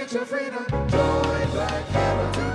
Celebrate your freedom. Join Black Hammer today.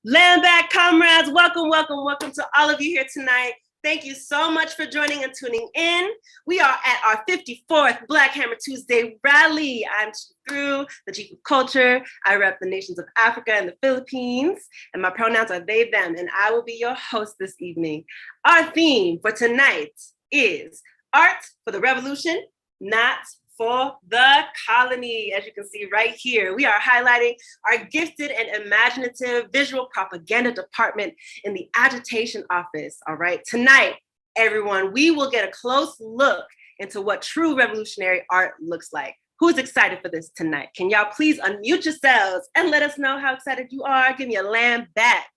Land back, comrades. Welcome, welcome, welcome to all of you here tonight. Thank you so much for joining and tuning in. We are at our 54th Black Hammer Tuesday rally. I'm through the Chief of Culture. I rep the nations of Africa and the Philippines, and my pronouns are they, them, and I will be your host this evening. Our theme for tonight is art for the revolution, not for the colony. As you can see right here, we are highlighting our gifted and imaginative visual propaganda department in the agitation office. All right, tonight, everyone, we will get a close look into what true revolutionary art looks like. Who's excited for this tonight? Can y'all please unmute yourselves and let us know how excited you are? Give me a land back.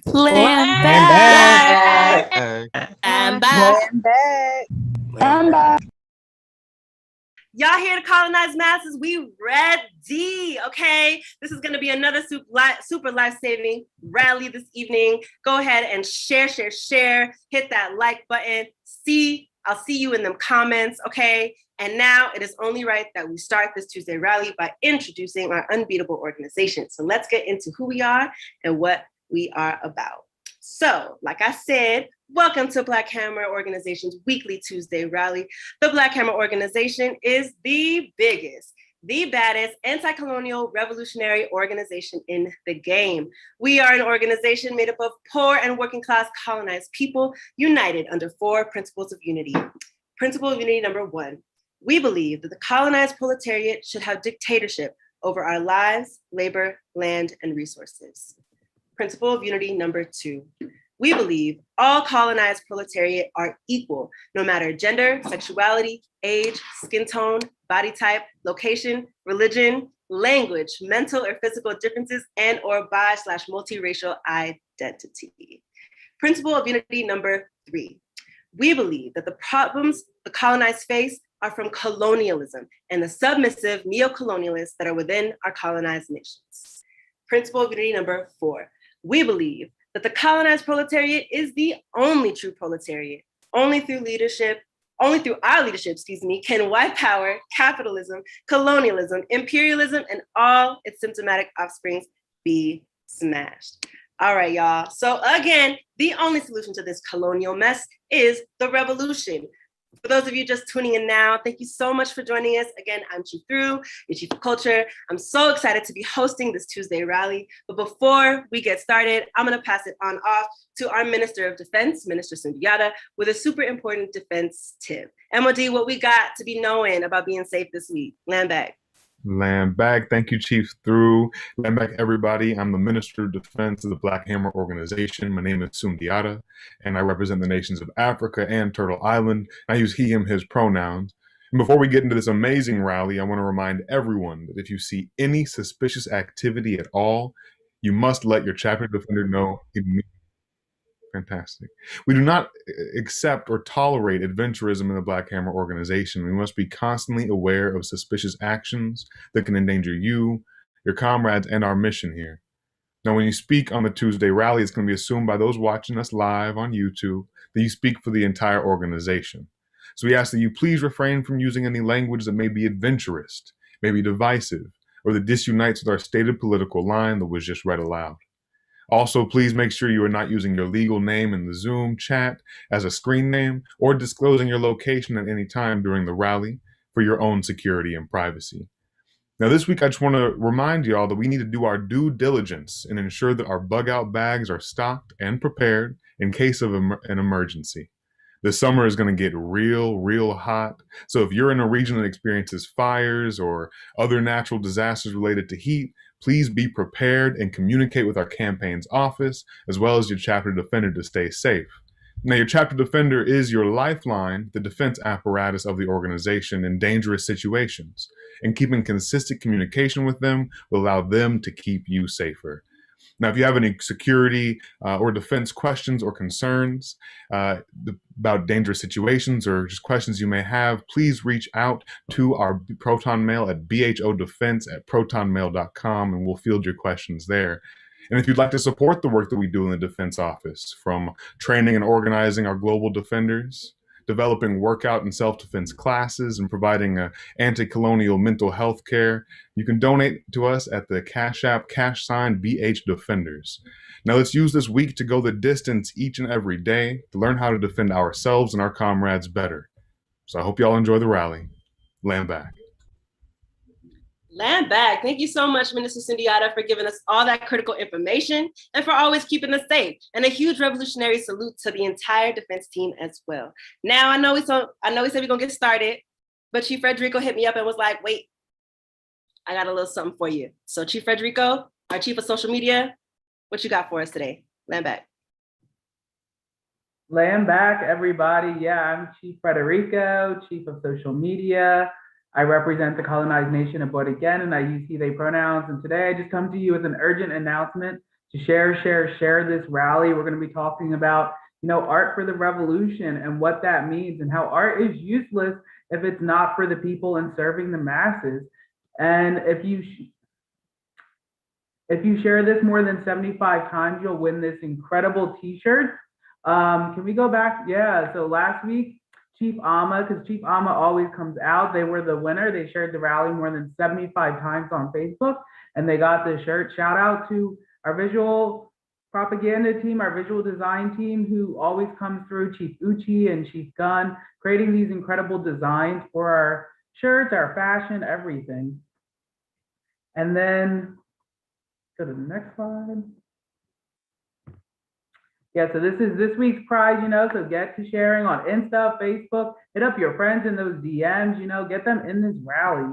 Land back. Land back. Land back. Y'all here to colonize masses? We ready, okay? This is gonna be another super life-saving rally this evening. Go ahead and share. Hit that like button. I'll see you in them comments, okay? And now it is only right that we start this Tuesday rally by introducing our unbeatable organization. So let's get into who we are and what we are about. So, like I said, welcome to Black Hammer Organization's weekly Tuesday rally. The Black Hammer Organization is the biggest, the baddest anti-colonial revolutionary organization in the game. We are an organization made up of poor and working class colonized people united under 4 principles of unity. Principle of unity number 1, we believe that the colonized proletariat should have dictatorship over our lives, labor, land, and resources. Principle of unity number 2, we believe all colonized proletariat are equal, no matter gender, sexuality, age, skin tone, body type, location, religion, language, mental or physical differences, and or bi/multiracial identity. Principle of unity number 3, we believe that the problems the colonized face are from colonialism and the submissive neo-colonialists that are within our colonized nations. Principle of unity number 4, we believe that the colonized proletariat is the only true proletariat. Only through our leadership, can white power, capitalism, colonialism, imperialism, and all its symptomatic offsprings be smashed. All right, y'all. So again, the only solution to this colonial mess is the revolution. For those of you just tuning in now, thank you so much for joining us. Again, I'm Chi Through, your Chief of Culture. I'm so excited to be hosting this Tuesday rally. But before we get started, I'm going to pass it on off to our Minister of Defense, Minister Sundiata, with a super important defense tip. MOD, what we got to be knowing about being safe this week? Land back. Land back. Thank you, Chief Through. Land back, everybody. I'm the Minister of Defense of the Black Hammer Organization. My name is Sundiata, and I represent the nations of Africa and Turtle Island. I use he, him, his pronouns. And before we get into this amazing rally, I want to remind everyone that if you see any suspicious activity at all, you must let your chapter defender know immediately. Fantastic. We do not accept or tolerate adventurism in the Black Hammer Organization. We must be constantly aware of suspicious actions that can endanger you, your comrades, and our mission here. Now, when you speak on the Tuesday rally, it's going to be assumed by those watching us live on YouTube that you speak for the entire organization. So we ask that you please refrain from using any language that may be adventurous, may be divisive, or that disunites with our stated political line that was just read aloud. Also, please make sure you are not using your legal name in the Zoom chat as a screen name or disclosing your location at any time during the rally for your own security and privacy. Now, this week, I just want to remind y'all that we need to do our due diligence and ensure that our bug out bags are stocked and prepared in case of an emergency. The summer is going to get real hot. So if you're in a region that experiences fires or other natural disasters related to heat, please be prepared and communicate with our campaign's office, as well as your chapter defender to stay safe. Now, your chapter defender is your lifeline, the defense apparatus of the organization in dangerous situations, and keeping consistent communication with them will allow them to keep you safer. Now, if you have any security or defense questions or concerns about dangerous situations or just questions you may have, please reach out to our Proton Mail at bhodefense@protonmail.com, and we'll field your questions there. And if you'd like to support the work that we do in the Defense Office, from training and organizing our global defenders developing workout and self-defense classes, and providing anti-colonial mental health care. You can donate to us at the Cash App #BH Defenders. Now let's use this week to go the distance each and every day to learn how to defend ourselves and our comrades better. So I hope y'all enjoy the rally. Land back. Land back. Thank you so much, Minister Sundiata, for giving us all that critical information and for always keeping us safe. And a huge revolutionary salute to the entire defense team as well. Now, I know we said we're gonna get started, but Chief Frederico hit me up and was like, wait, I got a little something for you. So Chief Frederico, our Chief of Social Media, what you got for us today? Land back. Land back, everybody. Yeah, I'm Chief Frederico, Chief of Social Media. I represent the colonized nation of again, and I use he, they pronouns. And today I just come to you with an urgent announcement to share this rally. We're going to be talking about, art for the revolution and what that means and how art is useless if it's not for the people and serving the masses. And if you share this more than 75 times, you'll win this incredible t-shirt. Can we go back? Yeah, so last week, Chief Ama, because Chief Ama always comes out, they were the winner. They shared the rally more than 75 times on Facebook, and they got the shirt. Shout out to our visual propaganda team, our visual design team, who always comes through, Chief Uchi and Chief Gunn, creating these incredible designs for our shirts, our fashion, everything. And then, go to the next slide. Yeah, so this is this week's prize, so get to sharing on Insta, Facebook, hit up your friends in those DMs, get them in this rally.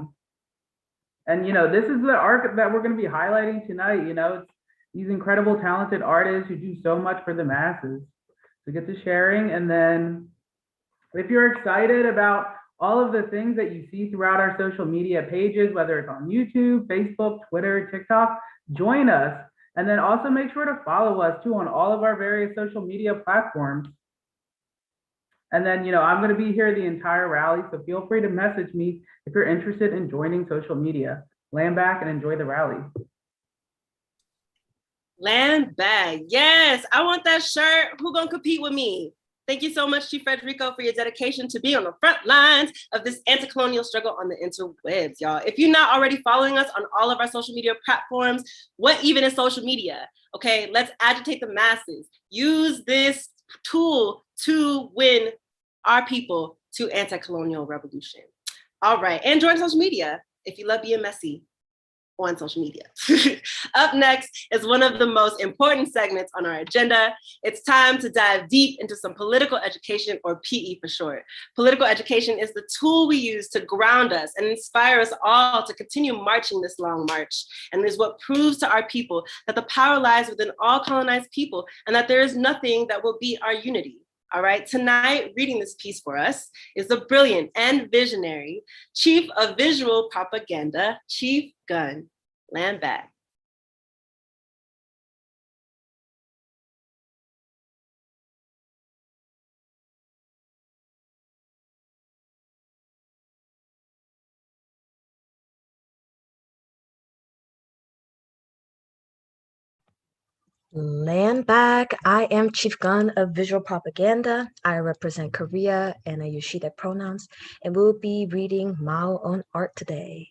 And, this is the art that we're going to be highlighting tonight, it's these incredible, talented artists who do so much for the masses. So get to sharing. And then if you're excited about all of the things that you see throughout our social media pages, whether it's on YouTube, Facebook, Twitter, TikTok, join us. And then also make sure to follow us too on all of our various social media platforms. And then, I'm going to be here the entire rally, so feel free to message me if you're interested in joining social media. Land back and enjoy the rally. Land back. Yes, I want that shirt. Who gonna compete with me? Thank you so much, Chief Frederico, for your dedication to be on the front lines of this anti-colonial struggle on the interwebs, y'all. If you're not already following us on all of our social media platforms, what even is social media? Okay, let's agitate the masses. Use this tool to win our people to anti-colonial revolution. All right, and join social media if you love being messy on social media. Up next is one of the most important segments on our agenda. It's time to dive deep into some political education, or PE for short. Political education is the tool we use to ground us and inspire us all to continue marching this long march. And is what proves to our people that the power lies within all colonized people and that there is nothing that will beat our unity. All right, tonight, reading this piece for us is the brilliant and visionary Chief of Visual Propaganda, Chief Gunn. Land back. Land back. I am Chief Gunn of Visual Propaganda. I represent Korea and I use she, they pronouns. And we'll be reading Mao on art today.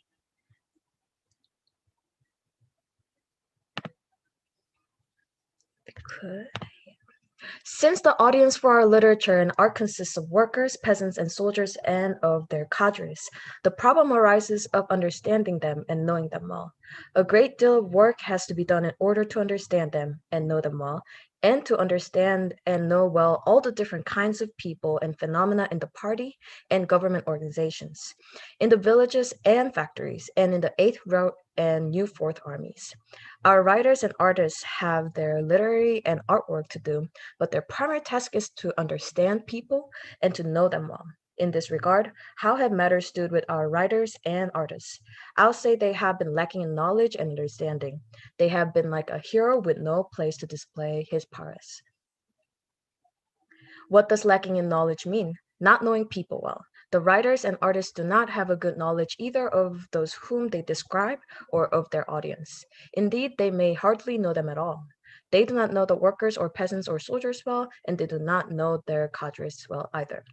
Since the audience for our literature and art consists of workers, peasants, and soldiers, and of their cadres, the problem arises of understanding them and knowing them well. A great deal of work has to be done in order to understand them and know them well, and to understand and know well all the different kinds of people and phenomena in the party and government organizations, in the villages and factories, and in the 8th Route and New 4th Armies. Our writers and artists have their literary and artwork to do, but their primary task is to understand people and to know them well. In this regard, how have matters stood with our writers and artists? I'll say they have been lacking in knowledge and understanding. They have been like a hero with no place to display his prowess. What does lacking in knowledge mean? Not knowing people well. The writers and artists do not have a good knowledge either of those whom they describe or of their audience. Indeed, they may hardly know them at all. They do not know the workers or peasants or soldiers well, and they do not know their cadres well either.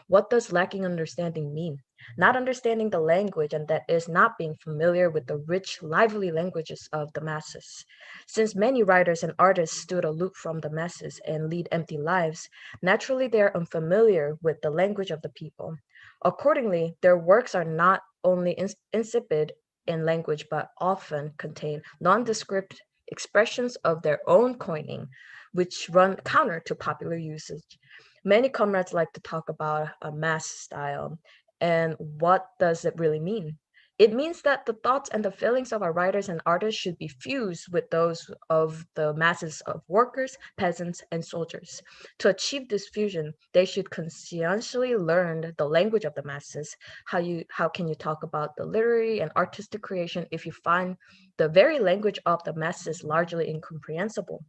What does lacking understanding mean? Not understanding the language, and that is not being familiar with the rich, lively languages of the masses. Since many writers and artists stood aloof from the masses and lead empty lives, naturally they are unfamiliar with the language of the people. Accordingly, their works are not only insipid in language, but often contain nondescript expressions of their own coining, which run counter to popular usage. Many comrades like to talk about a mass style, and what does it really mean? It means that the thoughts and the feelings of our writers and artists should be fused with those of the masses of workers, peasants, and soldiers. To achieve this fusion, they should conscientiously learn the language of the masses. How can you talk about the literary and artistic creation if you find the very language of the masses largely incomprehensible?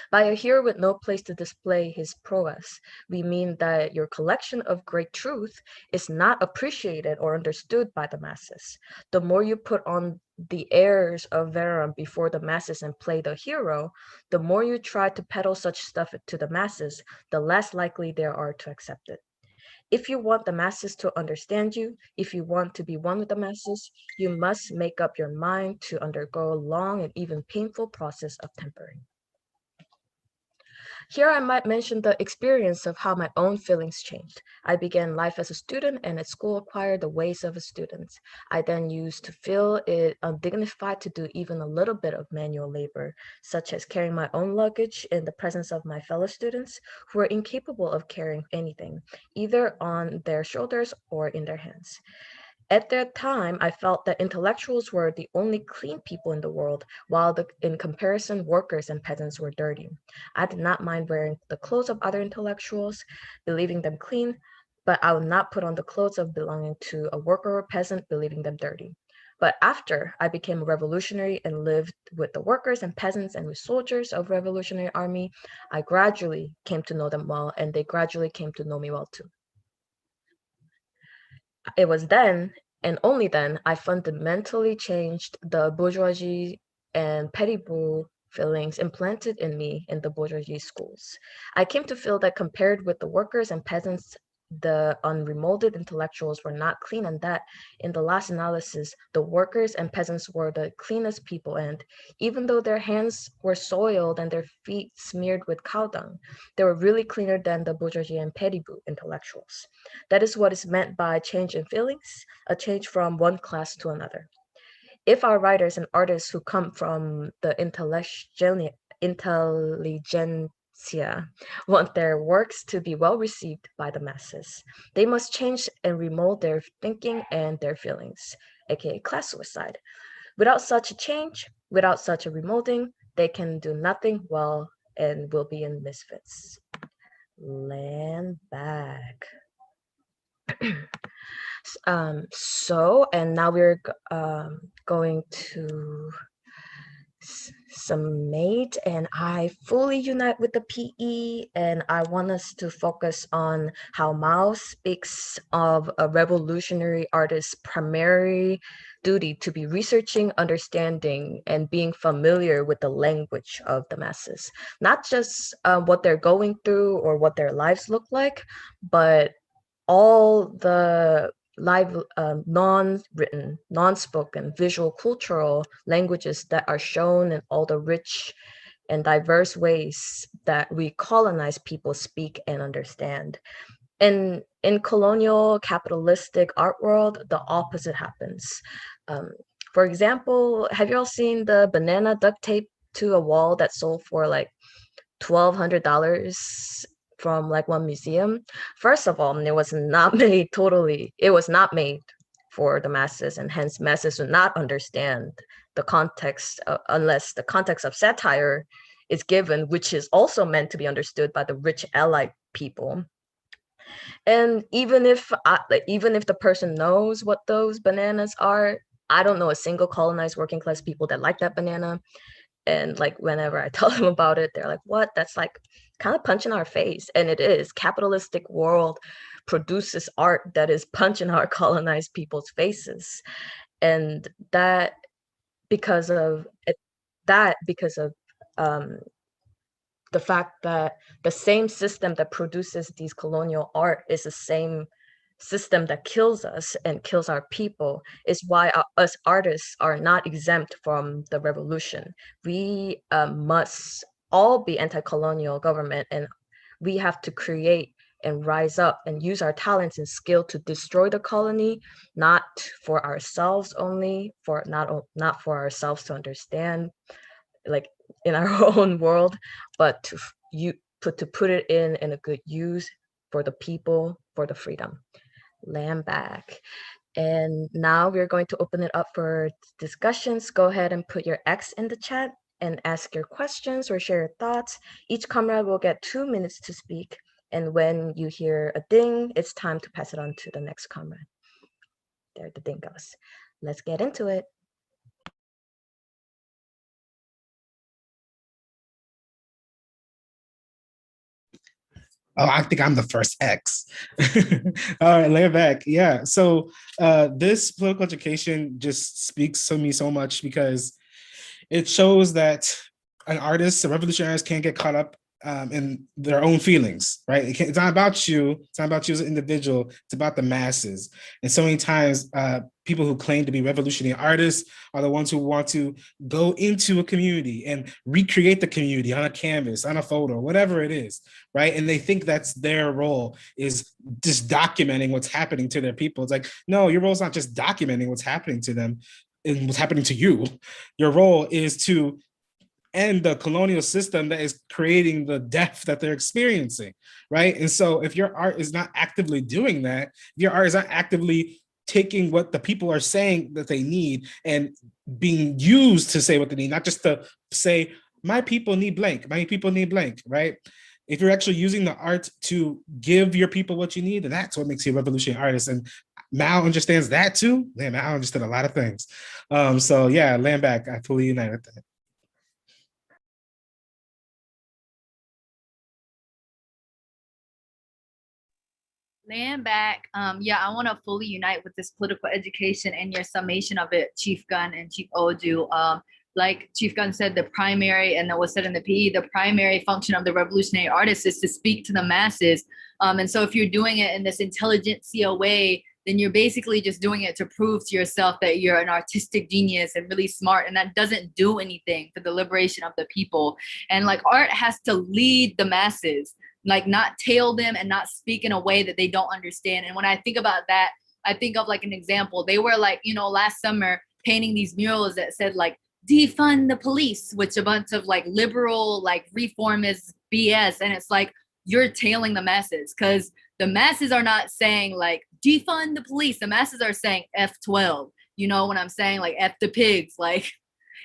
By a hero with no place to display his prowess, we mean that your collection of great truth is not appreciated or understood by the masses. The more you put on the airs of veteran before the masses and play the hero, the more you try to peddle such stuff to the masses, the less likely they are to accept it. If you want the masses to understand you, if you want to be one with the masses, you must make up your mind to undergo a long and even painful process of tempering. Here I might mention the experience of how my own feelings changed. I began life as a student and at school acquired the ways of a student. I then used to feel it undignified to do even a little bit of manual labor, such as carrying my own luggage in the presence of my fellow students who were incapable of carrying anything, either on their shoulders or in their hands. At that time, I felt that intellectuals were the only clean people in the world, while in comparison, workers and peasants were dirty. I did not mind wearing the clothes of other intellectuals, believing them clean, but I would not put on the clothes of belonging to a worker or peasant, believing them dirty. But after I became a revolutionary and lived with the workers and peasants and with soldiers of Revolutionary Army, I gradually came to know them well, and they gradually came to know me well too. It was then, and only then, I fundamentally changed the bourgeoisie and petit bourgeois feelings implanted in me in the bourgeoisie schools. I came to feel that compared with the workers and peasants, the unremolded intellectuals were not clean, and that in the last analysis, the workers and peasants were the cleanest people. And even though their hands were soiled and their feet smeared with cow dung, they were really cleaner than the bourgeoisie and petit bourgeois intellectuals. That is what is meant by change in feelings, a change from one class to another. If our writers and artists who come from the intelligentsia want their works to be well received by the masses, they must change and remold their thinking and their feelings, aka class suicide. Without such a change, without such a remolding, they can do nothing well and will be in misfits. Land back. And now we're going to summate, and I fully unite with the PE, and I want us to focus on how Mao speaks of a revolutionary artist's primary duty to be researching, understanding, and being familiar with the language of the masses. Not just what they're going through or what their lives look like, but all the live non-written, non-spoken, visual, cultural languages that are shown in all the rich and diverse ways that we colonized people speak and understand. And in colonial capitalistic art world, the opposite happens. For example, have you all seen the banana duct tape to a wall that sold for like $1,200 from like one museum? First of all, it was not made for the masses, and hence masses would not understand the context unless the context of satire is given, which is also meant to be understood by the rich allied people. And even if the person knows what those bananas are, I don't know a single colonized working class people that like that banana. And like whenever I tell them about it, they're like, what? That's like kind of punching our face. And it is. Capitalistic world produces art that is punching our colonized people's faces. And that because of the fact that the same system that produces these colonial art is the same system that kills us and kills our people is why us artists are not exempt from the revolution. We must all be anti-colonial government, and we have to create and rise up and use our talents and skill to destroy the colony, not for ourselves only, for not for ourselves to understand, like in our own world, but to put it in a good use for the people, for the freedom. Land back. And now we're going to open it up for discussions. Go ahead and put your X in the chat and ask your questions or share your thoughts. Each comrade will get 2 minutes to speak. And when you hear a ding, it's time to pass it on to the next comrade. There the ding goes. Let's get into it. Oh, I think I'm the first X. All right, lay it back. Yeah. So this political education just speaks to me so much because it shows that an artist, a revolutionary, can't get caught up in their own feelings, right? It's not about you. It's not about you as an individual. It's about the masses. And so many times, people who claim to be revolutionary artists are the ones who want to go into a community and recreate the community on a canvas, on a photo, whatever it is, right? And they think that's their role, is just documenting what's happening to their people. It's like, no, your role is not just documenting what's happening to them and what's happening to you. Your role is to end the colonial system that is creating the death that they're experiencing, right? And so if your art is not actively doing that, if your art is not actively taking what the people are saying that they need and being used to say what they need, not just to say, my people need blank, my people need blank, right? If you're actually using the art to give your people what you need, then that's what makes you a revolutionary artist. And Mao understands that too. Man, Mao understood a lot of things. So yeah, land back, I fully unite with that. Land back. Yeah, I want to fully unite with this political education and your summation of it, Chief Gun and Chief Oju. Like Chief Gun said, the primary, and that was said in the PE, the primary function of the revolutionary artist is to speak to the masses. And so if you're doing it in this intelligentsia way, then you're basically just doing it to prove to yourself that you're an artistic genius and really smart. And that doesn't do anything for the liberation of the people. And like art has to lead the masses, like not tail them and not speak in a way that they don't understand. And when I think about that, I think of like an example. They were like, you know, last summer painting these murals that said like, defund the police, which a bunch of like liberal, like reformist BS. And it's like, you're tailing the masses because the masses are not saying like, defund the police. The masses are saying F12, you know what I'm saying? Like F the pigs, like,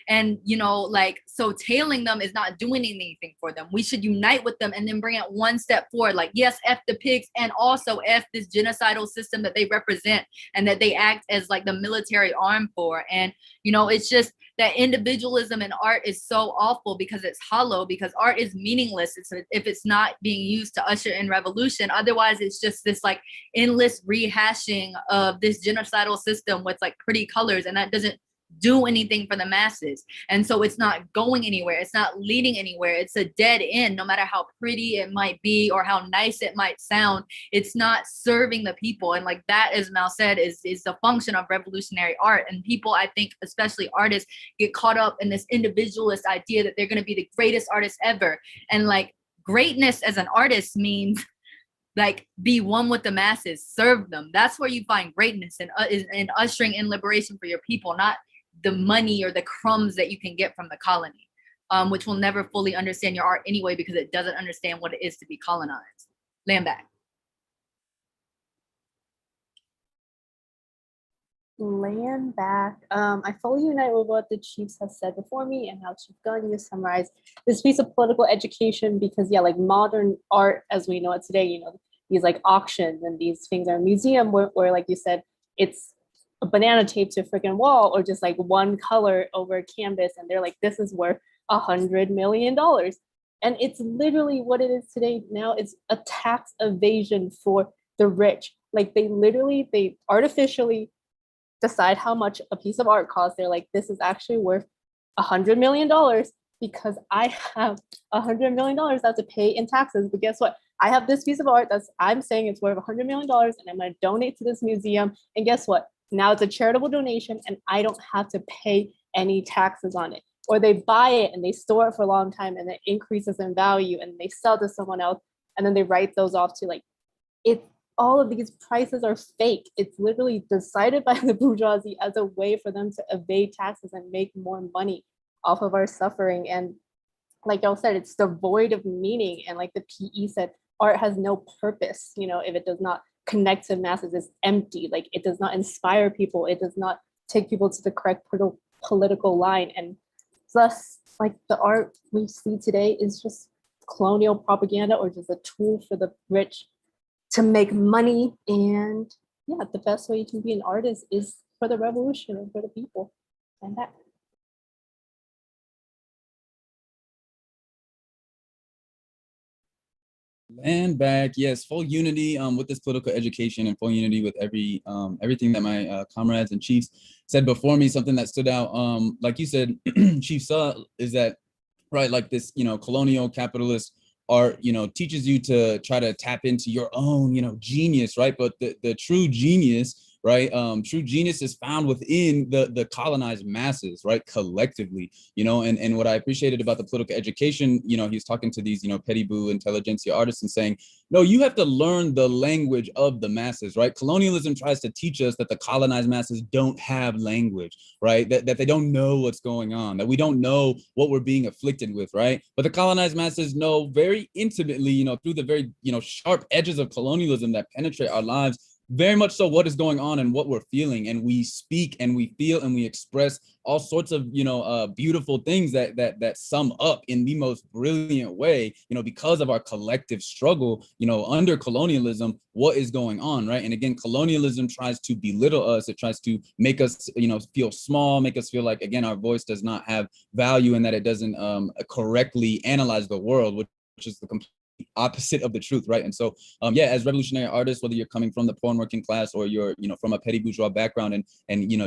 and you know, like, so tailing them is not doing anything for them. We should unite with them and then bring it one step forward. Like, yes, F the pigs, and also F this genocidal system that they represent and that they act as like the military arm for. And, you know, it's just that individualism in art is so awful because it's hollow, because art is meaningless if it's not being used to usher in revolution. Otherwise, it's just this like endless rehashing of this genocidal system with like pretty colors, and that doesn't do anything for the masses. And so it's not going anywhere. It's not leading anywhere. It's a dead end. No matter how pretty it might be or how nice it might sound, it's not serving the people. And like that, as Mal said, is the function of revolutionary art. And people, I think, especially artists, get caught up in this individualist idea that they're going to be the greatest artist ever. And like greatness as an artist means like be one with the masses, serve them. That's where you find greatness in ushering in liberation for your people, not the money or the crumbs that you can get from the colony, which will never fully understand your art anyway because it doesn't understand what it is to be colonized. Land back. Land back. I fully unite with what the chiefs have said before me and how Chief Gunn, you summarized this piece of political education because yeah, like modern art as we know it today, you know, these like auctions and these things are a museum where like you said, it's a banana taped to a freaking wall or just like one color over a canvas and they're like, this is worth $100 million. And it's literally what it is today now. It's a tax evasion for the rich. Like they artificially decide how much a piece of art costs. They're like, this is actually worth $100 million. because I have $100 million I have to pay in taxes. But guess what? I have this piece of art that's I'm saying it's worth $100 million and I'm going to donate to this museum. And guess what? Now it's a charitable donation and I don't have to pay any taxes on it. Or they buy it and they store it for a long time and it increases in value and they sell to someone else and then they write those off to like, it, all of these prices are fake. It's literally decided by the bourgeoisie as a way for them to evade taxes and make more money off of our suffering. And like y'all said, it's devoid of meaning. And like the PE said, art has no purpose. You know, if it does not connect to masses, it's empty. Like it does not inspire people. It does not take people to the correct political line. And thus, like the art we see today is just colonial propaganda or just a tool for the rich to make money. And yeah, the best way you can be an artist is for the revolution and for the people. And that. And back, yes, full unity with this political education and full unity with everything that my comrades and chiefs said before me. Something that stood out, like you said, Chief Suh, is that right, like this, colonial capitalist art, teaches you to try to tap into your own, genius, right? But the true genius, right? True genius is found within the colonized masses, right? Collectively, and what I appreciated about the political education, he was talking to these, petty boo intelligentsia artists and saying, no, you have to learn the language of the masses, right? Colonialism tries to teach us that the colonized masses don't have language, right? That they don't know what's going on, that we don't know what we're being afflicted with, right? But the colonized masses know very intimately, through the very, sharp edges of colonialism that penetrate our lives, very much so what is going on and what we're feeling, and we speak and we feel and we express all sorts of beautiful things that sum up in the most brilliant way, because of our collective struggle, under colonialism, what is going on, right? And again, colonialism tries to belittle us. It tries to make us feel small, make us feel like, again, our voice does not have value and that it doesn't correctly analyze the world, which is the complete opposite of the truth, right? And so yeah, as revolutionary artists, whether you're coming from the poor and working class or you're from a petty bourgeois background and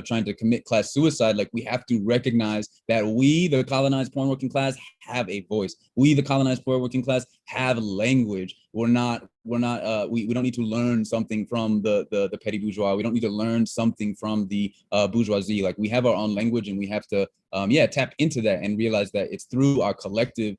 trying to commit class suicide, like we have to recognize that we, the colonized poor and working class, have a voice. We, the colonized poor and working class, have language. We don't need to learn something from the petty bourgeois. We don't need to learn something from the bourgeoisie. Like we have our own language, and we have to tap into that and realize that it's through our collective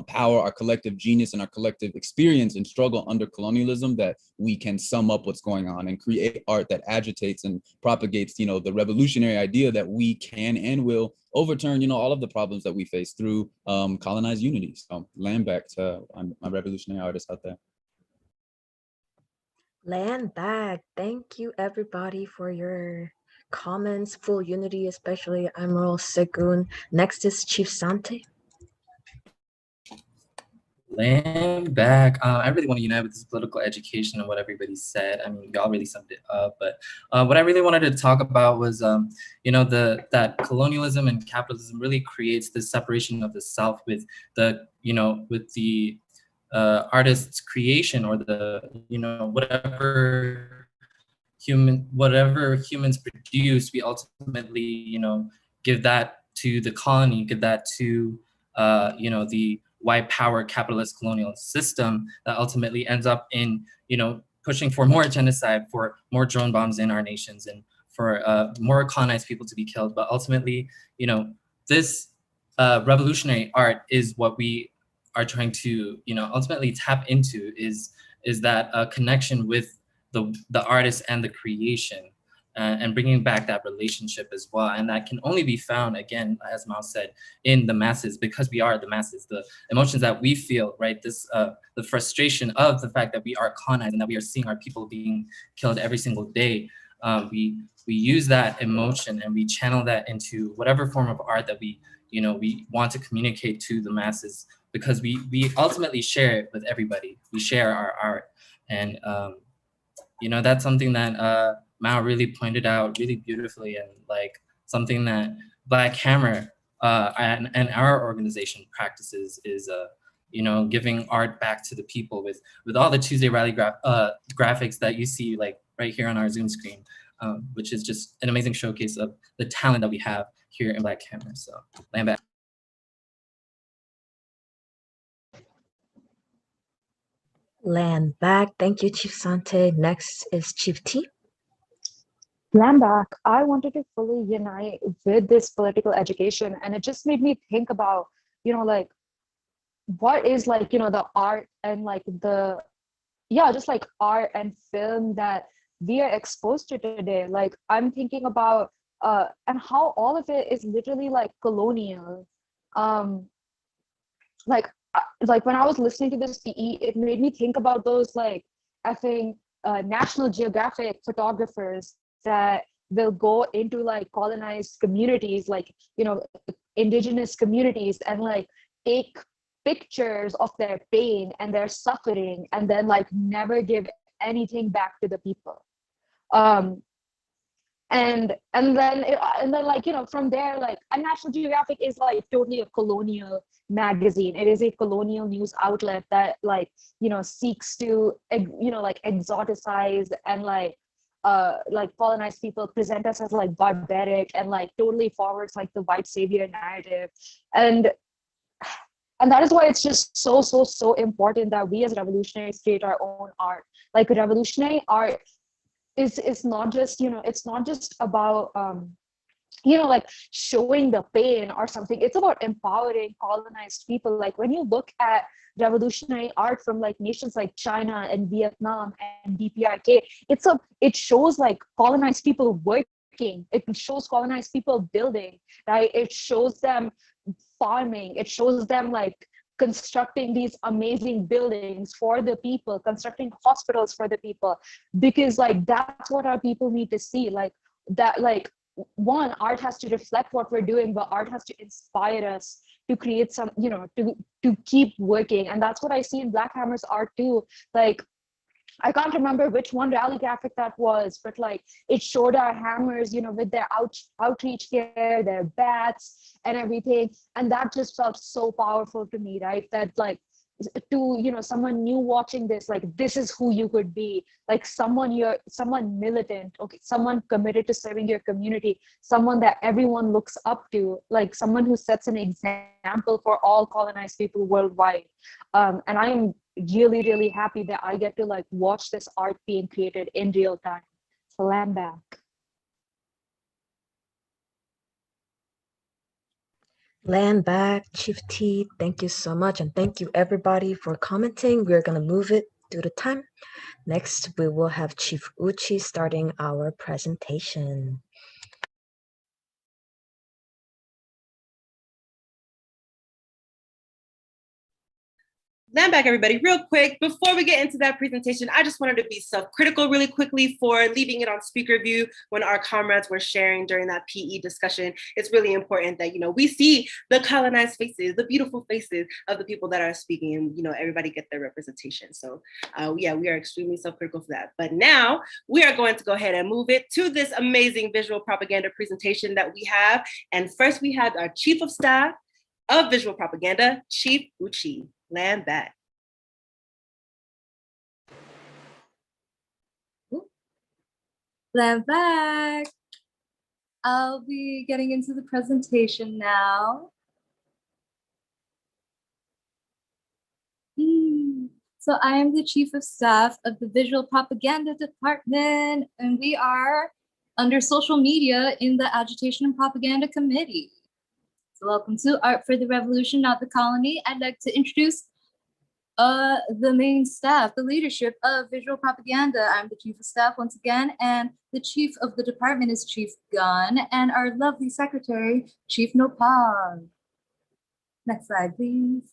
power, our collective genius, and our collective experience and struggle under colonialism that we can sum up what's going on and create art that agitates and propagates the revolutionary idea that we can and will overturn all of the problems that we face through colonized unity. So land back to my revolutionary artists out there. Land back. Thank you everybody for your comments. Full unity, especially Admiral Segun. Next is Chief Sante. Land back. I really want to unite with this political education and what everybody said. I mean, y'all really summed it up. But what I really wanted to talk about was, that colonialism and capitalism really creates this separation of the self with the, with the artist's creation or the, whatever humans produce, we ultimately, give that to the colony, give that to, the white power capitalist colonial system that ultimately ends up in, pushing for more genocide, for more drone bombs in our nations, and for more colonized people to be killed. But ultimately, this revolutionary art is what we are trying to, ultimately tap into, is that connection with the artist and the creation. And bringing back that relationship as well. And that can only be found, again, as Mao said, in the masses, because we are the masses. The emotions that we feel, right? This, the frustration of the fact that we are colonized and that we are seeing our people being killed every single day. We use that emotion and we channel that into whatever form of art that we want to communicate to the masses, because we ultimately share it with everybody. We share our art. And, that's something that, Mao really pointed out really beautifully, and like something that Black Hammer and our organization practices is, giving art back to the people with all the Tuesday Rally graphics that you see like right here on our Zoom screen, which is just an amazing showcase of the talent that we have here in Black Hammer. So land back. Land back. Thank you, Chief Sante. Next is Chief T. Lambak, I wanted to fully unite with this political education, and it just made me think about, like what is like, the art and like just like art and film that we are exposed to today. Like I'm thinking about and how all of it is literally like colonial. Um, like when I was listening to this PE, it made me think about those like effing National Geographic photographers that will go into like colonized communities, like indigenous communities, and like take pictures of their pain and their suffering, and then like never give anything back to the people. Um, and then like from there, like, and National Geographic is like totally a colonial magazine. It is a colonial news outlet that like seeks to like exoticize and like colonized people, present us as like barbaric, and like totally forwards like the white savior narrative. And and that is why it's just so important that we as revolutionaries create our own art. Like revolutionary art is not just it's not just about like showing the pain or something. It's about empowering colonized people. Like when you look at revolutionary art from like nations like China and Vietnam and DPRK, it shows like colonized people working. It shows colonized people building, right? It shows them farming. It shows them like constructing these amazing buildings for the people, constructing hospitals for the people, because like that's what our people need to see. Like that, like one, art has to reflect what we're doing, but art has to inspire us to create some, to keep working. And that's what I see in Black Hammer's art too. Like I can't remember which one rally graphic that was, but like it showed our hammers, with their outreach gear, their bats and everything. And that just felt so powerful to me, right? That like to, someone new watching this, like this is who you could be. Like someone militant, okay, someone committed to serving your community, someone that everyone looks up to, like someone who sets an example for all colonized people worldwide. And I'm really happy that I get to like watch this art being created in real time. Slam back. Land back, Chief T. Thank you so much. And thank you everybody for commenting. We're going to move it due to time. Next, we will have Chief Uchi starting our presentation. Land back, everybody, real quick. Before we get into that presentation, I just wanted to be self-critical really quickly for leaving it on speaker view when our comrades were sharing during that PE discussion. It's really important that, we see the colonized faces, the beautiful faces of the people that are speaking, and, everybody get their representation. So yeah, we are extremely self-critical for that. But now we are going to go ahead and move it to this amazing visual propaganda presentation that we have. And first we have our Chief of Staff of Visual Propaganda, Chief Uchi. Land back. Land back. I'll be getting into the presentation now. So I am the Chief of Staff of the Visual Propaganda Department, and we are under social media in the Agitation and Propaganda Committee. So welcome to Art for the Revolution, Not the Colony. I'd like to introduce the main staff, the leadership of Visual Propaganda. I'm the Chief of Staff once again, and the Chief of the department is Chief Gunn, and our lovely secretary, Chief Nopal. Next slide, please.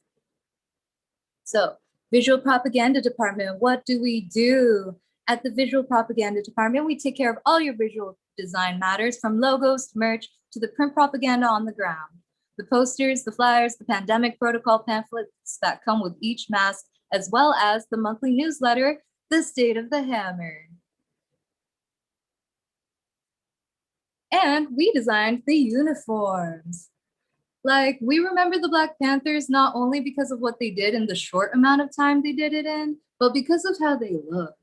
So, Visual Propaganda Department, what do we do? At the Visual Propaganda Department, we take care of all your visual design matters, from logos to merch to the print propaganda on the ground. The posters, the flyers, the pandemic protocol pamphlets that come with each mask, as well as the monthly newsletter, The State of the Hammer. And we designed the uniforms. Like, we remember the Black Panthers not only because of what they did in the short amount of time they did it in, but because of how they looked.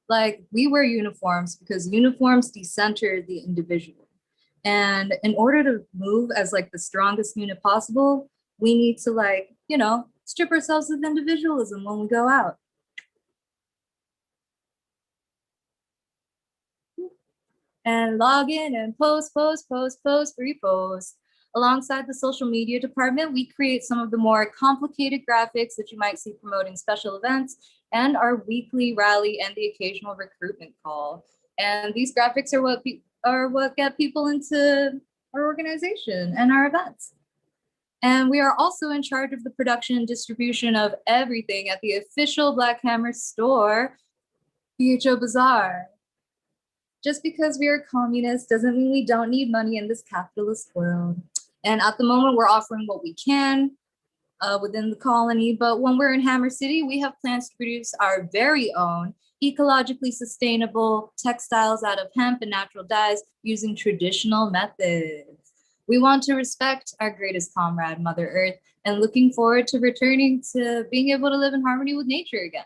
Like, we wear uniforms because uniforms decenter the individual. And in order to move as like the strongest unit possible, we need to strip ourselves of individualism when we go out. and log in and post, repost. Alongside the social media department, we create some of the more complicated graphics that you might see promoting special events and our weekly rally and the occasional recruitment call. And these graphics are what get people into our organization and our events. And we are also in charge of the production and distribution of everything at the official Black Hammer store, BHO Bazaar. Just because we are communists doesn't mean we don't need money in this capitalist world. And at the moment, we're offering what we can within the colony. But when we're in Hammer City, we have plans to produce our very own ecologically sustainable textiles out of hemp and natural dyes using traditional methods. We want to respect our greatest comrade, Mother Earth, and looking forward to returning to being able to live in harmony with nature again.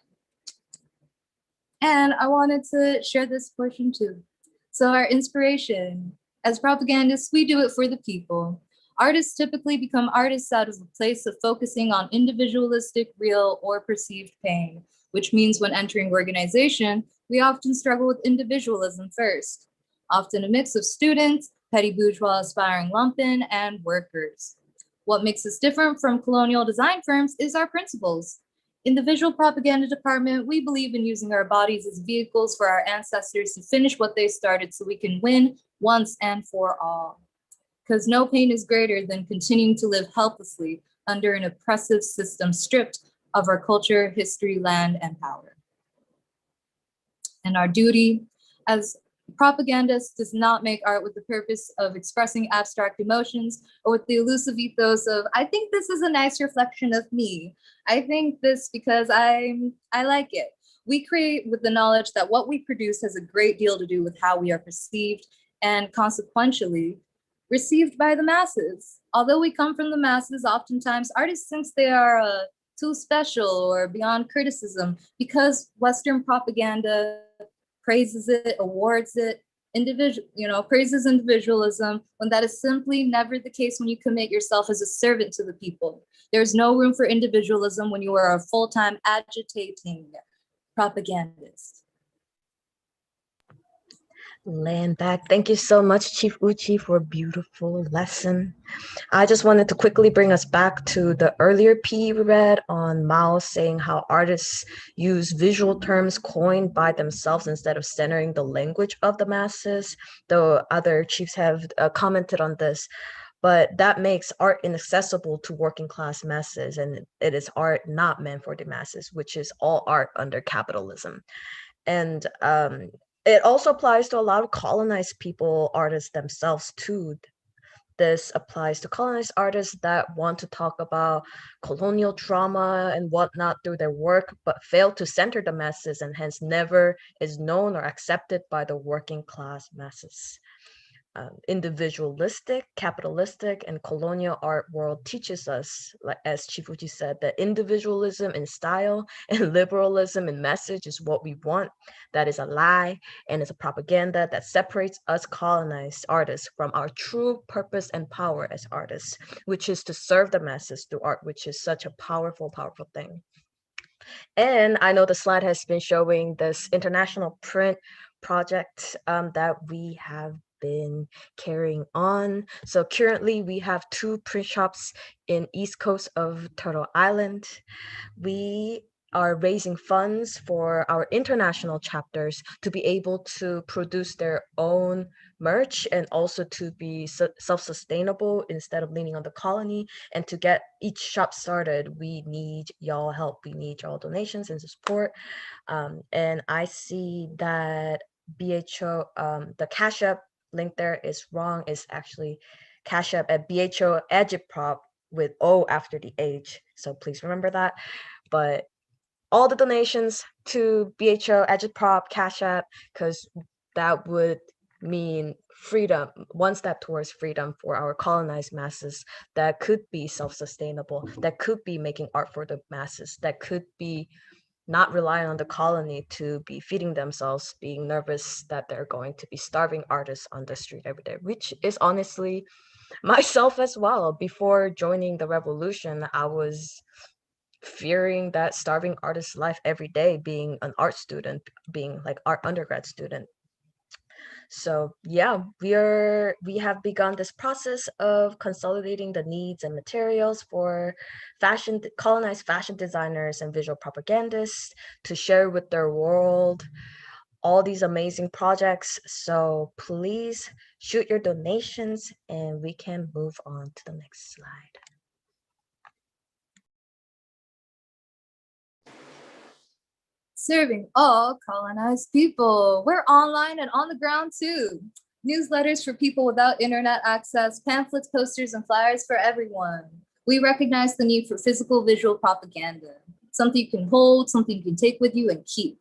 And I wanted to share this portion too. So our inspiration, as propagandists, we do it for the people. Artists typically become artists out of a place of focusing on individualistic, real, or perceived pain, which means when entering organization, we often struggle with individualism first, often a mix of students, petty bourgeois aspiring lumpen, and workers. What makes us different from colonial design firms is our principles. In the visual propaganda department, we believe in using our bodies as vehicles for our ancestors to finish what they started so we can win once and for all. Because no pain is greater than continuing to live helplessly under an oppressive system stripped of our culture, history, land, and power. And our duty as propagandists does not make art with the purpose of expressing abstract emotions or with the elusive ethos of, I think this is a nice reflection of me. I think this because I like it. We create with the knowledge that what we produce has a great deal to do with how we are perceived and consequentially received by the masses. Although we come from the masses, oftentimes artists think they are too special or beyond criticism because Western propaganda praises it, awards it, praises individualism, when that is simply never the case when you commit yourself as a servant to the people. There's no room for individualism when you are a full-time agitating propagandist. Land back. Thank you so much, Chief Uchi, for a beautiful lesson. I just wanted to quickly bring us back to the earlier piece we read on Mao saying how artists use visual terms coined by themselves instead of centering the language of the masses, though other chiefs have commented on this. But that makes art inaccessible to working class masses, and it is art not meant for the masses, which is all art under capitalism. And it also applies to a lot of colonized people, artists themselves too. This applies to colonized artists that want to talk about colonial trauma and whatnot through their work, but fail to center the masses and hence never is known or accepted by the working class masses. Individualistic, capitalistic, and colonial art world teaches us, like as Chifuji said, that individualism in style and liberalism in message is what we want. That is a lie, and it's a propaganda that separates us colonized artists from our true purpose and power as artists, which is to serve the masses through art, which is such a powerful, powerful thing. And I know the slide has been showing this international print project that we have been carrying on. So currently we have 2 print shops in east coast of Turtle Island. We are raising funds for our international chapters to be able to produce their own merch and also to be self-sustainable instead of leaning on the colony. And to get each shop started, we need y'all help. We need y'all donations and support. And I see that BHO, the Cash App link there is wrong. It's actually Cash App at BHO Agitprop with O after the H. So please remember that. But all the donations to BHO Agitprop Cash App, because that would mean freedom, one step towards freedom for our colonized masses that could be self-sustainable, that could be making art for the masses, that could be not relying on the colony to be feeding themselves, being nervous that they're going to be starving artists on the street every day, which is honestly myself as well. Before joining the revolution, I was fearing that starving artist life every day, being an art student, being like art undergrad student. So yeah, we have begun this process of consolidating the needs and materials for colonized fashion designers and visual propagandists to share with their world all these amazing projects. So please shoot your donations and we can move on to the next slide. Serving all colonized people. We're online and on the ground too. Newsletters for people without internet access, pamphlets, posters, and flyers for everyone. We recognize the need for physical visual propaganda, something you can hold, something you can take with you and keep.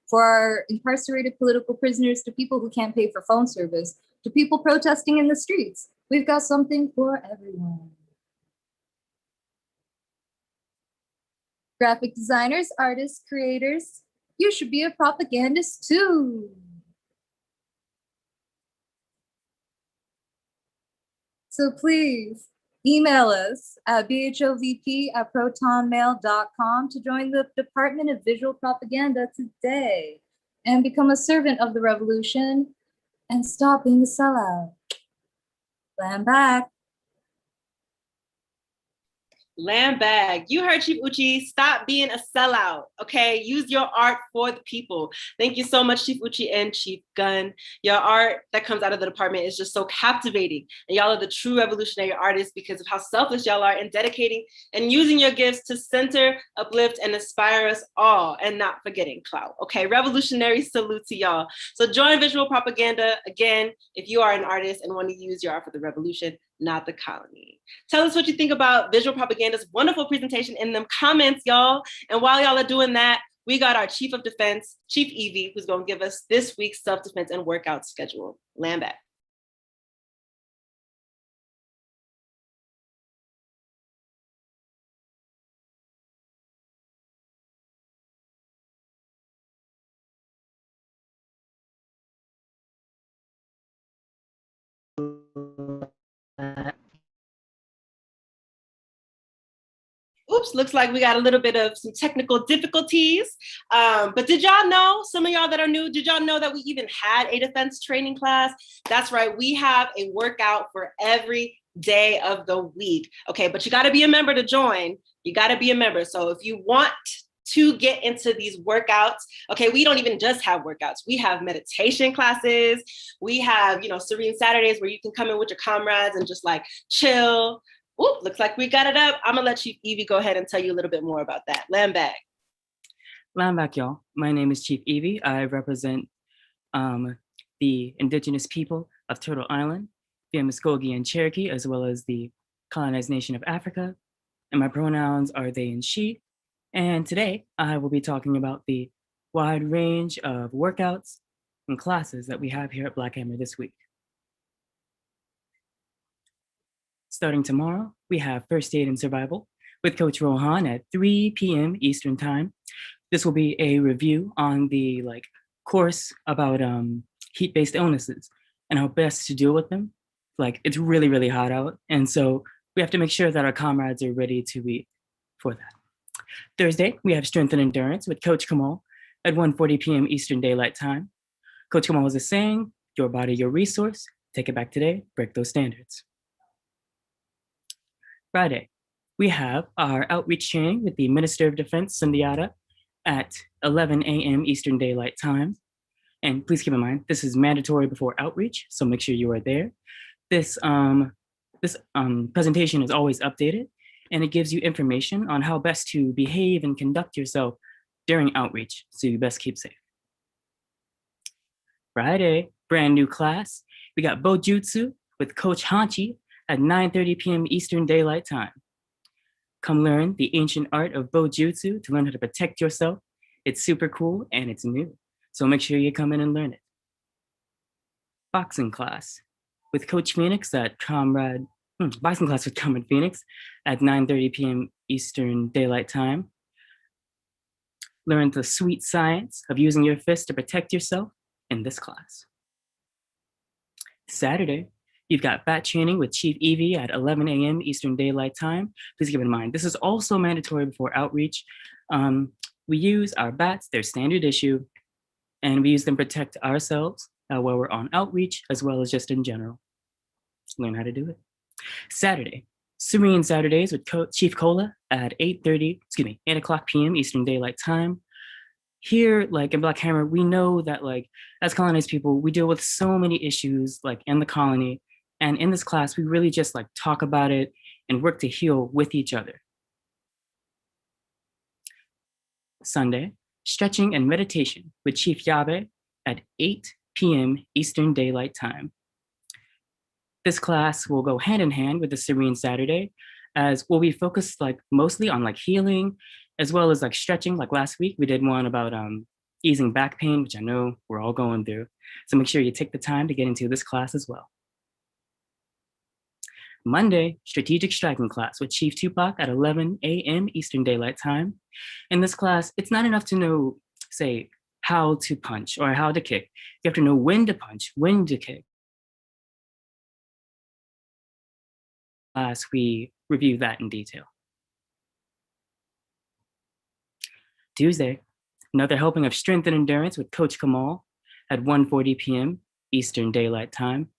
For our incarcerated political prisoners, to people who can't pay for phone service, to people protesting in the streets, we've got something for everyone. Graphic designers, artists, creators, you should be a propagandist too. So please email us at bhovp@protonmail.com to join the Department of Visual Propaganda today and become a servant of the revolution and stop being a sellout. Land back. Land bag. You heard Chief Uchi. Stop being a sellout. Okay. Use your art for the people. Thank you so much, Chief Uchi and Chief Gunn. Your art that comes out of the department is just so captivating. And y'all are the true revolutionary artists because of how selfless y'all are in dedicating and using your gifts to center, uplift, and inspire us all and not forgetting clout. Okay. Revolutionary salute to y'all. So join Visual Propaganda again if you are an artist and want to use your art for the revolution, not the colony. Tell us what you think about Visual Propaganda's wonderful presentation in them comments, y'all. And while y'all are doing that, we got our Chief of Defense, Chief Evie, who's going to give us this week's self-defense and workout schedule. Land back. Oops, looks like we got a little bit of some technical difficulties. But did y'all know, some of y'all that are new, did y'all know that we even had a defense training class? That's right, we have a workout for every day of the week. Okay, but you gotta be a member to join. You gotta be a member. So if you want to get into these workouts, okay, we don't even just have workouts. We have meditation classes. We have, Serene Saturdays where you can come in with your comrades and just like chill. Oop, looks like we got it up. I'm gonna let Chief Evie go ahead and tell you a little bit more about that. Land back. Land back, y'all. My name is Chief Evie. I represent the indigenous people of Turtle Island, the Muskogee and Cherokee, as well as the colonized nation of Africa. And my pronouns are they and she. And today I will be talking about the wide range of workouts and classes that we have here at Black Hammer this week. Starting tomorrow, we have First Aid and Survival with Coach Rohan at 3 p.m. Eastern Time. This will be a review on the course about heat-based illnesses and how best to deal with them. It's really, really hot out. And so we have to make sure that our comrades are ready to eat for that. Thursday, we have Strength and Endurance with Coach Kamal at 1:40 p.m. Eastern Daylight Time. Coach Kamal has a saying, your body, your resource. Take it back today, break those standards. Friday, we have our outreach training with the Minister of Defense, Sundiata, at 11 a.m. Eastern Daylight Time. And please keep in mind, this is mandatory before outreach, so make sure you are there. This presentation is always updated, and it gives you information on how best to behave and conduct yourself during outreach, so you best keep safe. Friday, brand new class. We got Bojutsu with Coach Hanchi at 9:30 p.m. Eastern Daylight Time. Come learn the ancient art of Bojutsu to learn how to protect yourself. It's super cool and it's new, so make sure you come in and learn it. Boxing class with Coach Phoenix at boxing class with Comrade Phoenix at 9:30 p.m. Eastern Daylight Time. Learn the sweet science of using your fist to protect yourself in this class. Saturday, you've got bat training with Chief Evie at 11 a.m. Eastern Daylight Time. Please keep in mind, this is also mandatory before outreach. We use our bats, they're standard issue, and we use them to protect ourselves while we're on outreach, as well as just in general. Learn how to do it. Saturday, Serene Saturdays with Chief Cola at 8 o'clock p.m. Eastern Daylight Time. Here, like in Black Hammer, we know that like as colonized people, we deal with so many issues like in the colony. And in this class, we really just like talk about it and work to heal with each other. Sunday, stretching and meditation with Chief Yabe at 8 p.m. Eastern Daylight Time. This class will go hand in hand with the Serene Saturday, as we'll be focused like mostly on like healing, as well as like stretching. Like last week, we did one about easing back pain, which I know we're all going through. So make sure you take the time to get into this class as well. Monday, strategic striking class with Chief Tupac at 11 a.m. Eastern Daylight Time. In this class, it's not enough to know, say, how to punch or how to kick. You have to know when to punch, when to kick. Class, we review that in detail. Tuesday, another helping of strength and endurance with Coach Kamal at 1:40 p.m. Eastern Daylight Time.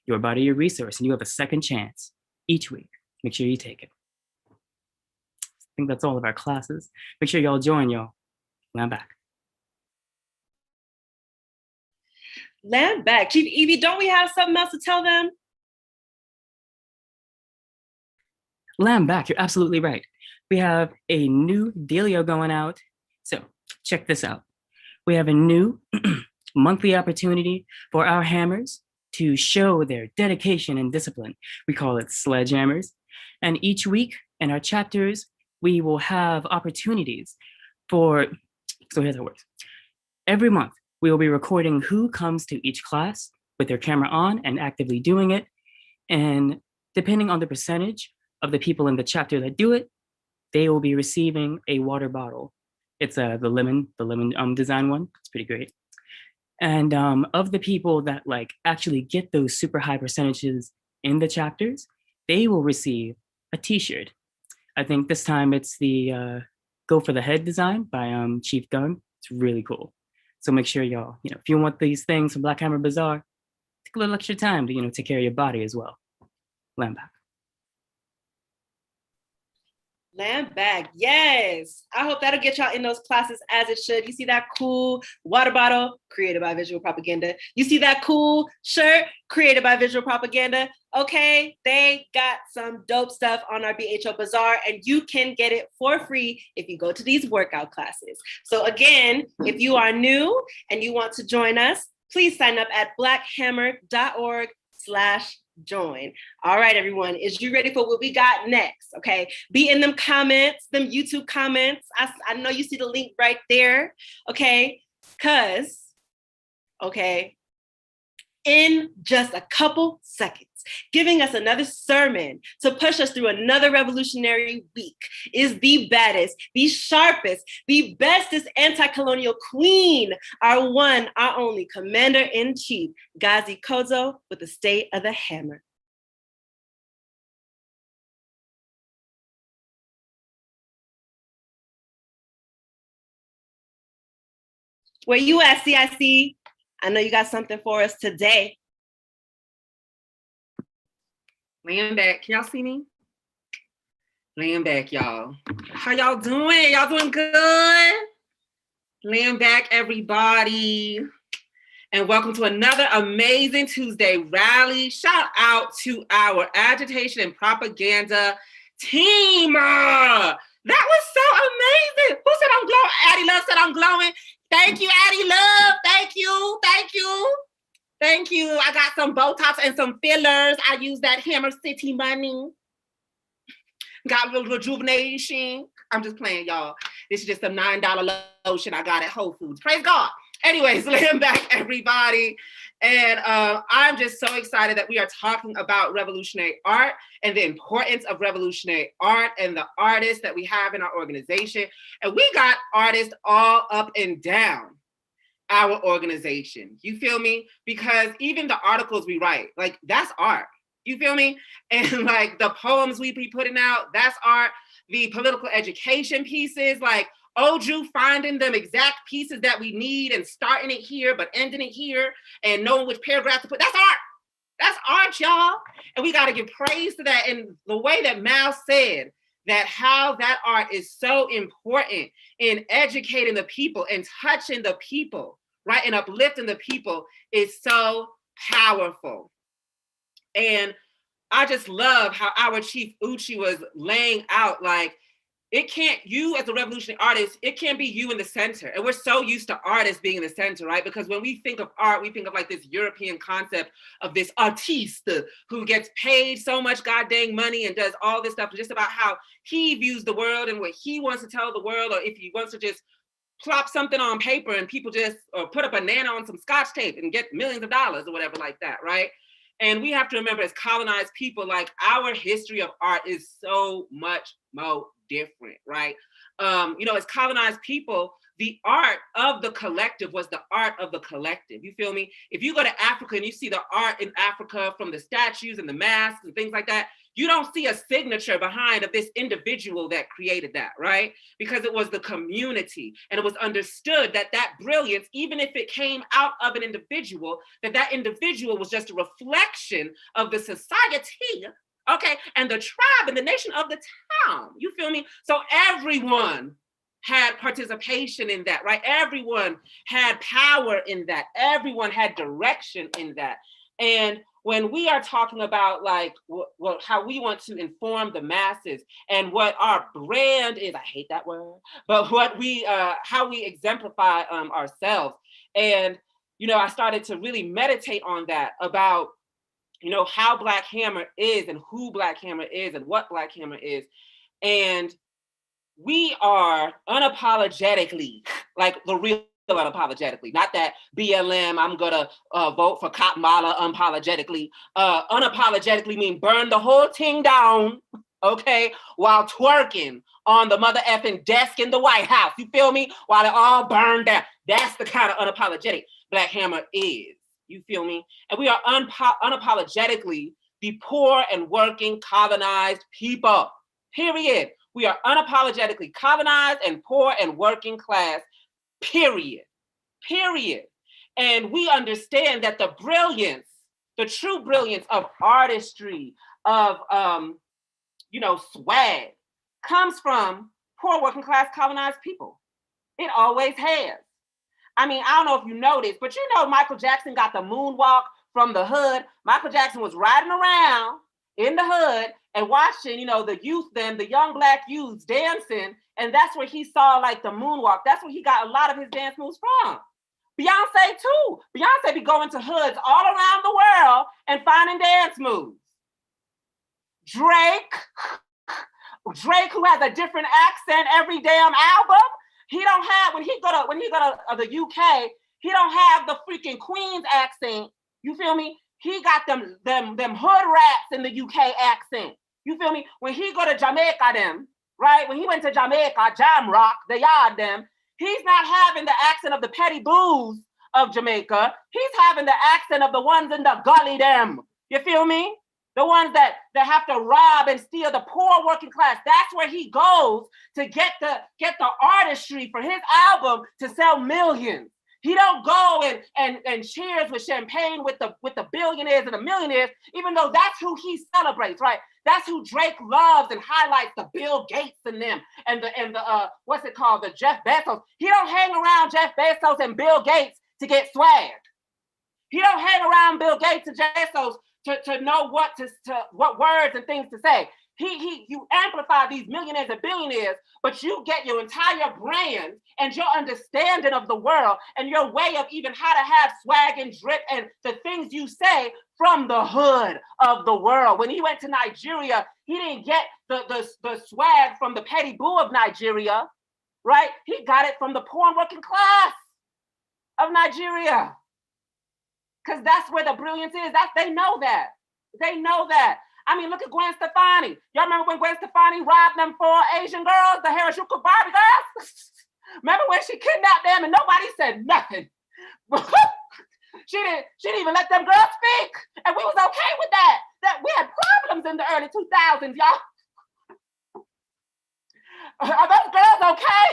Your body, your resource, and you have a second chance each week. Make sure you take it. I think that's all of our classes. Make sure y'all join, y'all. I'm back. Land back. Chief Evie, don't we have something else to tell them? Lamb back, you're absolutely right. We have a new dealio going out. So check this out. We have a new monthly opportunity for our hammers to show their dedication and discipline. We call it sledgehammers. And each week in our chapters, we will have opportunities for, so here's how it works. Every month, we will be recording who comes to each class with their camera on and actively doing it. And depending on the percentage of the people in the chapter that do it, they will be receiving a water bottle. It's the lemon design one. It's pretty great. And of the people that like actually get those super high percentages in the chapters, they will receive a t-shirt. I think this time it's the Go for the Head design by Chief Gunn. It's really cool. So make sure y'all, if you want these things from Black Hammer Bazaar, take a little extra time to, take care of your body as well. Land back. Land back, yes. I hope that'll get y'all in those classes as it should. You see that cool water bottle created by Visual Propaganda. You see that cool shirt created by Visual Propaganda. Okay, they got some dope stuff on our BHO Bazaar, and you can get it for free if you go to these workout classes. So again, if you are new and you want to join us, please sign up at blackhammer.org/join. All right, everyone, is you ready for what we got next? Okay, be in them comments, them YouTube comments. I know you see the link right there. Okay, in just a couple seconds, giving us another sermon to push us through another revolutionary week is the baddest, the sharpest, the bestest anti-colonial queen, our one, our only Commander-in-Chief, Gazi Kodzo, with the State of the Hammer. Where you at, CIC? I know you got something for us today. Laying back, can y'all see me? Laying back, y'all. How y'all doing? Y'all doing good? Laying back, everybody. And welcome to another amazing Tuesday rally. Shout out to our agitation and propaganda team. That was so amazing. Who said I'm glowing? Addie Love said I'm glowing. Thank you, Addie Love. Thank you. Thank you. Thank you. I got some Botox and some fillers. I use that Hammer City money. Got a little rejuvenation. I'm just playing, y'all. This is just a $9 lotion I got at Whole Foods. Praise God. Anyways, laying back, everybody. And I'm just so excited that we are talking about revolutionary art and the importance of revolutionary art and the artists that we have in our organization. And we got artists all up and down our organization. You feel me? Because even the articles we write, like that's art. You feel me? And like the poems we be putting out, that's art. The political education pieces, like Oju finding them exact pieces that we need and starting it here, but ending it here and knowing which paragraph to put. That's art. That's art, y'all. And we got to give praise to that. And the way that Mal said that how that art is so important in educating the people and touching the people, right? And uplifting the people is so powerful. And I just love how our Chief Uchi was laying out, like, it can't, you as a revolutionary artist, it can't be you in the center. And we're so used to artists being in the center, right? Because when we think of art, we think of like this European concept of this artiste who gets paid so much goddamn money and does all this stuff just about how he views the world and what he wants to tell the world, or if he wants to just plop something on paper and people just, or put a banana on some scotch tape and get millions of dollars or whatever like that, right? And we have to remember, as colonized people, like, our history of art is so much more different, right? You know, as colonized people, the art of the collective was the art of the collective. You feel me? If you go to Africa and you see the art in Africa from the statues and the masks and things like that, you don't see a signature behind of this individual that created that, right? Because it was the community, and it was understood that that brilliance, even if it came out of an individual, that that individual was just a reflection of the society, okay, and the tribe and the nation of the town. You feel me? So everyone had participation in that, right? Everyone had power in that. Everyone had direction in that. And when we are talking about like how we want to inform the masses and what our brand is, I hate that word, but what we, how we exemplify ourselves. And, you know, I started to really meditate on that, about, you know, how Black Hammer is and who Black Hammer is and what Black Hammer is. And we are unapologetically, like the real unapologetically, not that BLM, I'm gonna vote for Kamala unapologetically. Unapologetically mean burn the whole thing down, okay, while twerking on the mother effing desk in the White House. You feel me? While it all burned down. That's the kind of unapologetic Black Hammer is. You feel me? And we are unapologetically the poor and working colonized people, period. We are unapologetically colonized and poor and working class, period, period. And we understand that the brilliance, the true brilliance of artistry, of, you know, swag, comes from poor working class colonized people. It always has. I mean, I don't know if you noticed, but you know, Michael Jackson got the moonwalk from the hood. Michael Jackson was riding around in the hood and watching, you know, the youth, then the young Black youths dancing. And that's where he saw like the moonwalk. That's where he got a lot of his dance moves from. Beyonce too. Beyonce be going to hoods all around the world and finding dance moves. Drake, who has a different accent every damn album. He don't have, when he go to the UK, he don't have the freaking Queen's accent. You feel me? He got them hood raps in the UK accent. You feel me? When he go to Jamaica, them, right? When he went to Jamaica, Jam Rock, the yard them, he's not having the accent of the petty booze of Jamaica. He's having the accent of the ones in the gully them. You feel me? The ones that have to rob and steal, the poor working class. That's where he goes to get the artistry for his album to sell millions. He don't go and cheers with champagne with the billionaires and the millionaires, even though that's who he celebrates, right? That's who Drake loves and highlights, the Bill Gates and them, and the what's it called, the Jeff Bezos. He don't hang around Jeff Bezos and Bill Gates to get swag. He don't hang around Bill Gates and Jeff Bezos to know what words and things to say. You amplify these millionaires and billionaires, but you get your entire brand and your understanding of the world and your way of even how to have swag and drip and the things you say from the hood of the world. When he went to Nigeria, he didn't get the swag from the petty boo of Nigeria, right? He got it from the poor and working class of Nigeria. Because that's where the brilliance is. They know that. They know that. I mean, look at Gwen Stefani. Y'all remember when Gwen Stefani robbed them 4 Asian girls, the Harajuku Barbie girls? Remember when she kidnapped them and nobody said nothing? She didn't even let them girls speak. And we was okay with that. That we had problems in the early 2000s, y'all. Are those girls okay?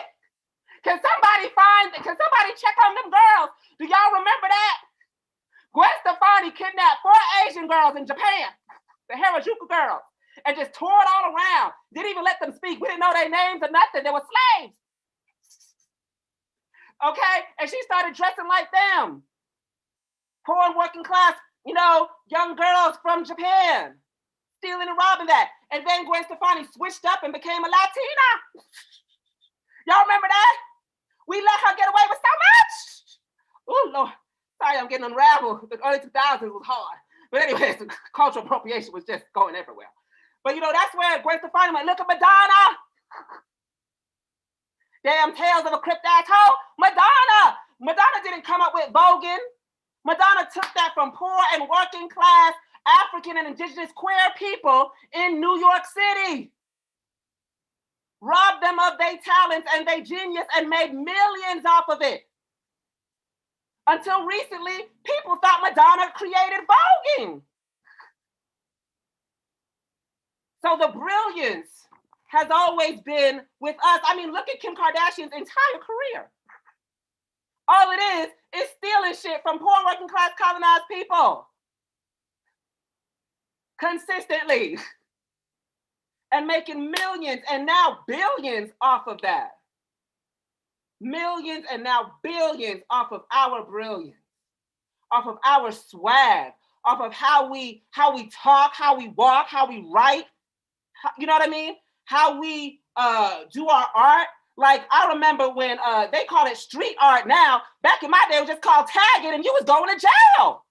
Can somebody check on them girls? Do y'all remember that? Gwen Stefani kidnapped 4 Asian girls in Japan, the Harajuku girls, and just tore it all around. Didn't even let them speak. We didn't know their names or nothing. They were slaves. Okay? And she started dressing like them. Poor and working class, young girls from Japan, stealing and robbing that. And then Gwen Stefani switched up and became a Latina. Y'all remember that? We let her get away with so much. Oh, Lord. Sorry, I'm getting unraveled. The early 2000s was hard. But anyways, cultural appropriation was just going everywhere. But that's where Gwen Stefani went, look at Madonna. Damn tales of a crypt asshole. Madonna didn't come up with voguing. Madonna took that from poor and working class African and indigenous queer people in New York City. Robbed them of their talents and their genius and made millions off of it. Until recently, people thought Madonna created voguing. So the brilliance has always been with us. I mean, look at Kim Kardashian's entire career. All it is stealing shit from poor working class colonized people. Consistently. And making millions and now billions off of that. Millions and now billions off of our brilliance, off of our swag, off of how we talk, how we walk, how we write, you know what I mean? How we do our art. Like I remember when they call it street art now. Back in my day, it was just called tagging and you was going to jail.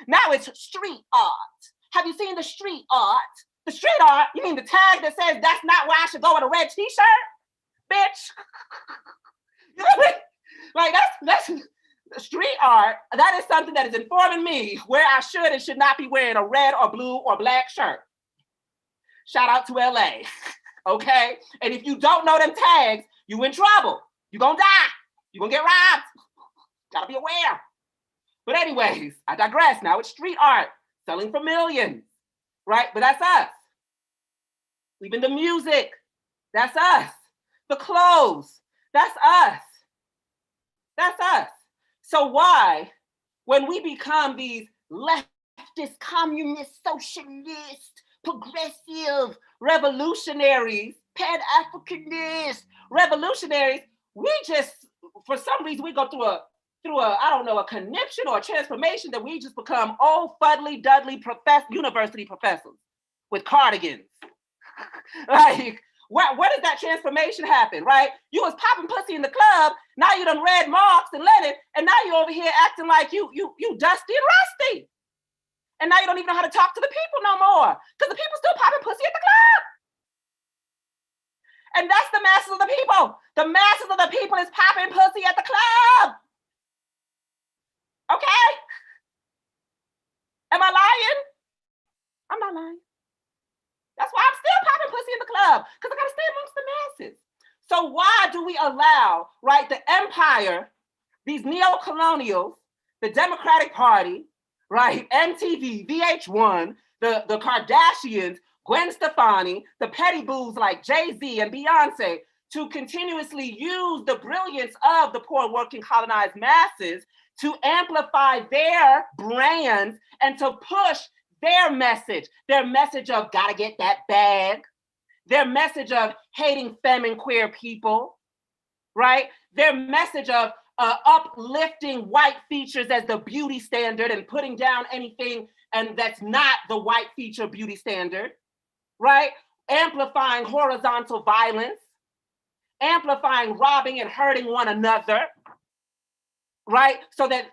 Now it's street art. Have you seen the street art? The street art, you mean the tag that says that's not where I should go with a red t-shirt? Bitch. You know what I mean? Like that's street art. That is something that is informing me where I should and should not be wearing a red or blue or black shirt. Shout out to LA. Okay? And if you don't know them tags, you in trouble. You're gonna die. You're gonna get robbed. Gotta be aware. But anyways, I digress. Now it's street art, selling for millions, right? But that's us. Even the music, that's us. The clothes, that's us. That's us. So why, when we become these leftist, communist, socialist, progressive, revolutionaries, pan-Africanist, revolutionaries, we just, for some reason, we go through a I don't know, a conniption or a transformation that we just become old fuddly dudley university professors with cardigans. Like, where does that transformation happen, right? You was popping pussy in the club, now you done read Marx and Lenin, and now you over here acting like you dusty and rusty. And now you don't even know how to talk to the people no more, because the people still popping pussy at the club. And that's the masses of the people. The masses of the people is popping pussy at the club. Okay? Am I lying? I'm not lying. That's why I'm still popping pussy in the club, because I gotta stay amongst the masses. So why do we allow, right, the empire, these neo-colonials, the Democratic Party, right, MTV, VH1, the Kardashians, Gwen Stefani, the petty boos like Jay-Z and Beyonce, to continuously use the brilliance of the poor working colonized masses to amplify their brands and to push their message of gotta get that bag, their message of hating femme and queer people, right? Their message of uplifting white features as the beauty standard and putting down anything and that's not the white feature beauty standard, right? Amplifying horizontal violence, amplifying robbing and hurting one another, right? So that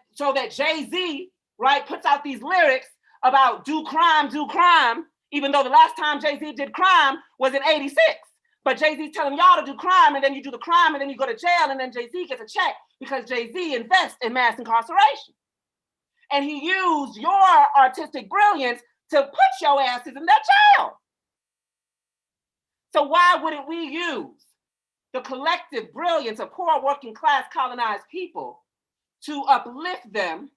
Jay-Z, right, puts out these lyrics about do crime, even though the last time Jay-Z did crime was in '86. But Jay-Z's telling y'all to do crime, and then you do the crime, and then you go to jail, and then Jay-Z gets a check because Jay-Z invests in mass incarceration. And he used your artistic brilliance to put your asses in that jail. So why wouldn't we use the collective brilliance of poor working class colonized people to uplift them,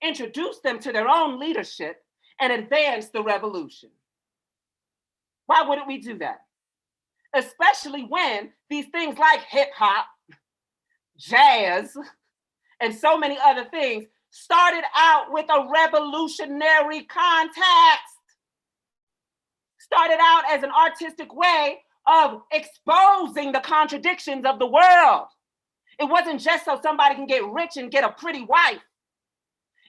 introduce them to their own leadership, and advance the revolution? Why wouldn't we do that? Especially when these things like hip hop, jazz, and so many other things started out with a revolutionary context. Started out as an artistic way of exposing the contradictions of the world. It wasn't just so somebody can get rich and get a pretty wife.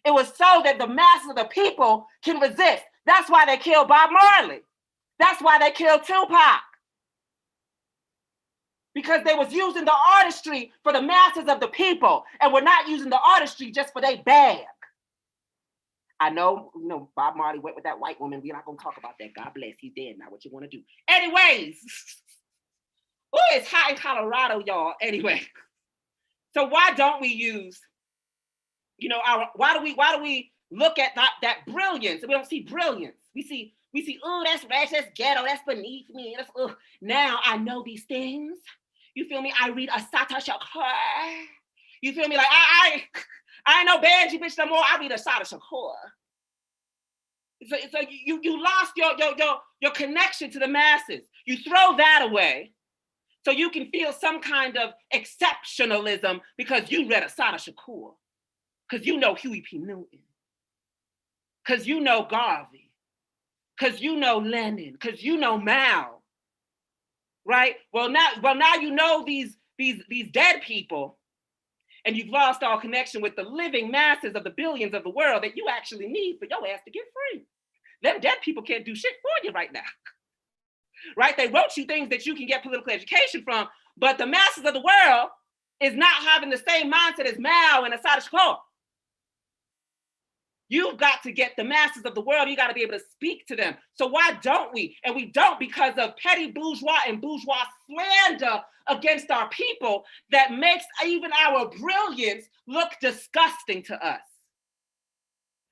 It was so that the masses of the people can resist. That's why they killed Bob Marley. That's why they killed Tupac. Because they was using the artistry for the masses of the people, and we're not using the artistry just for their bag. I know, Bob Marley went with that white woman. We're not gonna talk about that. God bless, he's dead now. What you wanna do? Anyways, oh, it's hot in Colorado, y'all. Anyway, so why don't we use, why do we look at that brilliance? We don't see brilliance. We see, oh, that's rash, that's ghetto, that's beneath me. That's, now I know these things. You feel me? I read Assata Shakur. You feel me? Like I ain't no Banji bitch no more. I read Assata Shakur. So you lost your connection to the masses. You throw that away so you can feel some kind of exceptionalism because you read Assata Shakur, because you know Huey P. Newton, because you know Garvey, because you know Lenin, because you know Mao. Right? Well, now you know these dead people, and you've lost all connection with the living masses of the billions of the world that you actually need for your ass to get free. Them dead people can't do shit for you right now. Right? They wrote you things that you can get political education from, but the masses of the world is not having the same mindset as Mao and Assata Shakur. You've got to get the masses of the world. You got to be able to speak to them. So why don't we? And we don't because of petty bourgeois and bourgeois slander against our people that makes even our brilliance look disgusting to us.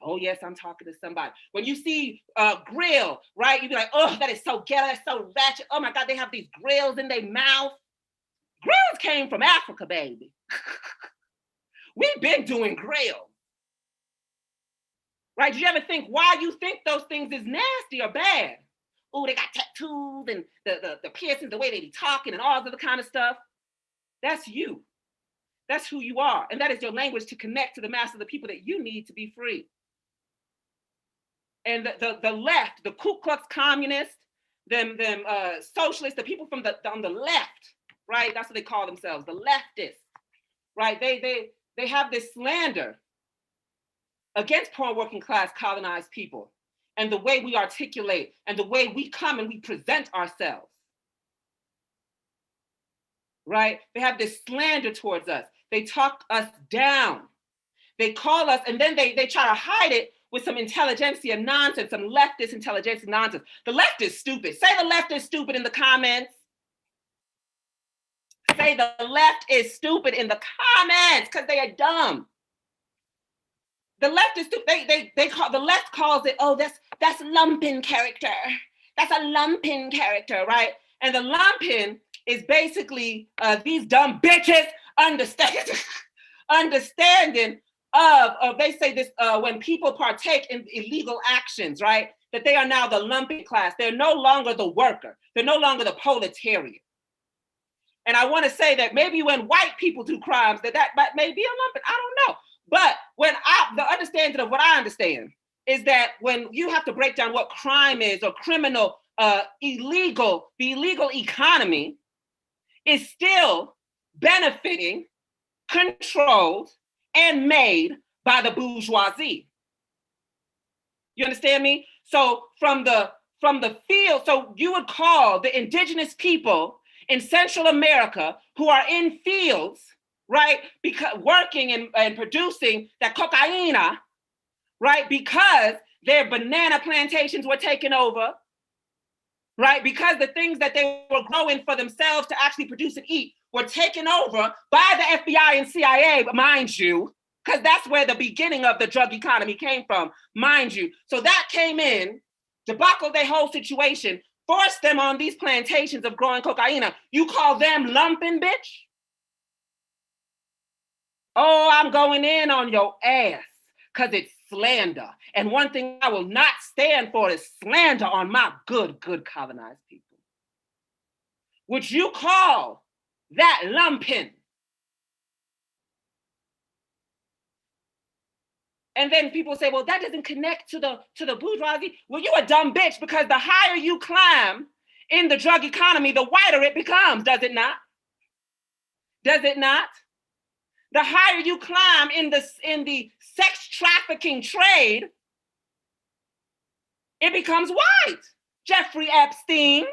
Oh yes, I'm talking to somebody. When you see grill, right? You be like, oh, that is so ghetto, that's so ratchet. Oh my God, they have these grills in their mouth. Grills came from Africa, baby. We've been doing grills. Right? Do you ever think why you think those things is nasty or bad? Oh, they got tattoos and the piercings, the way they be talking and all of the kind of stuff. That's you. That's who you are. And that is your language to connect to the mass of the people that you need to be free. And the left, the Ku Klux communists, them socialists, the people from on the left, right? That's what they call themselves, the leftists, right? They have this slander against poor working class colonized people and the way we articulate and the way we come and we present ourselves, right? They have this slander towards us. They talk us down. They call us, and then they try to hide it with some intelligentsia nonsense, some leftist intelligentsia nonsense. The left is stupid. Say the left is stupid in the comments. Say the left is stupid in the comments because they are dumb. The left is they call the left calls it, oh, that's lumping character. That's a lumping character, right? And the lumping is basically these dumb bitches understanding of they say this when people partake in illegal actions, right? That they are now the lumping class. They're no longer the worker. They're no longer the proletariat. And I want to say that maybe when white people do crimes, that may be a lumping. I don't know. But the understanding of what I understand is that when you have to break down what crime is or criminal, illegal, the illegal economy is still benefiting, controlled, and made by the bourgeoisie. You understand me? So from the field, so you would call the indigenous people in Central America who are in fields, right? Because working and producing that cocaína, right? Because their banana plantations were taken over, right? Because the things that they were growing for themselves to actually produce and eat were taken over by the FBI and CIA, mind you, because that's where the beginning of the drug economy came from, mind you. So that came in, debacle their whole situation, forced them on these plantations of growing cocaína. You call them lumping, bitch? Oh, I'm going in on your ass because it's slander. And one thing I will not stand for is slander on my good colonized people. Would you call that lumping? And then people say, well, that doesn't connect to the bourgeoisie. Well, you a dumb bitch, because the higher you climb in the drug economy, the whiter it becomes, does it not? Does it not? The higher you climb in the sex trafficking trade, it becomes white. Jeffrey Epstein.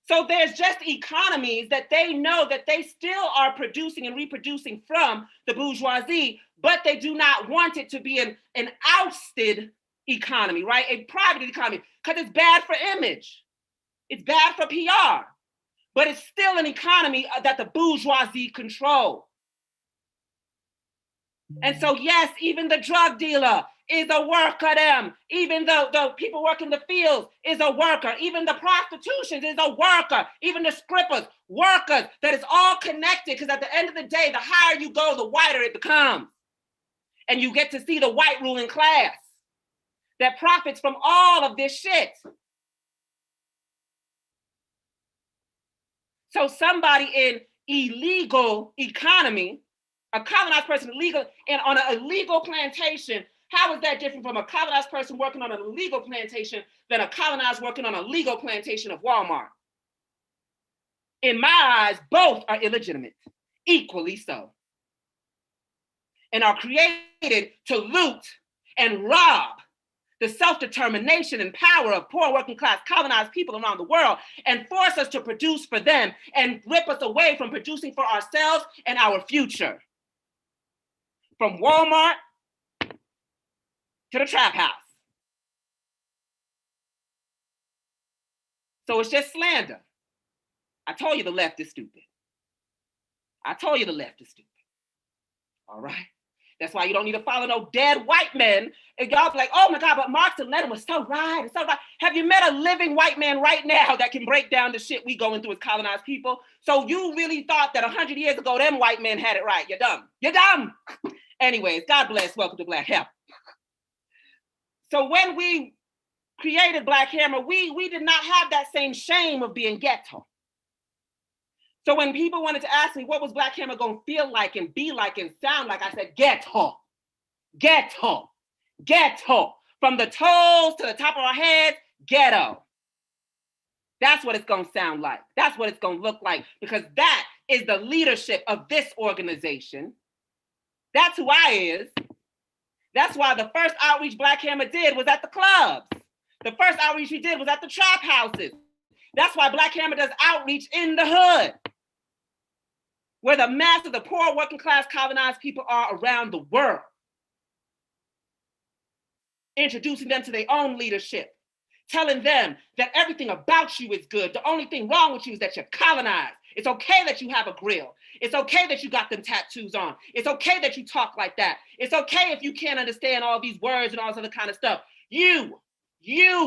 So there's just economies that they know that they still are producing and reproducing from the bourgeoisie, but they do not want it to be an ousted economy, right? A private economy, because it's bad for image. It's bad for PR, but it's still an economy that the bourgeoisie control. And so, yes, even the drug dealer is a worker them. Even the people working the fields is a worker. Even the prostitutions is a worker. Even the strippers, workers. That is all connected, because at the end of the day, the higher you go, the whiter it becomes. And you get to see the white ruling class that profits from all of this shit. So somebody in illegal economy, a colonized person illegal and on an illegal plantation, how is that different from a colonized person working on an illegal plantation than a colonized working on a legal plantation of Walmart? In my eyes, both are illegitimate, equally so, and are created to loot and rob the self-determination and power of poor working class colonized people around the world, and force us to produce for them and rip us away from producing for ourselves and our future. From Walmart to the trap house. So it's just slander. I told you the left is stupid. I told you the left is stupid. All right? That's why you don't need to follow no dead white men. And y'all be like, oh my God, but Marx and Lenin was so right. It's so right. Have you met a living white man right now that can break down the shit we going through as colonized people? So you really thought that 100 years ago, them white men had it right. You're dumb. You're dumb. Anyways, God bless. Welcome to Black Hammer. So when we created Black Hammer, we did not have that same shame of being ghetto. So when people wanted to ask me what was Black Hammer going to feel like and be like and sound like, I said, ghetto, ghetto, ghetto. From the toes to the top of our head, ghetto. That's what it's going to sound like. That's what it's going to look like, because that is the leadership of this organization. That's who I is. That's why the first outreach Black Hammer did was at the clubs. The first outreach we did was at the trap houses. That's why Black Hammer does outreach in the hood, where the mass of the poor working class colonized people are around the world. Introducing them to their own leadership, telling them that everything about you is good. The only thing wrong with you is that you're colonized. It's okay that you have a grill. It's okay that you got them tattoos on. It's okay that you talk like that. It's okay if you can't understand all these words and all this other kind of stuff. You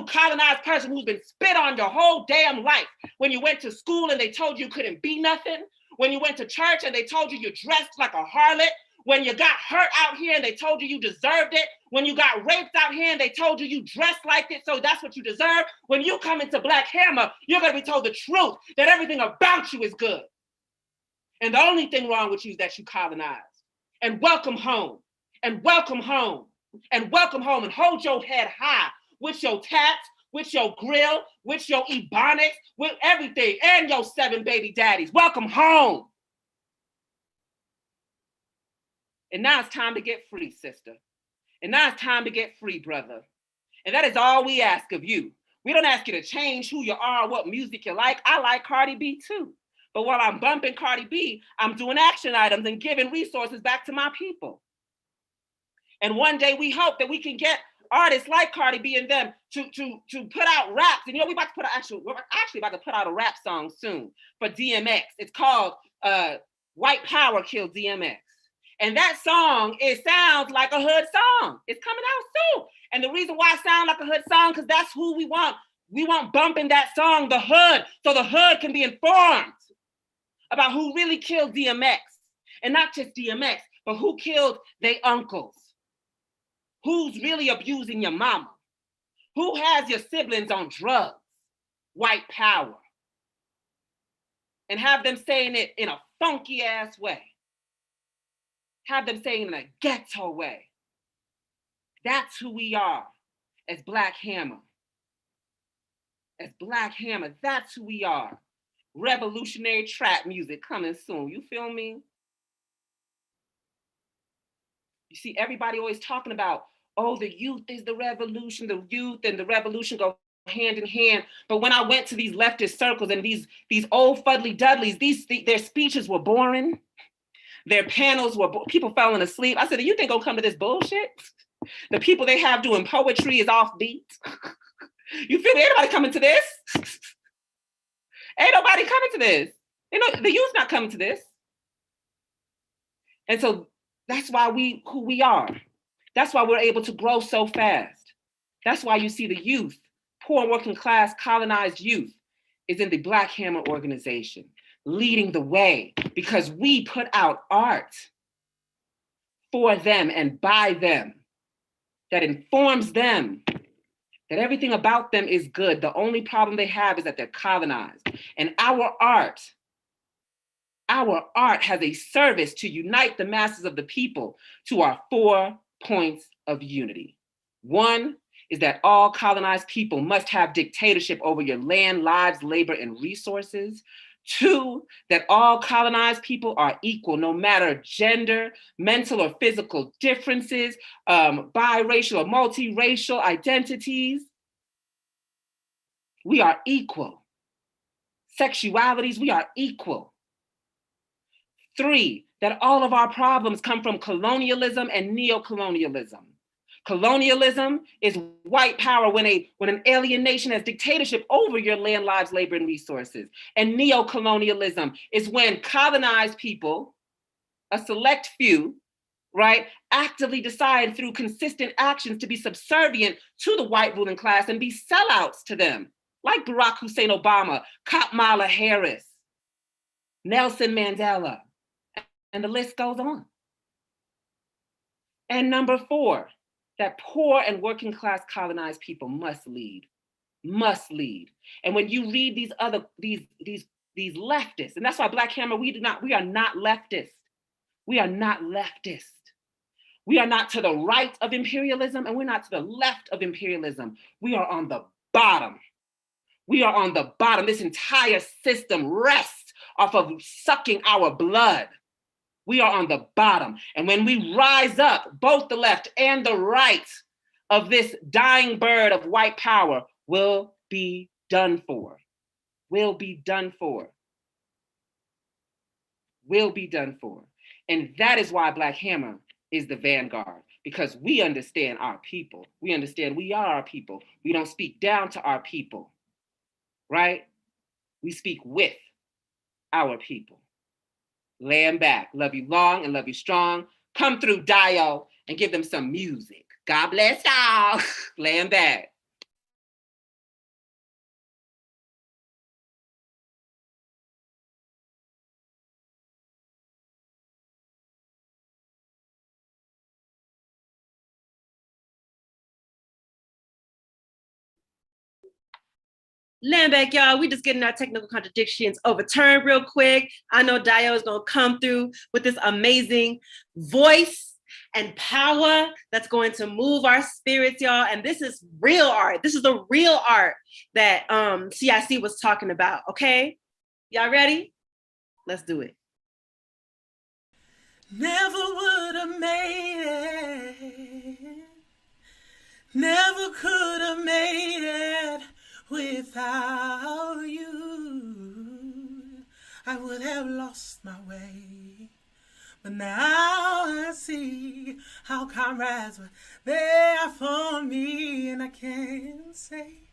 colonized person who's been spit on your whole damn life. When you went to school and they told you couldn't be nothing. When you went to church and they told you you dressed like a harlot. When you got hurt out here and they told you deserved it. When you got raped out here and they told you dressed like it, so that's what you deserve. When you come into Black Hammer, you're gonna be told the truth, that everything about you is good. And the only thing wrong with you is that you colonized. And welcome home, and welcome home, and welcome home, and hold your head high with your tats, with your grill, with your ebonics, with everything, and your 7 baby daddies. Welcome home. And now it's time to get free, sister. And now it's time to get free, brother. And that is all we ask of you. We don't ask you to change who you are, what music you like. I like Cardi B too. But while I'm bumping Cardi B, I'm doing action items and giving resources back to my people. And one day we hope that we can get artists like Cardi B and them to put out raps. And we're actually about to put out a rap song soon for DMX. It's called White Power Killed DMX. And that song, it sounds like a hood song. It's coming out soon. And the reason why it sounds like a hood song, because that's who we want. We want bumping that song, the hood, so the hood can be informed about who really killed DMX. And not just DMX, but who killed their uncles. Who's really abusing your mama? Who has your siblings on drugs? White power. And have them saying it in a funky ass way. have them saying in a ghetto way. That's who we are as Black Hammer. As Black Hammer, that's who we are. Revolutionary trap music coming soon. You feel me? You see, everybody always talking about, oh, the youth is the revolution. The youth and the revolution go hand in hand. But when I went to these leftist circles and these old fuddly dudleys, their speeches were boring. Their panels were, people falling asleep. I said, the youth ain't gonna come to this bullshit. The people they have doing poetry is offbeat. You feel me? Ain't nobody coming to this. Ain't nobody coming to this. You know, the youth's not coming to this. And so that's why who we are. That's why we're able to grow so fast. That's why you see the youth, poor working class, colonized youth, is in the Black Hammer organization, leading the way, because we put out art for them and by them that informs them that everything about them is good. The only problem they have is that they're colonized. And our art has a service to unite the masses of the people to our 4 points of unity. 1 is that all colonized people must have dictatorship over your land, lives, labor, and resources. 2, that all colonized people are equal, no matter gender, mental or physical differences, biracial or multiracial identities. We are equal. Sexualities, we are equal. 3, that all of our problems come from colonialism and neocolonialism. Colonialism is white power when an alien nation has dictatorship over your land, lives, labor, and resources. And neocolonialism is when colonized people, a select few, right, actively decide through consistent actions to be subservient to the white ruling class and be sellouts to them, like Barack Hussein Obama, Kamala Harris, Nelson Mandela, and the list goes on. And number 4, that poor and working class colonized people must lead. And when you read these leftists, and that's why Black Hammer, we are not leftist. We are not leftist. We are not to the right of imperialism, and we're not to the left of imperialism. We are on the bottom. We are on the bottom. This entire system rests off of sucking our blood. We are on the bottom. And when we rise up, both the left and the right of this dying bird of white power will be done for. Will be done for. Will be done for. And that is why Black Hammer is the vanguard, because we understand our people. We understand we are our people. We don't speak down to our people, right? We speak with our people. Lay 'em back. Love you long and love you strong. Come through, Dio, and give them some music. God bless y'all. Lay 'em back. Land back, y'all. We just getting our technical contradictions overturned real quick. I know Dio is gonna come through with this amazing voice and power that's going to move our spirits, y'all. And this is real art. This is the real art that CIC was talking about, okay? Y'all ready? Let's do it. Never would have made it. Never could have made it without you. I would have lost my way. But now I see how comrades were there for me, and I can say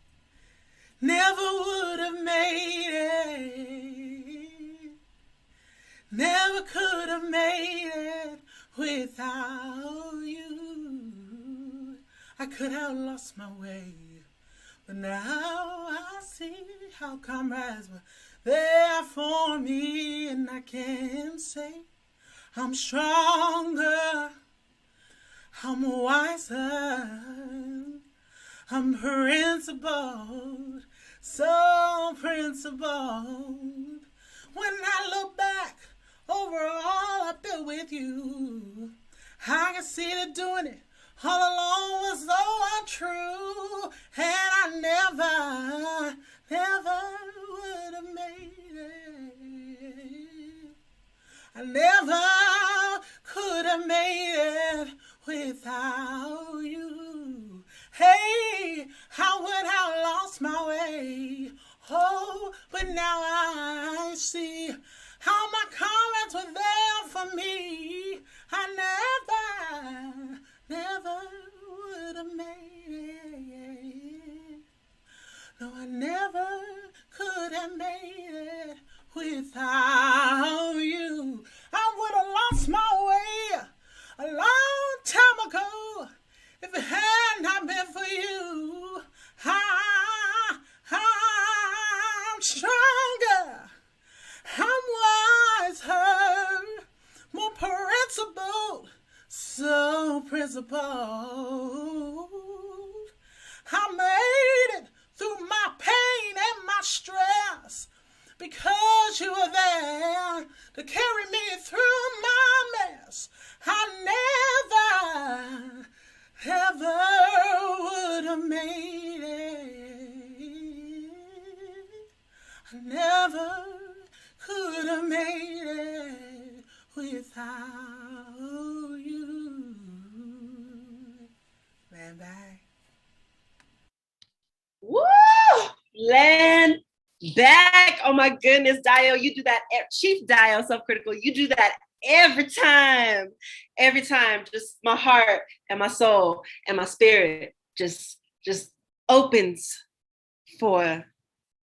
never would have made it. Never could have made it without you. I could have lost my way. But now I see how comrades were there for me, and I can say I'm stronger, I'm wiser, I'm principled, so principled. When I look back overall I built with you. I can see that doing it all along was so untrue, and I never would have made it. I never could have made it without you. Hey, how would I lost my way? Oh, but now I see how my comrades were there for me. I never would have made it. No, I never could have made it without you. I would have lost my way a long time ago if it had not been for you. I'm stronger, I'm wiser, more principled, so principled. I made it through my pain and my stress because you were there to carry me through my mess. I ever would have made it. I never could have made it without you. Man, bye. Woo! Land back. Oh my goodness, Dio, you do that. Chief Dio, self-critical, you do that every time. Every time. Just my heart and my soul and my spirit just opens for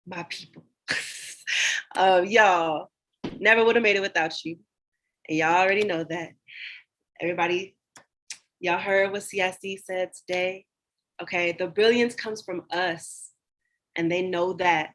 my people. Y'all, never would have made it without you. And y'all already know that. Everybody, y'all heard what CIC said today. Okay, the brilliance comes from us, and they know that.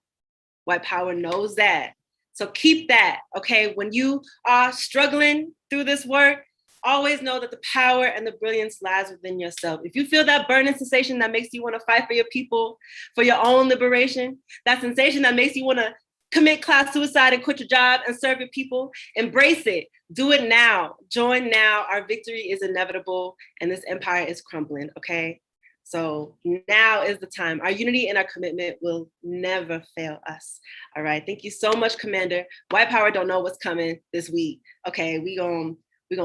White power knows that. So keep that, okay? When you are struggling through this work, always know that the power and the brilliance lies within yourself. If you feel that burning sensation that makes you want to fight for your people, for your own liberation, that sensation that makes you want to commit class suicide and quit your job and serve your people, embrace it. Do it now. Join now. Our victory is inevitable, and this empire is crumbling, okay? So now is the time. Our unity and our commitment will never fail us. All right. Thank you so much, Commander. White power don't know what's coming this week. Okay, we're gonna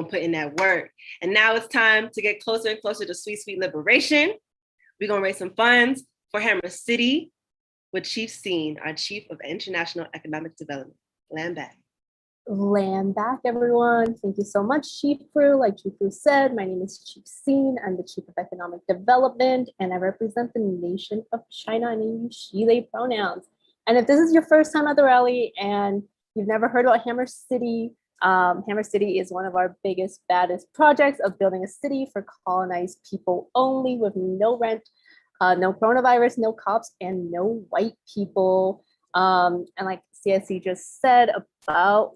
put in that work. And now it's time to get closer and closer to sweet, sweet liberation. We're gonna raise some funds for Hammer City with Chief Scene, our Chief of International Economic Development. Land back. Land back, everyone. Thank you so much, Chief Crew. Like Chief Crew said, my name is Chief Scene. I'm the Chief of Economic Development, and I represent the nation of China, and I use she, they pronouns. And if this is your first time at the rally and you've never heard about Hammer City is one of our biggest, baddest projects of building a city for colonized people only, with no rent, no coronavirus, no cops, and no white people. And like CSC just said about,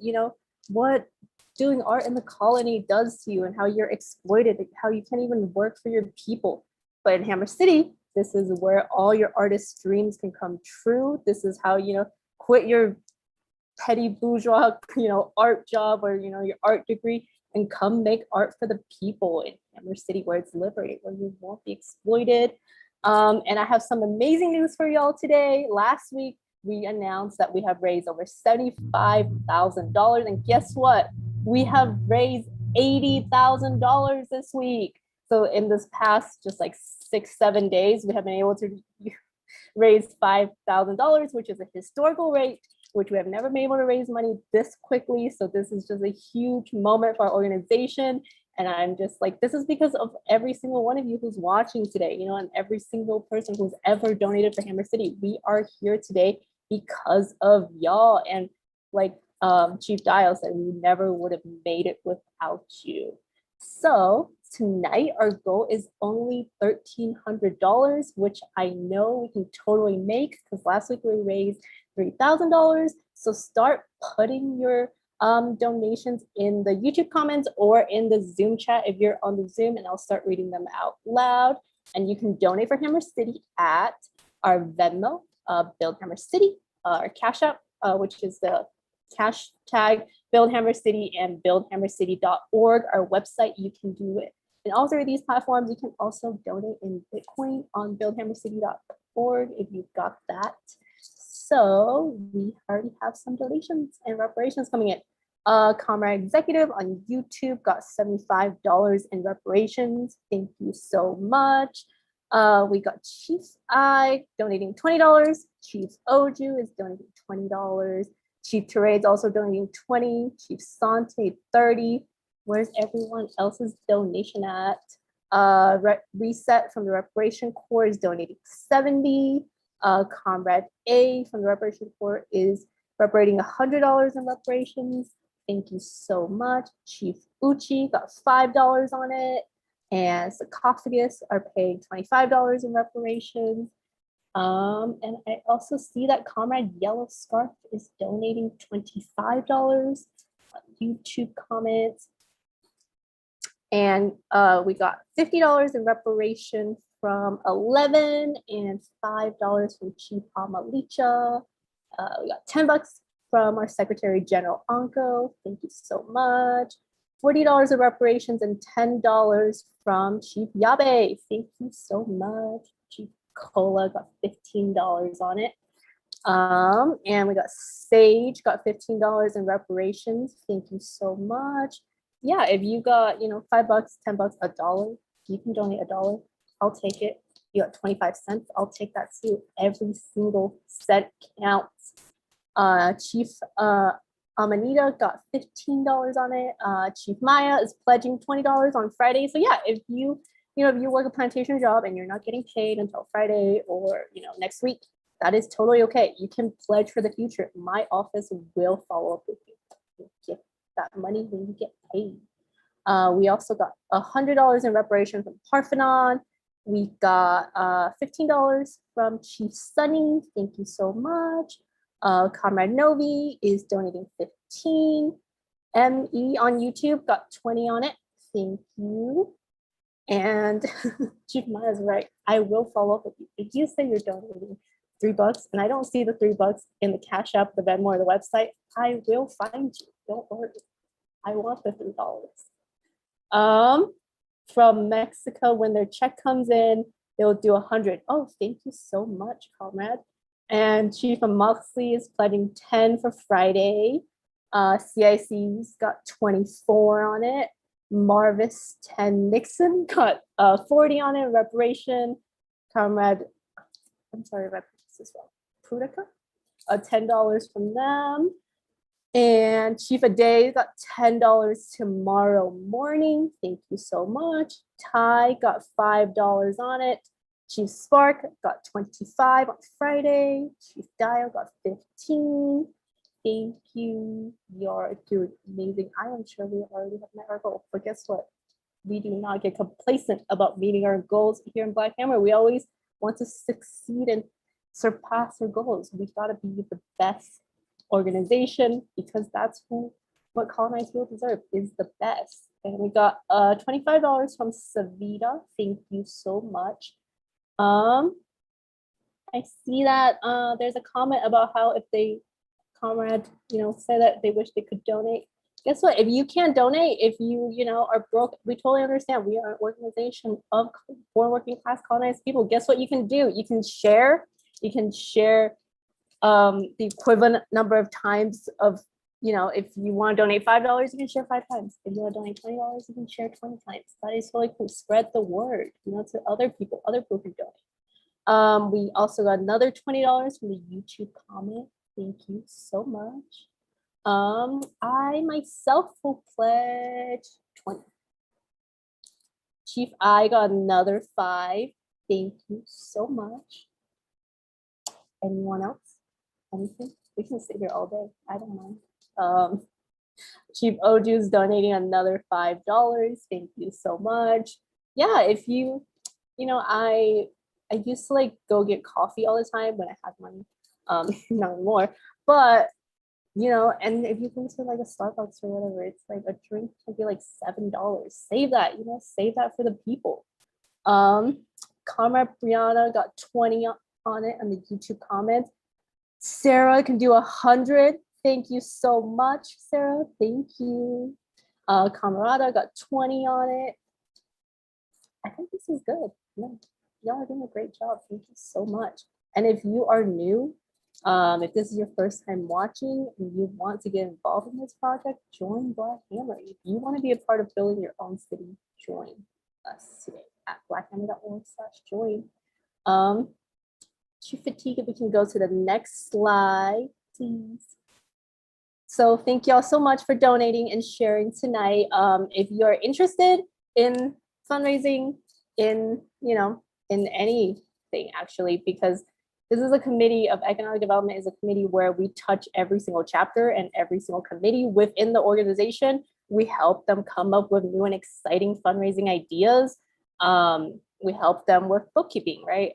what doing art in the colony does to you and how you're exploited, how you can't even work for your people. But in Hammer City, this is where all your artist dreams can come true. This is how, quit your petty bourgeois, art job or, your art degree and come make art for the people in Hammer City, where it's liberated, where you won't be exploited. And I have some amazing news for y'all today. Last week, we announced that we have raised over $75,000. And guess what? We have raised $80,000 this week. So in this past just like 6-7 days, we have been able to raise $5,000, which is a historical rate, which we have never been able to raise money this quickly. So this is just a huge moment for our organization. And I'm just like, this is because of every single one of you who's watching today, and every single person who's ever donated for Hammer City. We are here today because of y'all. And like Chief Dial said, we never would have made it without you. So tonight, our goal is only $1,300, which I know we can totally make because last week we raised $3,000. So start putting your donations in the YouTube comments or in the Zoom chat if you're on the Zoom, and I'll start reading them out loud. And you can donate for Hammer City at our Venmo, Build Hammer City, our Cash App, which is the hashtag Buildhammer City and buildhammercity.org, our website. You can do it in all three of these platforms. You can also donate in Bitcoin on buildhammercity.org if you've got that. So we already have some donations and reparations coming in. Comrade Executive on YouTube got $75 in reparations. Thank you so much. We got Chief I donating $20. Chief Oju is donating $20. Chief Terade's also donating $20. Chief Sante $30. Where's everyone else's donation at? Reset from the Reparation Corps is donating $70. Comrade A from the Reparation Corps is reparating $100 in reparations. Thank you so much. Chief Uchi got $5 on it. And Sarcophagus are paying $25 in reparations. And I also see that Comrade Yellow Scarf is donating $25 on YouTube comments. And we got $50 in reparation from 11 and $5 from Chief Amalicha. We got $10 from our Secretary General Anko. Thank you so much. $40 of reparations and $10 from Chief Yabe. Thank you so much. Chief Cola got $15 on it. And we got Sage got $15 in reparations. Thank you so much. Yeah, if you got, $5, $10, $1, you can donate $1. I'll take it. You got 25 cents. I'll take that too. Every single cent counts. Chief Amanita got $15 on it. Chief Maya is pledging $20 on Friday. So yeah, if you work a plantation job and you're not getting paid until Friday or next week, that is totally okay. You can pledge for the future. My office will follow up with you. You get that money when you get paid. We also got $100 in reparation from Parthenon. We got $15 from Chief Sunny. Thank you so much. Comrade Novi is donating 15. ME on YouTube got 20 on it. Thank you. And Chief Maya's right. I will follow up with you. If you say you're donating $3 and I don't see the $3 in the Cash App, the Venmo, or the website, I will find you. Don't worry. I want the $3. From Mexico, when their check comes in, they'll do 100. Oh, thank you so much, comrade. And Chief Moxley is pledging 10 for Friday. CIC's got 24 on it. Marvis 10 Nixon got 40 on it. Reparation. Comrade, I'm sorry if I pronounced this well. Pudica, $10 from them. And Chief Aday got $10 tomorrow morning. Thank you so much. Ty got $5 on it. Chief Spark got 25 on Friday. Chief Dial got 15. Thank you. You're doing amazing. I am sure we already have met our goal, but guess what? We do not get complacent about meeting our goals here in Black Hammer. We always want to succeed and surpass our goals. We've got to be the best organization because that's what colonized will deserve is the best. And we got $25 from Savita. Thank you so much. I see that there's a comment about how if they comrade say that they wish they could donate. Guess what? If you can't donate, if you are broke, we totally understand. We are an organization of poor working class colonized people. Guess what you can do? You can share the equivalent number of times of, if you want to donate $5, you can share 5 times. If you want to donate $20, you can share 20 times. That is totally cool. Spread the word, to other people can donate. We also got another $20 from the YouTube comment. Thank you so much. I myself will pledge 20. Chief I got another 5. Thank you so much. Anyone else? Anything? We can sit here all day. I don't mind. Chief Oju is donating another $5. Thank you so much. Yeah, if you, I used to go get coffee all the time when I had money. Not anymore. But and if you go to a Starbucks or whatever, it's a drink can be $7. Save that, save that for the people. Comrade Brianna got 20 on it on the YouTube comments. Sarah can do 100. Thank you so much, Sarah. Thank you. Camarada got 20 on it. I think this is good. Yeah, y'all are doing a great job. Thank you so much. And if you are new, if this is your first time watching and you want to get involved in this project, join Black Hammer. If you want to be a part of building your own city, join us today at blackhammer.org/join. Chief Fatigue, if we can go to the next slide, please. So thank y'all so much for donating and sharing tonight. If you're interested in fundraising in anything actually, because this is a committee of economic development, is a committee where we touch every single chapter and every single committee within the organization. We help them come up with new and exciting fundraising ideas. We help them with bookkeeping, right?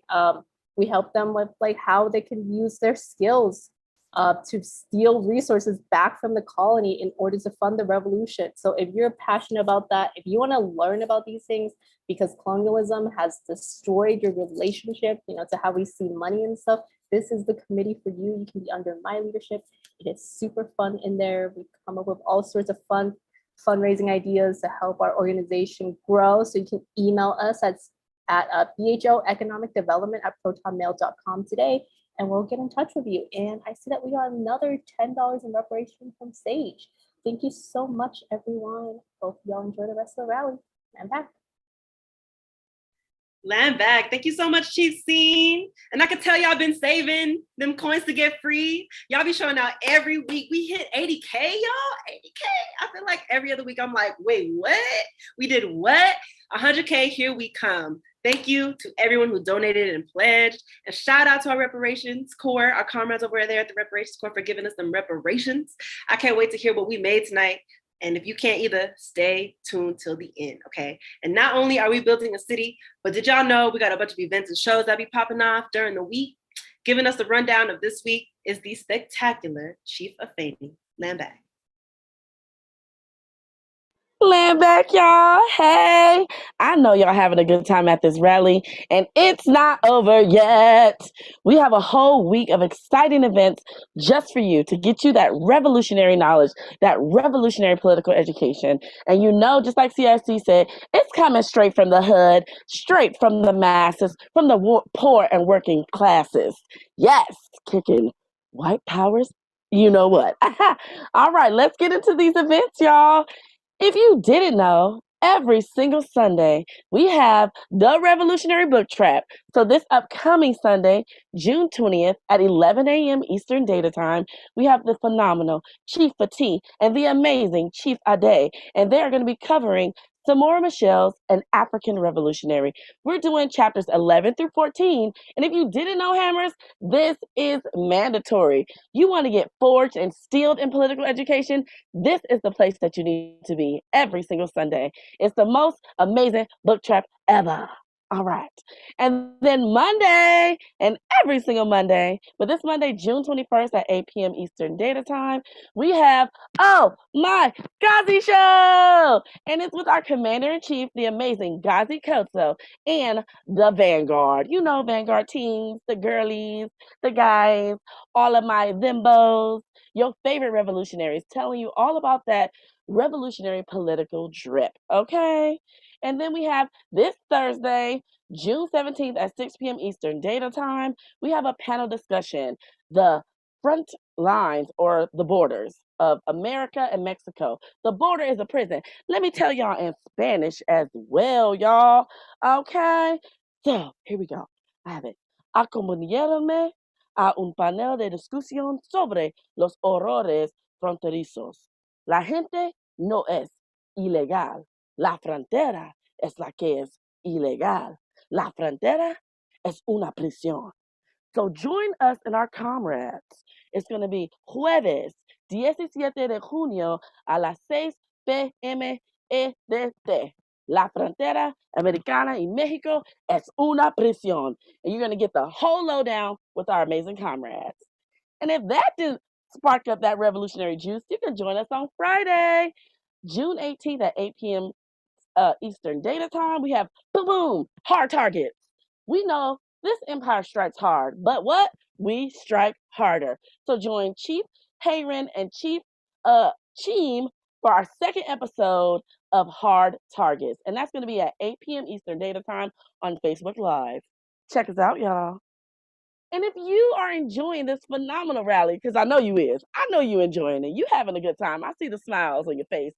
We help them with like how they can use their skills to steal resources back from the colony in order to fund the revolution. So if you're passionate about that, if you want to learn about these things, because colonialism has destroyed your relationship, to how we see money and stuff, this is the committee for you. You can be under my leadership. It is super fun in there. We come up with all sorts of fun fundraising ideas to help our organization grow. So you can email us at BHO Economic Development at protonmail.com today, and we'll get in touch with you. And I see that we got another $10 in reparation from Sage. Thank you so much, everyone. Hope y'all enjoy the rest of the rally. I'm back. Land back. Thank you so much, Chief Scene. And I can tell y'all been saving them coins to get free. Y'all be showing out every week. We hit 80K, y'all. 80K. I feel like every other week I'm like, wait, what? We did what? 100K, here we come. Thank you to everyone who donated and pledged. And shout out to our reparations corps, our comrades over there at the reparations corps for giving us some reparations. I can't wait to hear what we made tonight. And if you can't either, stay tuned till the end, okay? And not only are we building a city, but did y'all know we got a bunch of events and shows that be popping off during the week? Giving us the rundown of this week is the spectacular Chief of Fame, Land back. Land back, y'all. Hey, I know y'all having a good time at this rally, and it's not over yet. We have a whole week of exciting events just for you to get you that revolutionary knowledge, that revolutionary political education. And just like CRC said, it's coming straight from the hood, straight from the masses, from the poor and working classes. Yes, kicking white powers. You know what? All right, let's get into these events, y'all. If you didn't know, every single Sunday, we have the Revolutionary Book Trap. So this upcoming Sunday, June 20th at 11 a.m. Eastern Data Time, we have the phenomenal Chief Fatih and the amazing Chief Ade, and they are going to be covering Samora Michelle's An African Revolutionary. We're doing chapters 11 through 14, and if you didn't know, Hammers, this is mandatory. You want to get forged and steeled in political education? This is the place that you need to be every single Sunday. It's the most amazing book trap ever. All right. And then Monday, and every single Monday, but this Monday, June 21st at 8 p.m. Eastern Data Time, we have, oh, my Ghazi Show! And it's with our Commander-in-Chief, the amazing Ghazi Koso, and the Vanguard. Vanguard teams, the girlies, the guys, all of my thimbos, your favorite revolutionaries, telling you all about that revolutionary political drip, okay? And then we have this Thursday, June 17th at 6 p.m. Eastern Data Time, we have a panel discussion, the front lines or the borders of America and Mexico. The border is a prison. Let me tell y'all in Spanish as well, y'all. Okay? So, here we go. I have it. Acompañarme a un panel de discusión sobre los horrores fronterizos. La gente no es ilegal. La frontera es la que es ilegal. La frontera es una prisión. So join us in our comrades. It's going to be jueves 17 de junio a las 6 p.m. EDT. La frontera americana y Mexico es una prisión. And you're going to get the whole lowdown with our amazing comrades. And if that didn't spark up that revolutionary juice, you can join us on Friday, June 18th at 8 p.m. Eastern Data Time. We have boom, hard targets. We know this empire strikes hard, but what? We strike harder. So join Chief Hayren, and Chief Cheem for our second episode of Hard Targets. And that's going to be at 8 p.m. Eastern Data Time on Facebook Live. Check us out, y'all. And if you are enjoying this phenomenal rally, because I know you is, I know you enjoying it, you having a good time, I see the smiles on your face,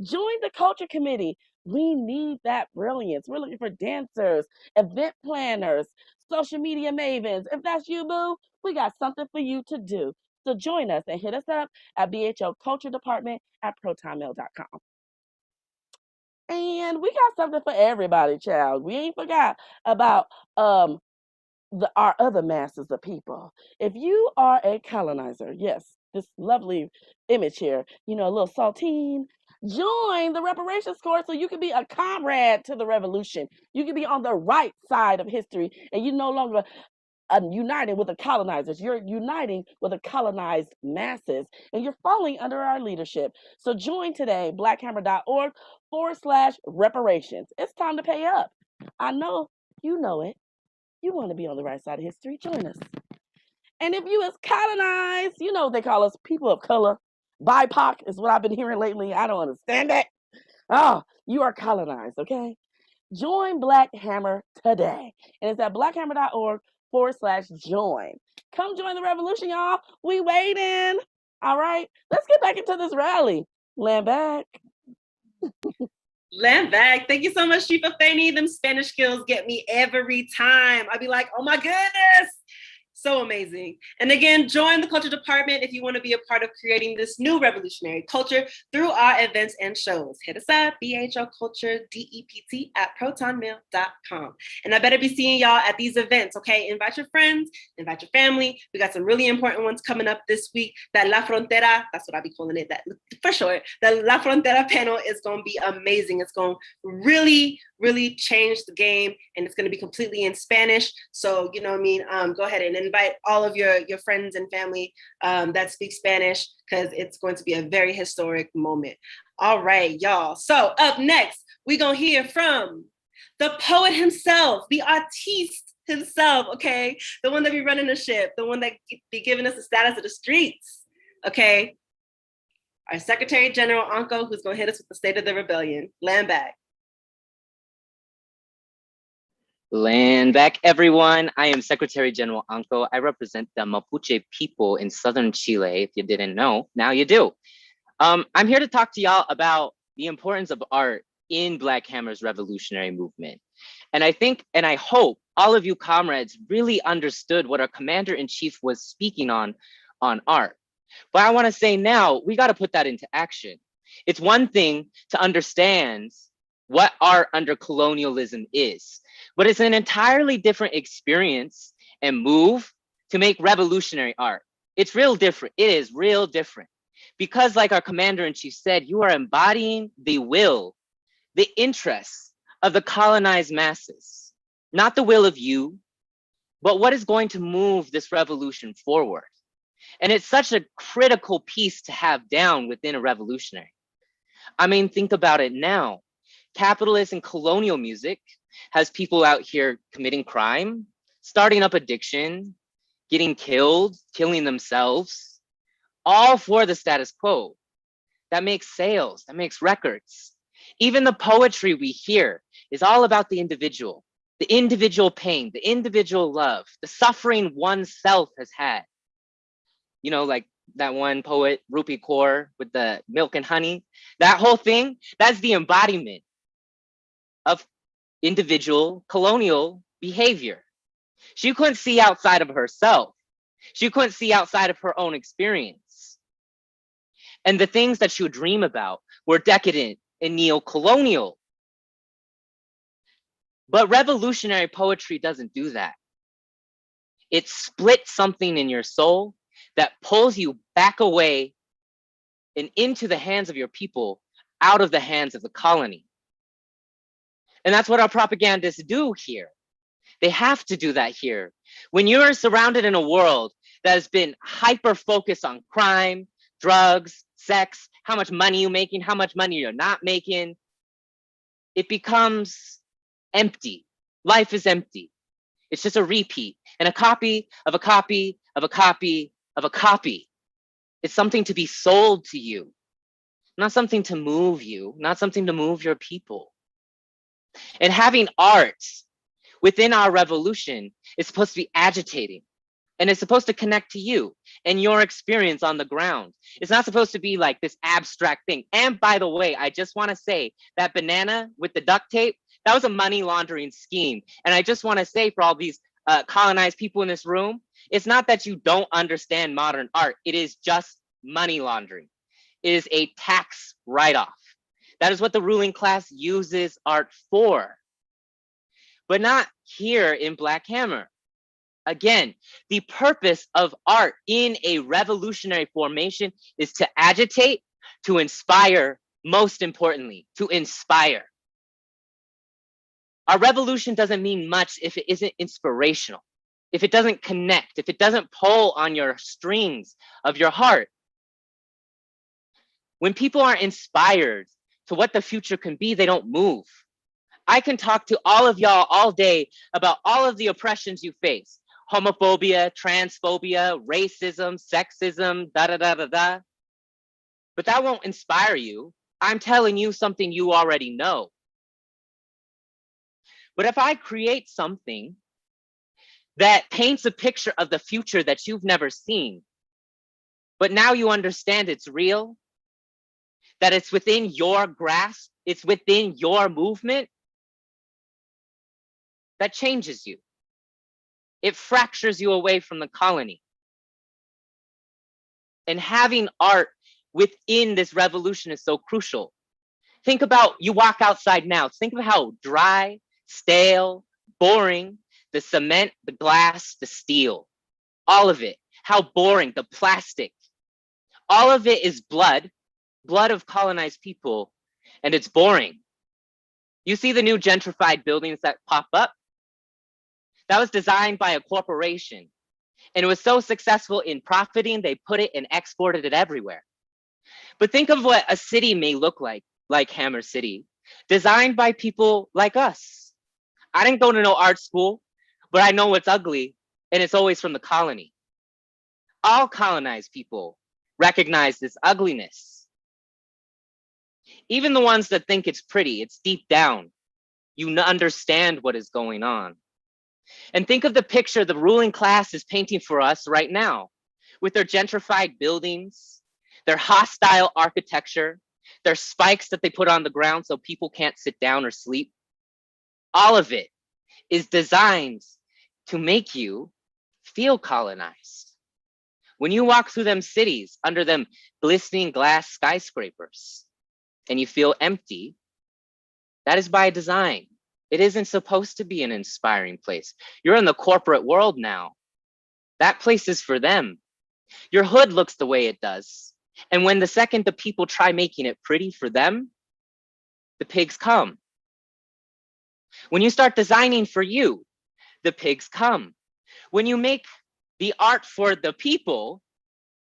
join the culture committee. We need that brilliance. We're looking for dancers, event planners, social media mavens. If that's you, boo, we got something for you to do. So join us and hit us up at bhoculturedepartment@protonmail.com. And we got something for everybody, child. We ain't forgot about our other masses of people. If you are a colonizer, yes, this lovely image here, you know, a little saltine, join the reparations course so you can be a comrade to the revolution. You can be on the right side of history, and you're no longer uniting with the colonizers. You're uniting with the colonized masses, and you're falling under our leadership. So join today, blackhammer.org/reparations. It's time to pay up. I know you know it. You want to be on the right side of history, join us. And if you is colonized, you know what they call us people of color. BIPOC is what I've been hearing lately. I don't understand that. Oh, you are colonized, okay? Join Black Hammer today. And it's at blackhammer.org/join. Come join the revolution, y'all. We waiting. All right, let's get back into this rally. Land back. Land back. Thank you so much, Chief Afeni. Them Spanish skills get me every time. I'd be like, oh my goodness. So amazing. And again, join the culture department if you want to be a part of creating this new revolutionary culture through our events and shows. Hit us up, bhoculturedept@protonmail.com. And I better be seeing y'all at these events, okay? Invite your friends, invite your family. We got some really important ones coming up this week. That La Frontera, that's what I'll be calling it, that for sure. The La Frontera panel is going to be amazing. It's going to really change the game, and it's going to be completely in Spanish. So, you know what I mean? Go ahead and invite all of your friends and family that speak Spanish, because it's going to be a very historic moment. All right, y'all. So up next, we're going to hear from the poet himself, the artiste himself, okay? The one that be running the ship, the one that be giving us the status of the streets, okay? Our Secretary General Anko, who's going to hit us with the State of the Rebellion. Land back. Land back, everyone. I am Secretary General Anko. I represent the Mapuche people in southern Chile. If you didn't know, now you do. I'm here to talk to y'all about the importance of art in Black Hammer's revolutionary movement. And I think, and I hope all of you comrades really understood what our commander-in-chief was speaking on art. But I want to say now, we got to put that into action. It's one thing to understand what art under colonialism is, but it's an entirely different experience and move to make revolutionary art. It's real different. It is real different. Because like our commander-in-chief said, you are embodying the will, the interests of the colonized masses, not the will of you, but what is going to move this revolution forward. And it's such a critical piece to have down within a revolutionary. I mean, think about it now. Capitalist and colonial music has people out here committing crime, starting up addiction, getting killed, killing themselves, all for the status quo. That makes sales, that makes records. Even the poetry we hear is all about the individual pain, the individual love, the suffering oneself has had. You know, like that one poet, Rupi Kaur, with the milk and honey, that whole thing, that's the embodiment of individual colonial behavior. She couldn't see outside of herself. She couldn't see outside of her own experience. And the things that she would dream about were decadent and neo-colonial. But revolutionary poetry doesn't do that. It splits something in your soul that pulls you back away and into the hands of your people, out of the hands of the colony. And that's what our propagandists do here. They have to do that here. When you're surrounded in a world that has been hyper-focused on crime, drugs, sex, how much money you're making, how much money you're not making, it becomes empty. Life is empty. It's just a repeat and a copy of a copy of a copy of a copy. It's something to be sold to you, not something to move you, not something to move your people. And having art within our revolution is supposed to be agitating, and it's supposed to connect to you and your experience on the ground. It's not supposed to be like this abstract thing. And by the way, I just want to say that banana with the duct tape, that was a money laundering scheme. And I just want to say for all these colonized people in this room, it's not that you don't understand modern art. It is just money laundering. It is a tax write-off. That is what the ruling class uses art for, but not here in Black Hammer. Again, the purpose of art in a revolutionary formation is to agitate, to inspire, most importantly, to inspire. Our revolution doesn't mean much if it isn't inspirational, if it doesn't connect, if it doesn't pull on your strings of your heart. When people are inspired to what the future can be, they don't move. I can talk to all of y'all all day about all of the oppressions you face. Homophobia, transphobia, racism, sexism, da-da-da-da-da. But that won't inspire you. I'm telling you something you already know. But if I create something that paints a picture of the future that you've never seen, but now you understand it's real, that it's within your grasp, it's within your movement, that changes you. It fractures you away from the colony. And having art within this revolution is so crucial. Think about, you walk outside now, think of how dry, stale, boring, the cement, the glass, the steel, all of it, how boring, the plastic, all of it is blood of colonized people, and it's boring. You see the new gentrified buildings that pop up? That was designed by a corporation, and it was so successful in profiting, they put it and exported it everywhere. But think of what a city may look like Hammer City, designed by people like us. I didn't go to no art school, but I know what's ugly, and it's always from the colony. All colonized people recognize this ugliness. Even the ones that think it's pretty, it's deep down. You understand what is going on. And think of the picture the ruling class is painting for us right now, with their gentrified buildings, their hostile architecture, their spikes that they put on the ground so people can't sit down or sleep. All of it is designed to make you feel colonized. When you walk through them cities under them glistening glass skyscrapers and you feel empty, that is by design. It isn't supposed to be an inspiring place. You're in the corporate world now. That place is for them. Your hood looks the way it does. And when the second the people try making it pretty for them, the pigs come. When you start designing for you, the pigs come. When you make the art for the people,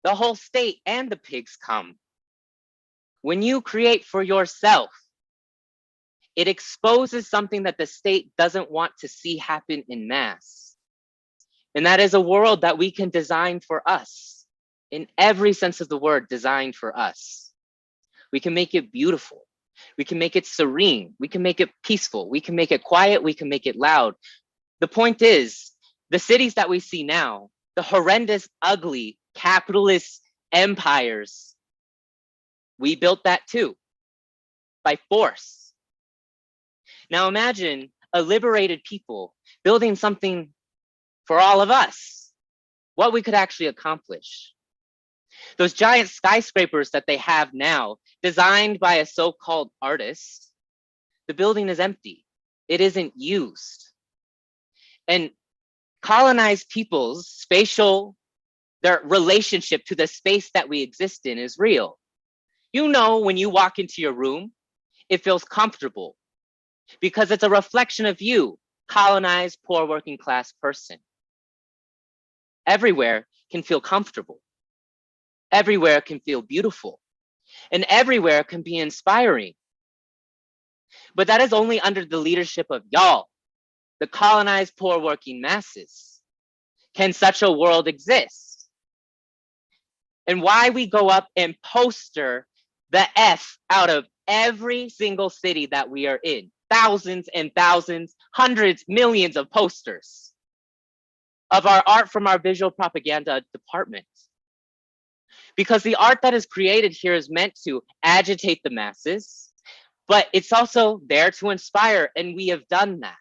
the whole state and the pigs come. When you create for yourself, it exposes something that the state doesn't want to see happen in mass. And that is a world that we can design for us. In every sense of the word, designed for us. We can make it beautiful. We can make it serene. We can make it peaceful. We can make it quiet. We can make it loud. The point is, the cities that we see now, the horrendous, ugly, capitalist empires, we built that too, by force. Now imagine a liberated people building something for all of us, what we could actually accomplish. Those giant skyscrapers that they have now, designed by a so-called artist, the building is empty. It isn't used. And colonized people's their relationship to the space that we exist in is real. You know, when you walk into your room, it feels comfortable because it's a reflection of you, colonized, poor working class person. Everywhere can feel comfortable. Everywhere can feel beautiful. And everywhere can be inspiring. But that is only under the leadership of y'all, the colonized, poor working masses. Can such a world exist? and why we go up and poster the F out of every single city that we are in. Thousands and thousands, hundreds, millions of posters of our art from our visual propaganda department. Because the art that is created here is meant to agitate the masses, but it's also there to inspire, and we have done that.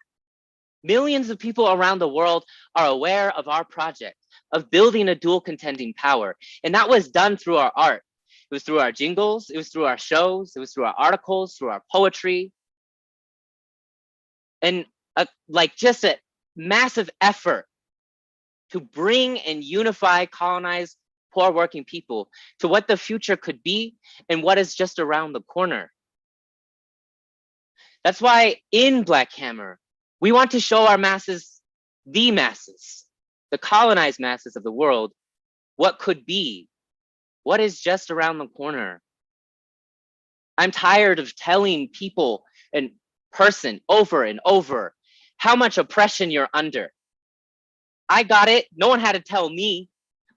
Millions of people around the world are aware of our project of building a dual contending power, and that was done through our art. It was through our jingles, it was through our shows, it was through our articles, through our poetry, and just a massive effort to bring and unify colonized poor working people to what the future could be and what is just around the corner. That's why in Black Hammer, we want to show our masses, the colonized masses of the world, what could be, what is just around the corner. I'm tired of telling people in person over and over how much oppression you're under. I got it. No one had to tell me.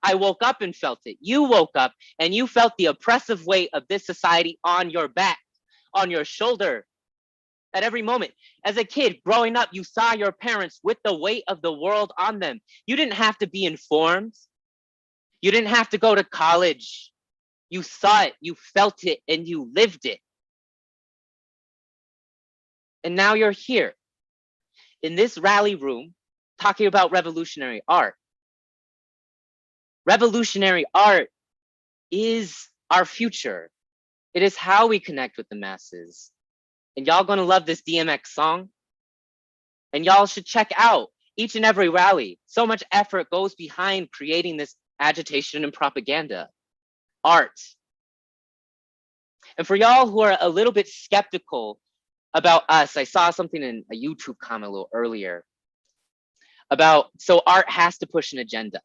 I woke up and felt it. You woke up and you felt the oppressive weight of this society on your back, on your shoulder at every moment. As a kid growing up, you saw your parents with the weight of the world on them. You didn't have to be informed. You didn't have to go to college. You saw it, you felt it, and you lived it. And now you're here in this rally room talking about revolutionary art. Revolutionary art is our future. It is how we connect with the masses. And y'all gonna love this DMX song. And y'all should check out each and every rally. So much effort goes behind creating this agitation and propaganda, art. And for y'all who are a little bit skeptical about us, I saw something in a YouTube comment a little earlier about, so art has to push an agenda.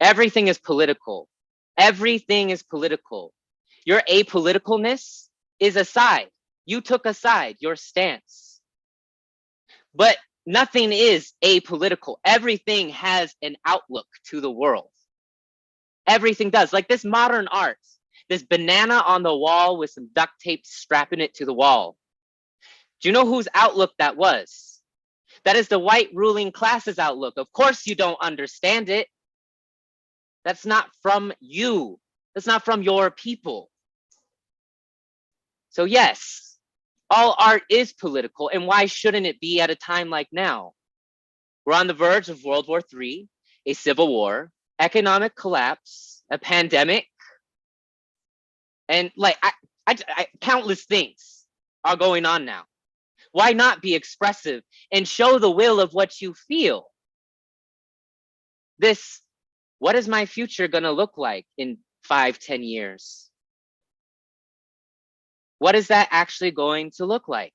Everything is political. Everything is political. Your apoliticalness is a side. You took a side, your stance. But nothing is apolitical. Everything has an outlook to the world. Everything does. Like this modern art, this banana on the wall with some duct tape strapping it to the wall. Do you know whose outlook that was? That is the white ruling class's outlook. Of course you don't understand it. That's not from you. That's not from your people. So yes, all art is political, and why shouldn't it be at a time like now? We're on the verge of World War III, a civil war, economic collapse, a pandemic, and countless things are going on now. Why not be expressive and show the will of what you feel? This, what is my future gonna look like in 5-10 years? What is that actually going to look like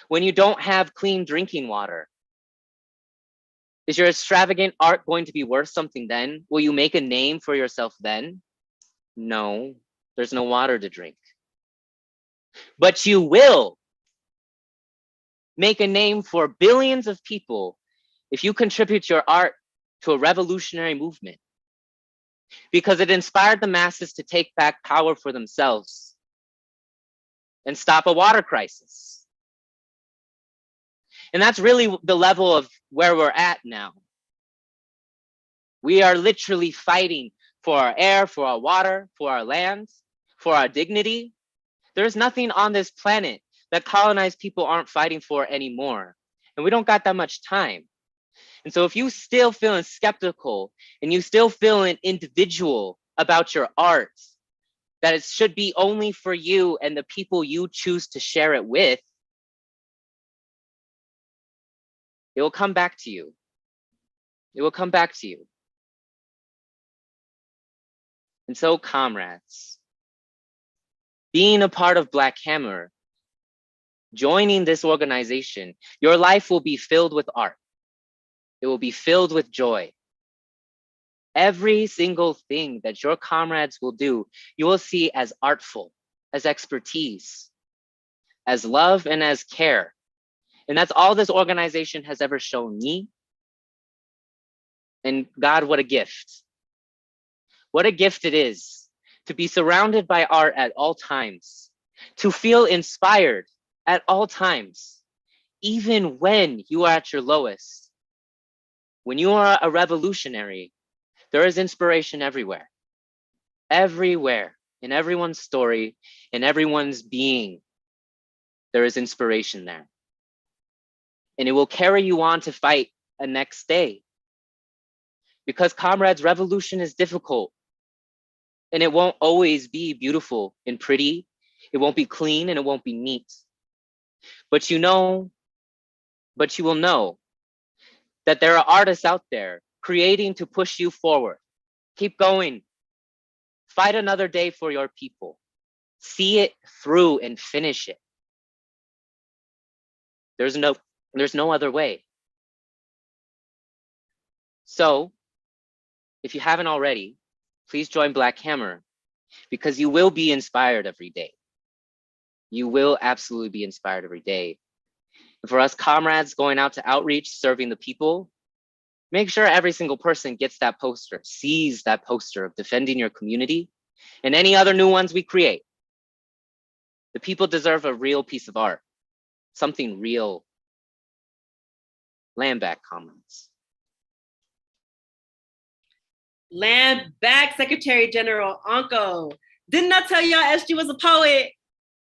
when you don't have clean drinking water? Is your extravagant art going to be worth something then? Will you make a name for yourself then? No, there's no water to drink. But you will make a name for billions of people if you contribute your art to a revolutionary movement, because it inspired the masses to take back power for themselves and stop a water crisis. And that's really the level of where we're at now. We are literally fighting for our air, for our water, for our lands, for our dignity. There's nothing on this planet that colonized people aren't fighting for anymore. And we don't got that much time. And so if you still feeling skeptical and you still feeling individual about your art, that it should be only for you and the people you choose to share it with, it will come back to you. It will come back to you. And so, comrades, being a part of Black Hammer, joining this organization, your life will be filled with art. It will be filled with joy. Every single thing that your comrades will do, you will see as artful, as expertise, as love, and as care. And that's all this organization has ever shown me. And God, what a gift. What a gift it is to be surrounded by art at all times, to feel inspired at all times, even when you are at your lowest. When you are a revolutionary, there is inspiration everywhere. Everywhere, in everyone's story, in everyone's being, there is inspiration there. And it will carry you on to fight a next day. Because comrades, revolution is difficult. And it won't always be beautiful and pretty. It won't be clean and it won't be neat. But you will know that there are artists out there creating to push you forward. Keep going. Fight another day for your people. See it through and finish it. There's no other way. So, if you haven't already, please join Black Hammer, because you will be inspired every day. You will absolutely be inspired every day. And for us comrades going out to outreach, serving the people, make sure every single person gets that poster, sees that poster of defending your community and any other new ones we create. The people deserve a real piece of art, something real. Land back, comrades. Land back, Secretary General Anko. Didn't I tell y'all SG was a poet?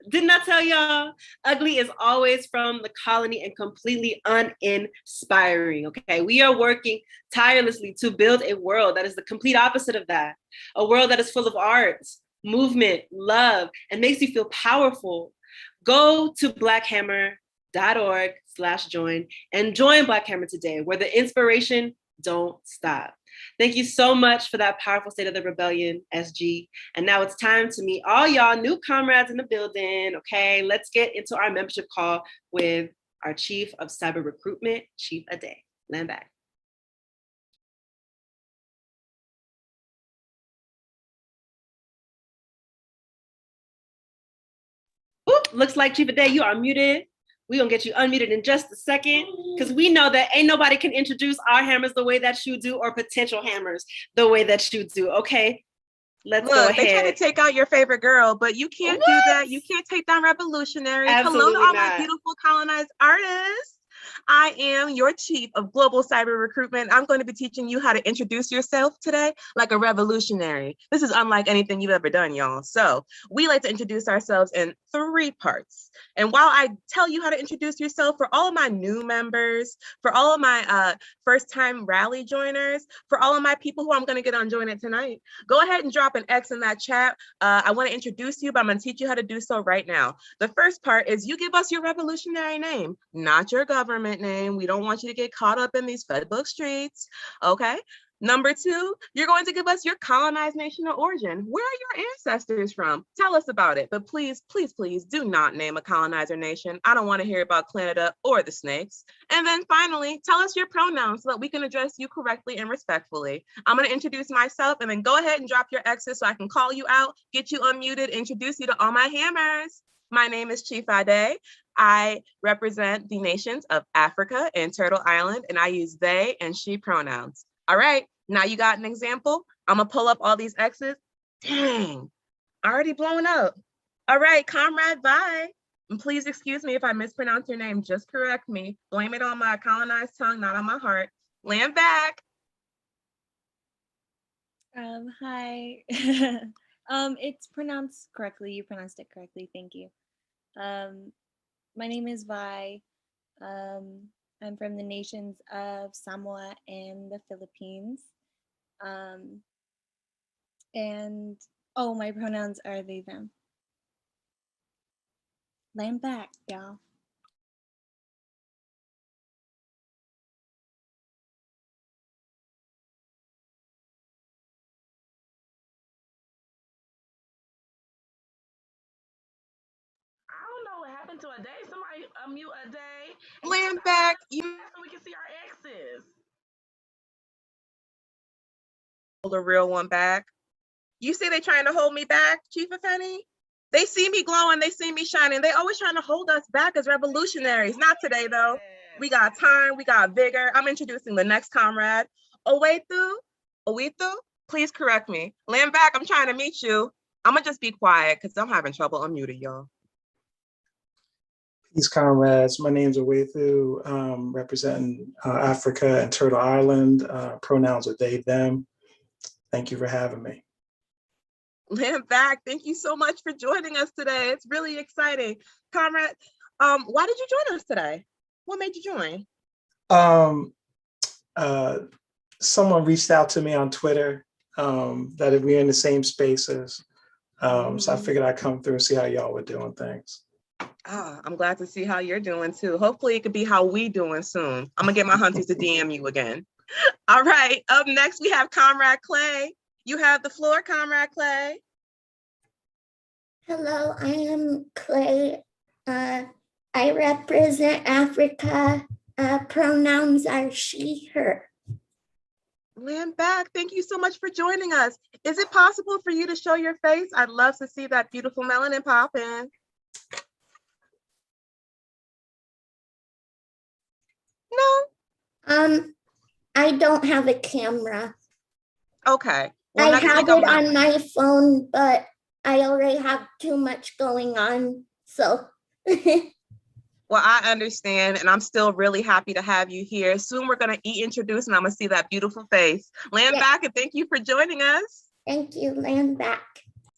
Didn't I tell y'all? Ugly is always from the colony and completely uninspiring, okay? We are working tirelessly to build a world that is the complete opposite of that. A world that is full of art, movement, love, and makes you feel powerful. Go to blackhammer.org/join and join Black Hammer today, where the inspiration don't stop. Thank you so much for that powerful State of the Rebellion, SG. And now it's time to meet all y'all new comrades in the building, okay? Let's get into our membership call with our Chief of Cyber Recruitment, Chief Ade. Land back. Oop, looks like Chief Ade, you are muted. We're gonna get you unmuted in just a second, because we know that ain't nobody can introduce our hammers the way that you do, or potential hammers the way that you do, okay? Let's go ahead. They try to take out your favorite girl, but you can't do that. You can't take down revolutionaries. Absolutely Hello to all not. my beautiful colonized artists. I am your Chief of Global Cyber Recruitment. I'm going to be teaching you how to introduce yourself today like a revolutionary. This is unlike anything you've ever done, y'all. So we like to introduce ourselves in 3 parts. And while I tell you how to introduce yourself, for all of my new members, for all of my first-time rally joiners, for all of my people who I'm going to get on Join It tonight, go ahead and drop an X in that chat. I want to introduce you, but I'm going to teach you how to do so right now. The first part is you give us your revolutionary name, not your government name. We don't want you to get caught up in these Fedbook streets, okay? Number 2, you're going to give us your colonized nation of origin. Where are your ancestors from? Tell us about it, but please, please, please do not name a colonizer nation. I don't want to hear about Canada or the snakes. And then finally, tell us your pronouns so that we can address you correctly and respectfully. I'm going to introduce myself, and then go ahead and drop your X's so I can call you out, get you unmuted, introduce you to all my hammers. My name is Chief Ade. I represent the nations of Africa and Turtle Island, and I use they and she pronouns. All right, now you got an example. I'm gonna pull up all these X's. Dang, already blown up. All right, Comrade, bye. And please excuse me if I mispronounce your name, just correct me. Blame it on my colonized tongue, not on my heart. Land back. Hi. It's pronounced correctly. You pronounced it correctly. Thank you. My name is Vi. I'm from the nations of Samoa and the Philippines. And oh, my pronouns are they, them. Land back, y'all. I don't know what happened to a day. Somebody unmute a day. Land back. You so we can see our X's. Hold a real one back. You see they trying to hold me back, Chief Afeni? They see me glowing, they see me shining. They always trying to hold us back as revolutionaries. Not today though. We got time, we got vigor. I'm introducing the next comrade, Owethu. Please correct me. Land back, I'm trying to meet you. I'm gonna just be quiet because I'm having trouble unmuting y'all. Peace, comrades. My name's Awethu, representing Africa and Turtle Island. Pronouns are they, them. Thank you for having me. Land back, thank you so much for joining us today. It's really exciting. Comrade, why did you join us today? What made you join? Someone reached out to me on Twitter that we're in the same spaces. So I figured I'd come through and see how y'all were doing things. I'm glad to see how you're doing too. Hopefully it could be how we doing soon. I'm gonna get my hunties to DM you again. All right, up next we have Comrade Clay. You have the floor, Comrade Clay. Hello, I am Clay. I represent Africa. Pronouns are she, her. Land back, thank you so much for joining us. Is it possible for you to show your face? I'd love to see that beautiful melanin pop in. No? I don't have a camera. Okay. Well, I have it on my phone, but I already have too much going on, so. Well, I understand, and I'm still really happy to have you here. Soon we're gonna introduce, and I'm gonna see that beautiful face. Land back, and thank you for joining us. Thank you, land back.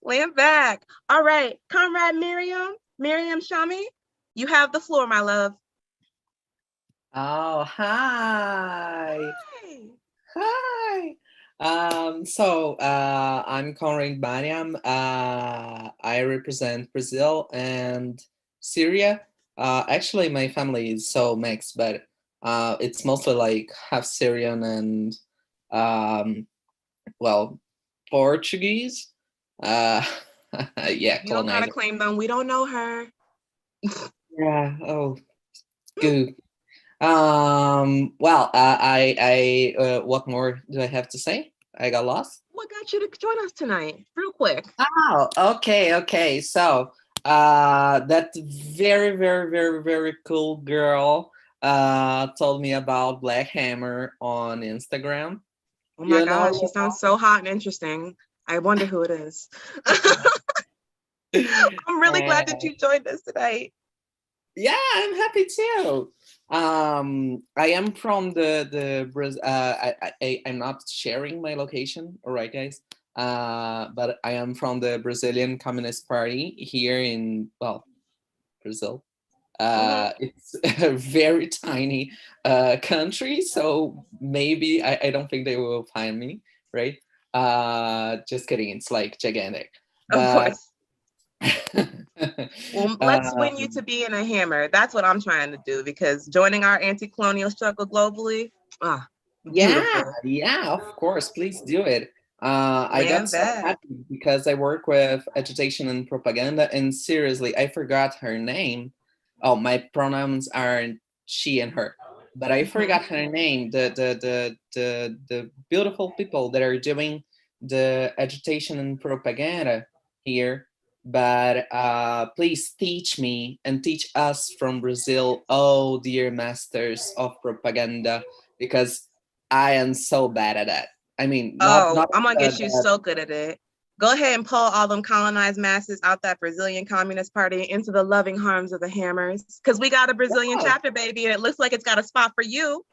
Land back. All right, Comrade Miriam Shami, you have the floor, my love. Oh, hi. Hi. I'm Conrad Baniam. I represent Brazil and Syria. Actually, my family is so mixed, but it's mostly like half Syrian and Portuguese. Yeah, You don't gotta colonized. claim them. We don't know her. Yeah. Oh, good. What more do I have to say? I got lost. What got you to join us tonight? Real quick. Oh, okay. So, that very, very, very, very cool girl told me about Black Hammer on Instagram. Oh my gosh, she sounds so hot and interesting. I wonder who it is. I'm really glad that you joined us tonight. Yeah, I'm happy too. I am from I'm not sharing my location, all right, guys. But I am from the Brazilian Communist Party here in Brazil. It's a very tiny country, so maybe I don't think they will find me, right? Just kidding, it's like gigantic. Of course. Well, let's win you to be in a hammer. That's what I'm trying to do, because joining our anti-colonial struggle globally, beautiful. Yeah, of course, please do it. I got so happy because I work with agitation and propaganda, and seriously, I forgot her name. Oh, my pronouns are she and her, but I forgot her name. The beautiful people that are doing the agitation and propaganda here. But please teach me and teach us from Brazil, oh dear masters of propaganda, because I am so bad at that. I mean, not I'm gonna get you so good at it. Go ahead and pull all them colonized masses out that Brazilian Communist Party into the loving arms of the hammers, because we got a Brazilian chapter, baby, and it looks like it's got a spot for you.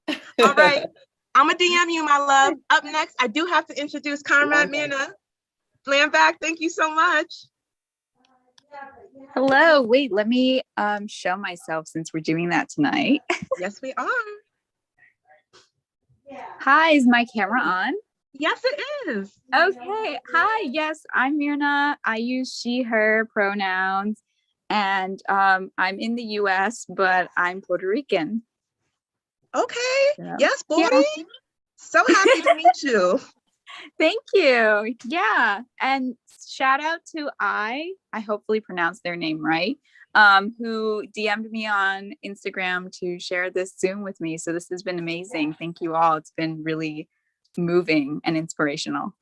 All right, I'm gonna DM you, my love. Up next, I do have to introduce Comrade Mirna. Land back, thank you so much. Hello, wait, let me show myself since we're doing that tonight. Yes, we are. Hi, is my camera on? Yes, it is. Okay, hi, yes, I'm Mirna. I use she, her pronouns, and I'm in the US, but I'm Puerto Rican. Okay, So, yes, Bordy. Yeah. So happy to meet you. Thank you. Yeah, and shout out to I hopefully pronounced their name right, who DM'd me on Instagram to share this Zoom with me. So this has been amazing. Thank you all. It's been really moving and inspirational.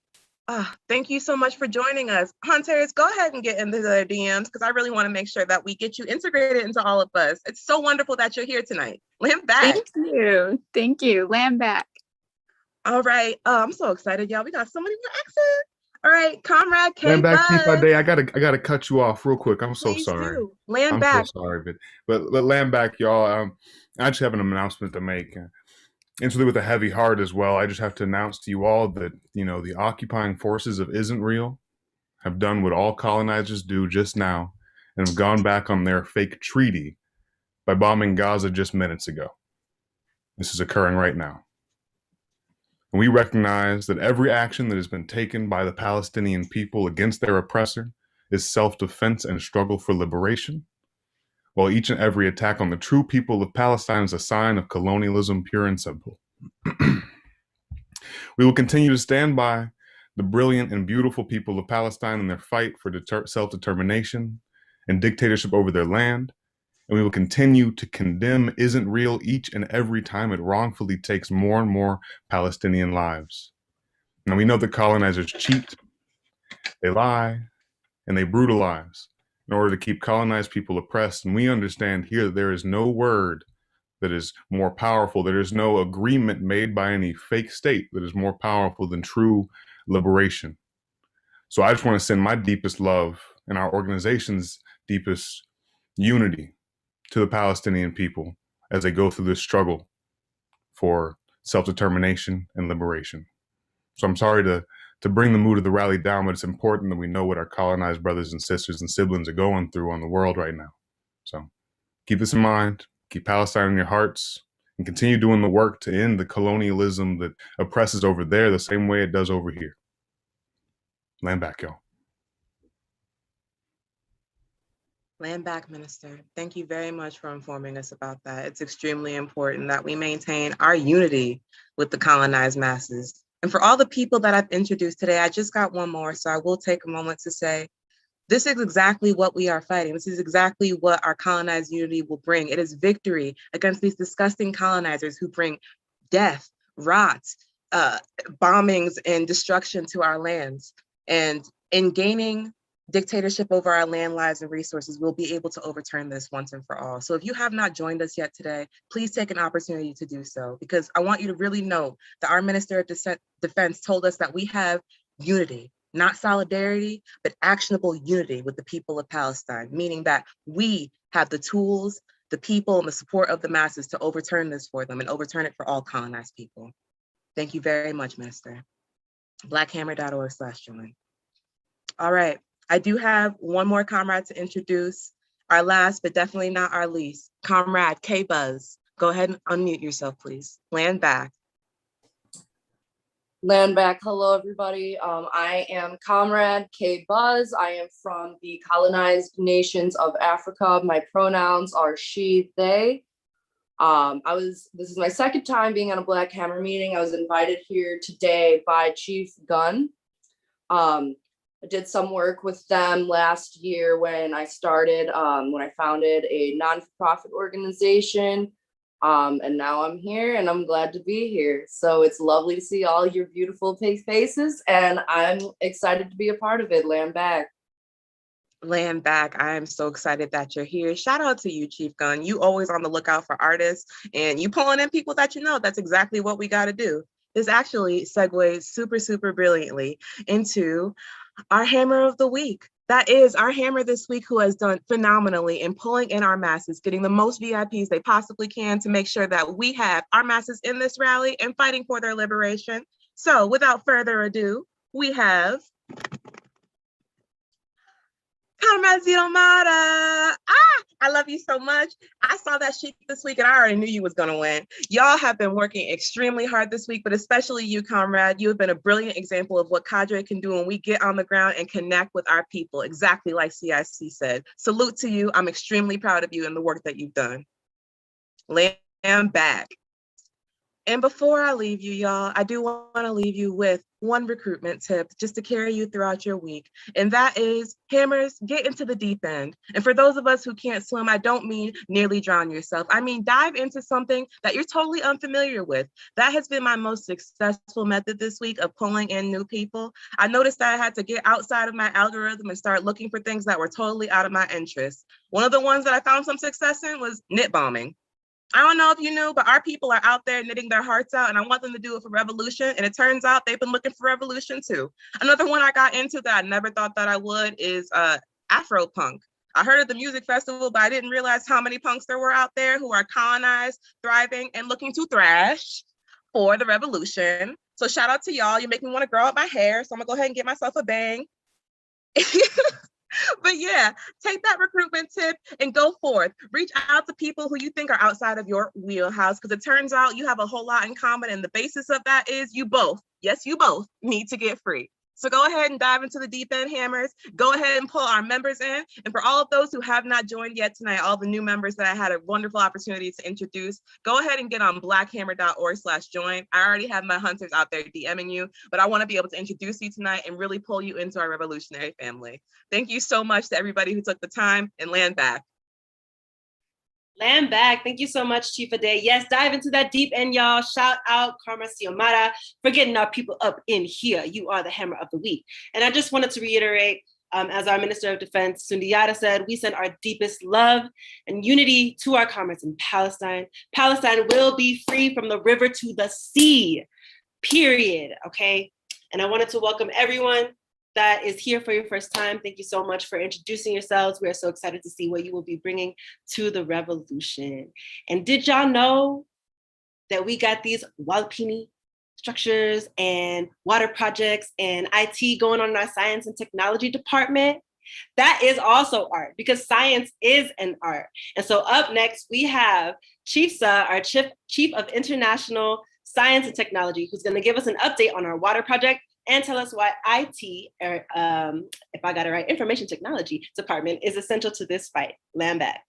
Thank you so much for joining us. Hunters, go ahead and get into their DMs, because I really want to make sure that we get you integrated into all of us. It's so wonderful that you're here tonight. Land back. Thank you. Thank you. Land back. All right. I'm so excited, y'all. We got so many more exes. All right, Comrade K Land back, Chief Buzz. Day. I gotta cut you off real quick. I'm so Please sorry. do. Land I'm back. so sorry, but land back, y'all. I just have an announcement to make. It's really with a heavy heart as well. I just have to announce to you all that the occupying forces of Isn't Real have done what all colonizers do just now, and have gone back on their fake treaty by bombing Gaza just minutes ago. This is occurring right now. And we recognize that every action that has been taken by the Palestinian people against their oppressor is self-defense and struggle for liberation, while each and every attack on the true people of Palestine is a sign of colonialism, pure and simple. We will continue to stand by the brilliant and beautiful people of Palestine in their fight for self-determination and dictatorship over their land, and we will continue to condemn Isn't Real each and every time it wrongfully takes more and more Palestinian lives. Now, we know that colonizers cheat, they lie, and they brutalize in order to keep colonized people oppressed. And we understand here that there is no word that is more powerful. There is no agreement made by any fake state that is more powerful than true liberation. So I just want to send my deepest love and our organization's deepest unity to the Palestinian people as they go through this struggle for self-determination and liberation. So I'm sorry to bring the mood of the rally down, but it's important that we know what our colonized brothers and sisters and siblings are going through on the world right now. So keep this in mind, keep Palestine in your hearts, and continue doing the work to end the colonialism that oppresses over there the same way it does over here. Land back, y'all. Land back, Minister. Thank you very much for informing us about that. It's extremely important that we maintain our unity with the colonized masses. And for all the people that I've introduced today, I just got one more, so I will take a moment to say, this is exactly what we are fighting. This is exactly what our colonized unity will bring. It is victory against these disgusting colonizers who bring death, rot, bombings, and destruction to our lands. And in gaining dictatorship over our land, lives, and resources, we'll be able to overturn this once and for all. So if you have not joined us yet today, please take an opportunity to do so, because I want you to really know that our Minister of Defense told us that we have unity, not solidarity, but actionable unity with the people of Palestine, meaning that we have the tools, the people, and the support of the masses to overturn this for them and overturn it for all colonized people. Thank you very much, Minister. blackhammer.org/join. All right. I do have one more comrade to introduce, our last, but definitely not our least, Comrade K Buzz. Go ahead and unmute yourself, please. Land back. Land back. Hello, everybody. I am Comrade K Buzz. I am from the colonized nations of Africa. My pronouns are she, they. This is my second time being on a Black Hammer meeting. I was invited here today by Chief Gunn. I did some work with them last year when I started, when I founded a non-profit organization. And now I'm here and I'm glad to be here. So it's lovely to see all your beautiful faces, and I'm excited to be a part of it. Land back. Land back. I am so excited that you're here. Shout out to you, Chief Gunn. You always on the lookout for artists, and you pulling in people that you know. That's exactly what we got to do. This actually segues super brilliantly into our hammer of the week. That is our hammer this week, who has done phenomenally in pulling in our masses, getting the most VIPs they possibly can to make sure that we have our masses in this rally and fighting for their liberation. So without further ado, we have Comrade Ziomara. I love you so much. I saw that sheet this week and I already knew you was gonna win. Y'all have been working extremely hard this week, but especially you, Comrade. You have been a brilliant example of what cadre can do when we get on the ground and connect with our people, exactly like CIC said. Salute to you. I'm extremely proud of you and the work that you've done. Land back. And before I leave you, y'all, I do want to leave you with one recruitment tip just to carry you throughout your week. And that is, hammers, get into the deep end. And for those of us who can't swim, I don't mean nearly drown yourself. I mean, dive into something that you're totally unfamiliar with. That has been my most successful method this week of pulling in new people. I noticed that I had to get outside of my algorithm and start looking for things that were totally out of my interest. One of the ones that I found some success in was knit bombing. I don't know if you knew, but our people are out there knitting their hearts out, and I want them to do it for revolution. And it turns out they've been looking for revolution too. Another one I got into that I never thought that I would is Afro punk. I heard at the music festival, but I didn't realize how many punks there were out there who are colonized, thriving, and looking to thrash for the revolution. So shout out to y'all. You make me want to grow up my hair. So I'm gonna go ahead and get myself a bang. But yeah, take that recruitment tip and go forth. Reach out to people who you think are outside of your wheelhouse, because it turns out you have a whole lot in common. And the basis of that is you both, yes, you both need to get free. So go ahead and dive into the deep end, hammers. Go ahead and pull our members in. And for all of those who have not joined yet tonight, all the new members that I had a wonderful opportunity to introduce, go ahead and get on blackhammer.org/join. I already have my hunters out there DMing you, but I want to be able to introduce you tonight and really pull you into our revolutionary family. Thank you so much to everybody who took the time, and land back. Land back. Thank you so much, Chief Ade. Yes, dive into that deep end, y'all. Shout out Karma Siomara for getting our people up in here. You are the hammer of the week. And I just wanted to reiterate, as our Minister of Defense, Sundiata, said, we send our deepest love and unity to our comrades in Palestine. Palestine will be free from the river to the sea, period, okay? And I wanted to welcome everyone that is here for your first time. Thank you so much for introducing yourselves. We are so excited to see what you will be bringing to the revolution. And did y'all know that we got these Walpini structures and water projects and IT going on in our science and technology department? That is also art, because science is an art. And so up next, we have Chief Sa, our Chief of International Science and Technology, who's gonna give us an update on our water project and tell us why IT, or if I got it right, Information Technology Department is essential to this fight. Land back.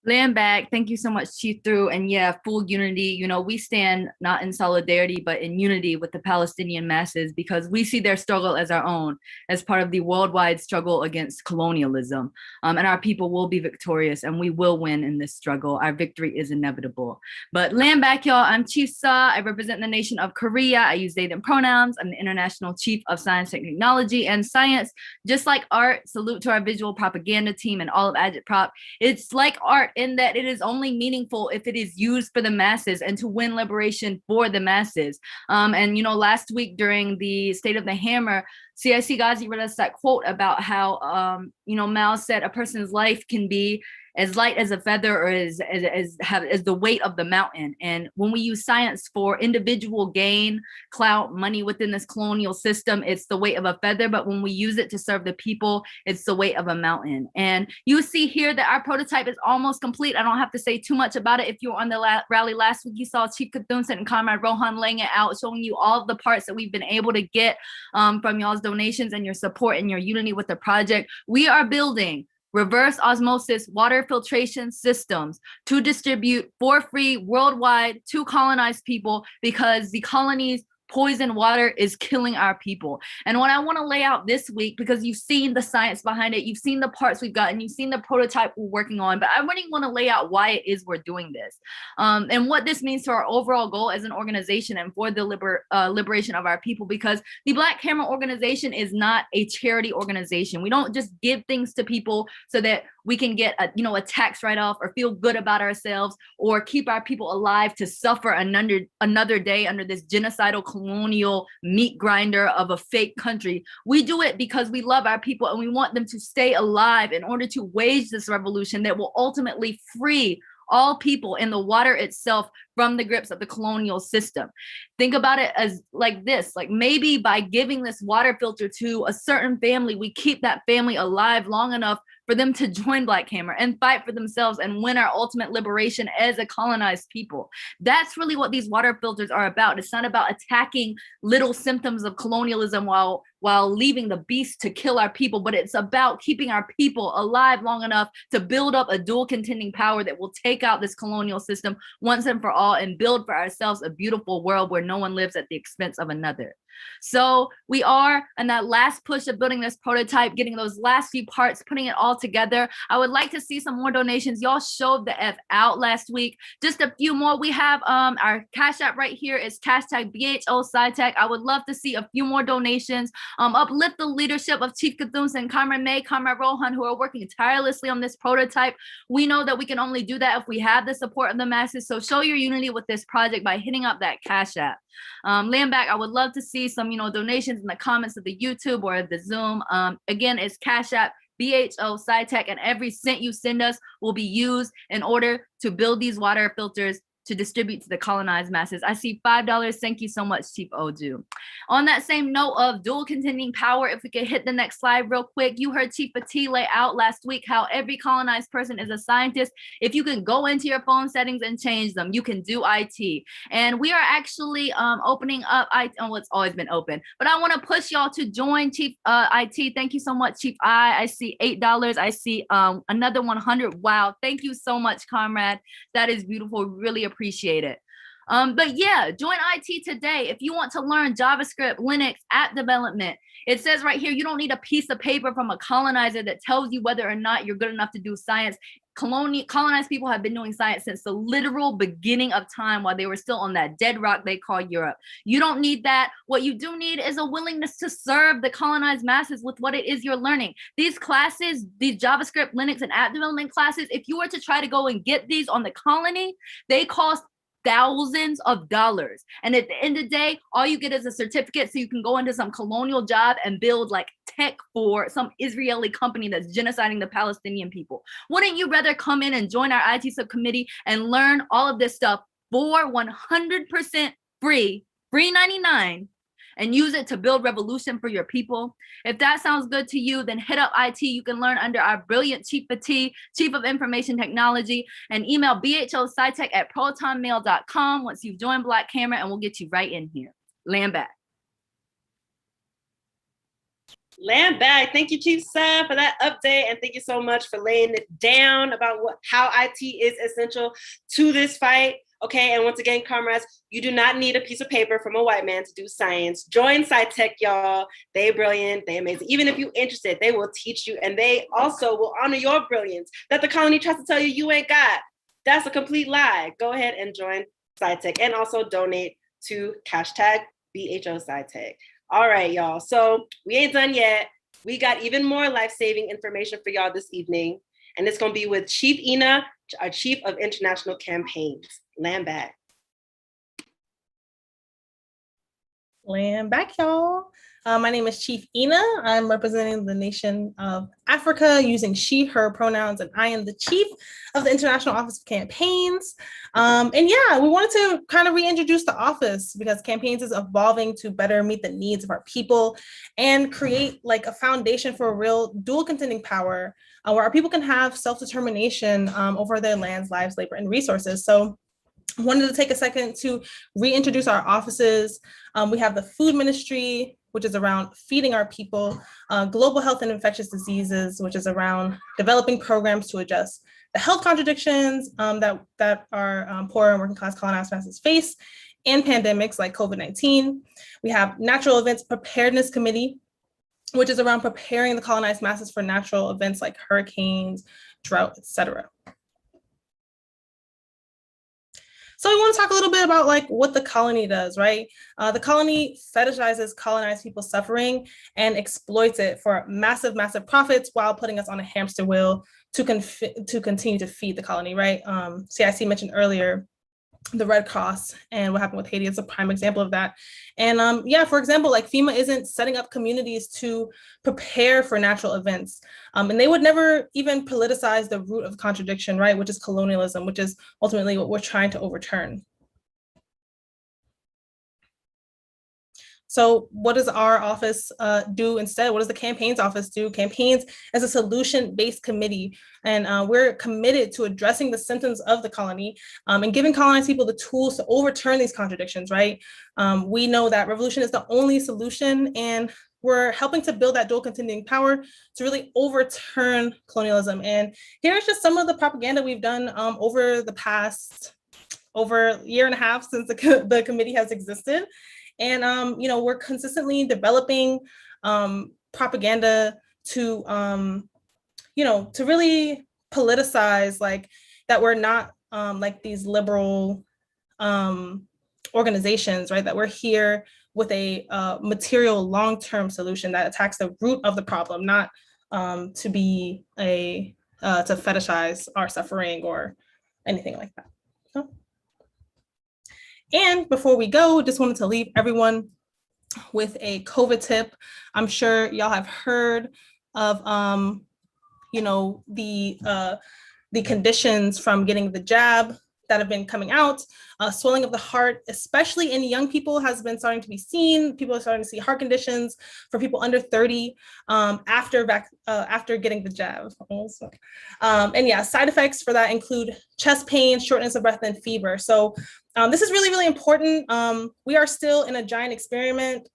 Land back. Thank you so much, Chief Through. And yeah, full unity. You know, we stand not in solidarity, but in unity with the Palestinian masses, because we see their struggle as our own, as part of the worldwide struggle against colonialism. And our people will be victorious, and we will win in this struggle. Our victory is inevitable. But land back, y'all. I'm Chief Sa. I represent the nation of Korea. I use they, them pronouns. I'm the International Chief of Science, Technology, and Science. Just like art, salute to our visual propaganda team and all of Agitprop. It's like art in that it is only meaningful if it is used for the masses and to win liberation for the masses. And, you know, last week during the State of the Hammer, CIC Ghazi read us that quote about how, you know, Mao said a person's life can be as light as a feather, or as the weight of the mountain. And when we use science for individual gain, clout, money within this colonial system, it's the weight of a feather. But when we use it to serve the people, it's the weight of a mountain. And you see here that our prototype is almost complete. I don't have to say too much about it. If you were on the rally last week, you saw Chief Kathunset and Comrade Rohan laying it out, showing you all of the parts that we've been able to get from y'all's donations and your support and your unity with the project. We are building reverse osmosis water filtration systems to distribute for free worldwide to colonized people, because the colonies poison water is killing our people. And what I want to lay out this week, because you've seen the science behind it, you've seen the parts we've gotten, you've seen the prototype we're working on, but I really want to lay out why it is we're doing this, and what this means to our overall goal as an organization and for the liberation of our people. Because the Black Hammer organization is not a charity organization. We don't just give things to people so that we can get a tax write-off or feel good about ourselves or keep our people alive to suffer another day under this genocidal colonial meat grinder of a fake country. We do it because we love our people and we want them to stay alive in order to wage this revolution that will ultimately free all people in the water itself from the grips of the colonial system. Think about it as like this, like maybe by giving this water filter to a certain family, we keep that family alive long enough for them to join Black Hammer and fight for themselves and win our ultimate liberation as a colonized people. That's really what these water filters are about. It's not about attacking little symptoms of colonialism while leaving the beast to kill our people, but it's about keeping our people alive long enough to build up a dual contending power that will take out this colonial system once and for all and build for ourselves a beautiful world where no one lives at the expense of another. So we are in that last push of building this prototype, getting those last few parts, putting it all together. I would like to see some more donations. Y'all showed the F out last week. Just a few more. We have our Cash App right here is #BHO SciTech. I would love to see a few more donations. Uplift the leadership of Chief Cthulhu and Comrade May, Comrade Rohan, who are working tirelessly on this prototype. We know that we can only do that if we have the support of the masses. So show your unity with this project by hitting up that Cash App. Landback, I would love to see some, donations in the comments of the YouTube or the Zoom. Again, it's Cash App, BHO SciTech, and every cent you send us will be used in order to build these water filters to distribute to the colonized masses. I see $5. Thank you so much, Chief Oju. On that same note of dual contending power, if we could hit the next slide real quick, you heard Chief Pati lay out last week how every colonized person is a scientist. If you can go into your phone settings and change them, you can do IT. And we are actually opening up IT. Oh, it's always been open, but I want to push y'all to join Chief IT. Thank you so much, Chief I see $8. I see another 100. Wow, thank you so much, comrade. That is beautiful. Really appreciate it. But yeah, join IT today. If you want to learn JavaScript, Linux, app development, it says right here, you don't need a piece of paper from a colonizer that tells you whether or not you're good enough to do science. Colonized people have been doing science since the literal beginning of time while they were still on that dead rock they call Europe. You don't need that. What you do need is a willingness to serve the colonized masses with what it is you're learning. These classes, these JavaScript, Linux, and app development classes, if you were to try to go and get these on the colony, they cost thousands of dollars. And at the end of the day, all you get is a certificate so you can go into some colonial job and build like tech for some Israeli company that's genociding the Palestinian people. Wouldn't you rather come in and join our IT subcommittee and learn all of this stuff for 100% free, free 99, and use it to build revolution for your people? If that sounds good to you, then hit up IT. You can learn under our brilliant Chief Pati, Chief of Information Technology, and email bhoscitech@protonmail.com once you've joined Black Camera, and we'll get you right in here. Land back. Land back. Thank you, Chief Sub, for that update, and thank you so much for laying it down about how IT is essential to this fight. Okay, and once again, comrades, you do not need a piece of paper from a white man to do science. Join SciTech, y'all. They brilliant, they amazing. Even if you're interested, they will teach you, and they also will honor your brilliance that the colony tries to tell you you ain't got. That's a complete lie. Go ahead and join SciTech, and also donate to hashtag BHO SciTech. All right, y'all. So we ain't done yet. We got even more life-saving information for y'all this evening, and it's gonna be with Chief Ina, our Chief of International Campaigns. Land back. Land back, y'all. My name is Chief Ina. I'm representing the nation of Africa using she, her pronouns, and I am the Chief of the International Office of Campaigns. And yeah, we wanted to kind of reintroduce the office because campaigns is evolving to better meet the needs of our people and create like a foundation for a real dual contending power where our people can have self-determination over their lands, lives, labor, and resources. So I wanted to take a second to reintroduce our offices. We have the Food Ministry, which is around feeding our people, Global Health and Infectious Diseases, which is around developing programs to address the health contradictions that our poor and working class colonized masses face, and pandemics like COVID-19. We have Natural Events Preparedness Committee, which is around preparing the colonized masses for natural events like hurricanes, drought, etc. So we want to talk a little bit about like what the colony does, right? The colony fetishizes colonized people's suffering and exploits it for massive, massive profits while putting us on a hamster wheel to continue to feed the colony, right? CIC mentioned earlier the Red Cross and what happened with Haiti is a prime example of that. And yeah, for example, like FEMA isn't setting up communities to prepare for natural events. And they would never even politicize the root of the contradiction, right? Which is colonialism, which is ultimately what we're trying to overturn. So what does our office do instead? What does the campaigns office do? Campaigns as a solution-based committee, and we're committed to addressing the symptoms of the colony and giving colonized people the tools to overturn these contradictions, right? We know that revolution is the only solution, and we're helping to build that dual contending power to really overturn colonialism. And here's just some of the propaganda we've done over the past year and a half since the committee has existed. And, you know, we're consistently developing propaganda to, you know, to really politicize like that we're not like these liberal organizations, right? That we're here with a material long-term solution that attacks the root of the problem, not to be to fetishize our suffering or anything like that. So, and before we go, just wanted to leave everyone with a COVID tip. I'm sure y'all have heard of the conditions from getting the jab that have been coming out. Swelling of the heart, especially in young people, has been starting to be seen. People are starting to see heart conditions for people under 30 after getting the jab. And yeah, side effects for that include chest pain, shortness of breath, and fever. So this is really, really important. We are still in a giant experiment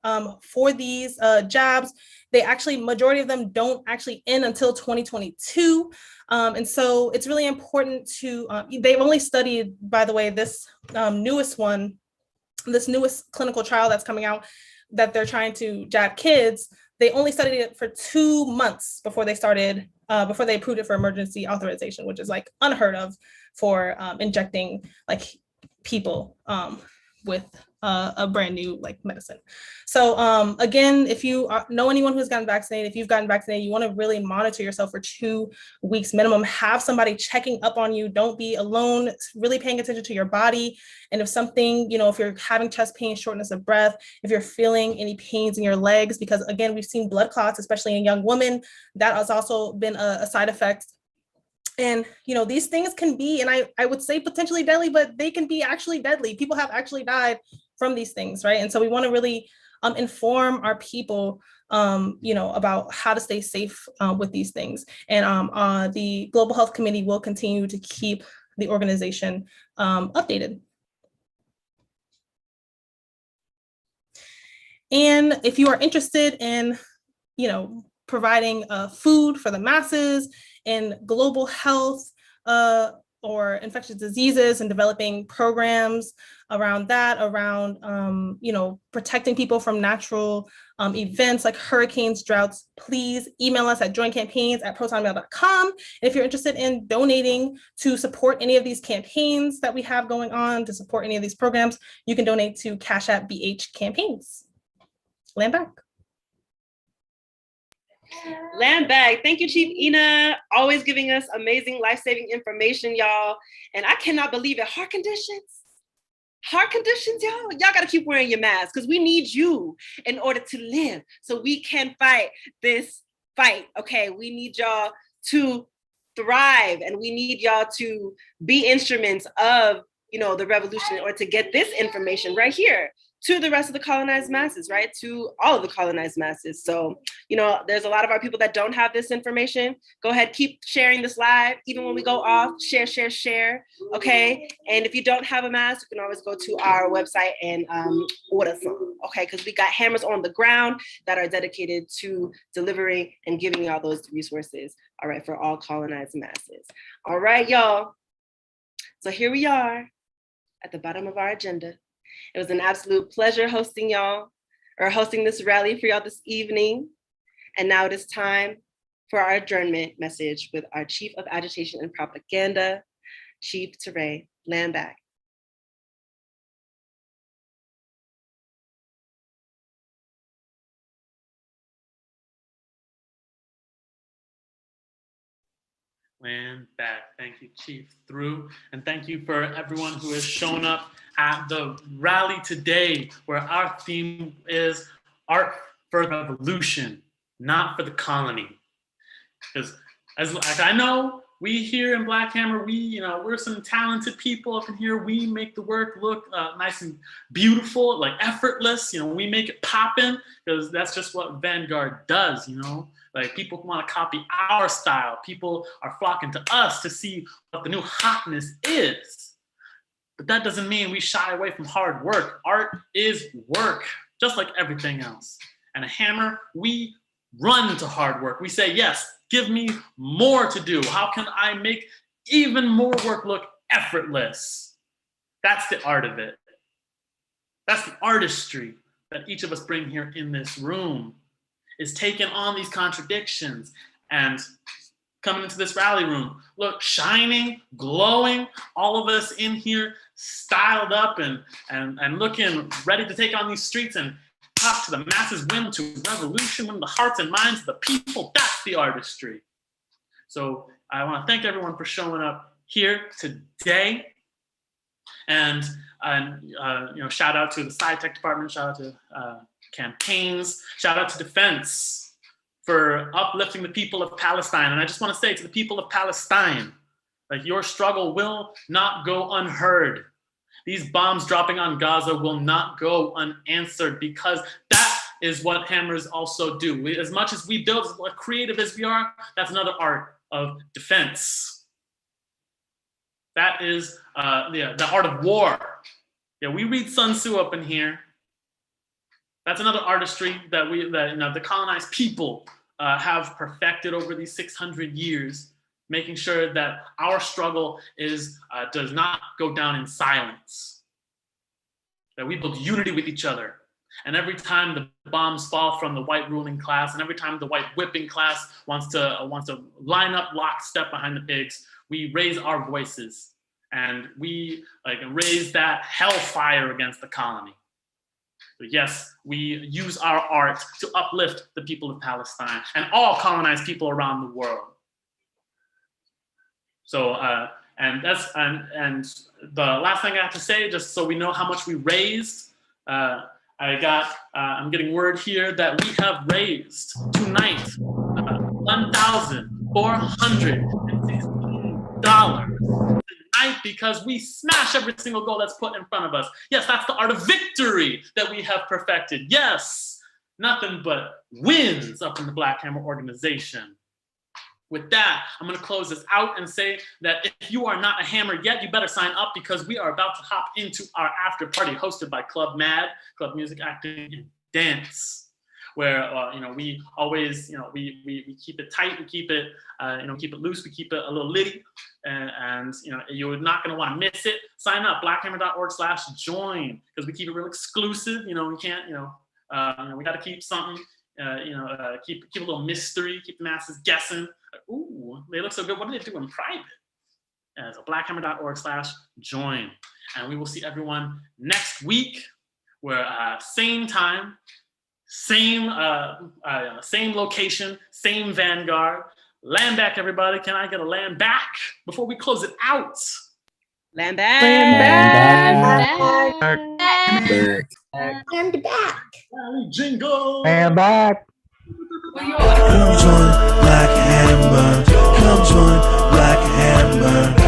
for these jabs. They actually, majority of them don't actually end until 2022. And so it's really important to, they've only studied, by the way, this newest clinical trial that's coming out that they're trying to jab kids. They only studied it for 2 months before they started, before they approved it for emergency authorization, which is like unheard of for injecting like people with a brand new like medicine. So again, if you know anyone who's gotten vaccinated, if you've gotten vaccinated, you want to really monitor yourself for 2 weeks minimum. Have somebody checking up on you. Don't be alone. Really paying attention to your body. And if something, if you're having chest pain, shortness of breath, if you're feeling any pains in your legs, because again, we've seen blood clots, especially in young women, that has also been a side effect. And these things can be, and I would say potentially deadly, but they can be actually deadly. People have actually died from these things, right? And so we want to really inform our people, about how to stay safe with these things. And the Global Health Committee will continue to keep the organization updated. And if you are interested in, providing food for the masses in global health or infectious diseases, and developing programs around that, around protecting people from natural events like hurricanes, droughts, please email us at joincampaigns@protonmail.com. And if you're interested in donating to support any of these campaigns that we have going on, to support any of these programs, you can donate to Cash App BH Campaigns. Land back. Land back. Thank you, Chief Ina. Always giving us amazing life-saving information, y'all. And I cannot believe it. Heart conditions, y'all. Y'all got to keep wearing your mask because we need you in order to live so we can fight this fight, okay? We need y'all to thrive, and we need y'all to be instruments of, the revolution, or to get this information right here to the rest of the colonized masses, right? To all of the colonized masses. So, there's a lot of our people that don't have this information. Go ahead, keep sharing this live. Even when we go off, share, okay? And if you don't have a mask, you can always go to our website and order some, okay? Because we got hammers on the ground that are dedicated to delivering and giving y'all those resources, all right, for all colonized masses. All right, y'all. So here we are at the bottom of our agenda. It was an absolute pleasure hosting this rally for y'all this evening. And now it is time for our adjournment message with our Chief of Agitation and Propaganda, Chief Teray. Land back. Land back. Thank you, Chief Through. And thank you for everyone who has shown up at the rally today, where our theme is art for the revolution, not for the colony. Because as I know, we here in Black Hammer, we're some talented people up in here. We make the work look nice and beautiful, like effortless. We make it poppin', because that's just what Vanguard does, Like, people want to copy our style. People are flocking to us to see what the new hotness is. But that doesn't mean we shy away from hard work. Art is work, just like everything else. And a Hammer, we run to hard work. We say, yes, give me more to do. How can I make even more work look effortless? That's the art of it. That's the artistry that each of us bring here in this room, is taking on these contradictions and coming into this rally room. Look, shining, glowing, all of us in here styled up and looking ready to take on these streets and talk to the masses, win to revolution, win the hearts and minds of the people. That's the artistry. So I want to thank everyone for showing up here today. And shout out to the SciTech department, shout out to campaigns, shout out to defense for uplifting the people of Palestine. And I just want to say to the people of Palestine, like, your struggle will not go unheard. These bombs dropping on Gaza will not go unanswered, because that is what hammers also do. As much as we build, as creative as we are, that's another art of defense. That is the art of war. Yeah, we read Sun Tzu up in here. That's another artistry that the colonized people have perfected over these 600 years, making sure that our struggle does not go down in silence. That we build unity with each other. And every time the bombs fall from the white ruling class, and every time the white whipping class wants to line up lockstep behind the pigs, we raise our voices and we raise that hellfire against the colony. So yes, we use our art to uplift the people of Palestine and all colonized people around the world. So and the last thing I have to say, just so we know how much we raised, I'm getting word here that we have raised tonight $1,416 tonight, because we smash every single goal that's put in front of us. Yes, that's the art of victory that we have perfected. Yes, nothing but wins up in the Black Hammer organization. With that, I'm going to close this out and say that if you are not a hammer yet, you better sign up, because we are about to hop into our after party hosted by Club MAD, Club Music, Acting, and Dance, where we always we keep it tight, we keep it keep it loose, we keep it a little litty, and you're not going to want to miss it. Sign up, blackhammer.org/join, because we keep it real exclusive. We can't we got to keep something. Keep a little mystery, keep the masses guessing. Ooh, they look so good. What do they do in private? So blackhammer.org/join. And we will see everyone next week, where same time, same location, same Vanguard. Land back, everybody. Can I get a land back before we close it out? Land back. Land back. Jingle. And back. Come join Black Hammer. Come join Black Hammer.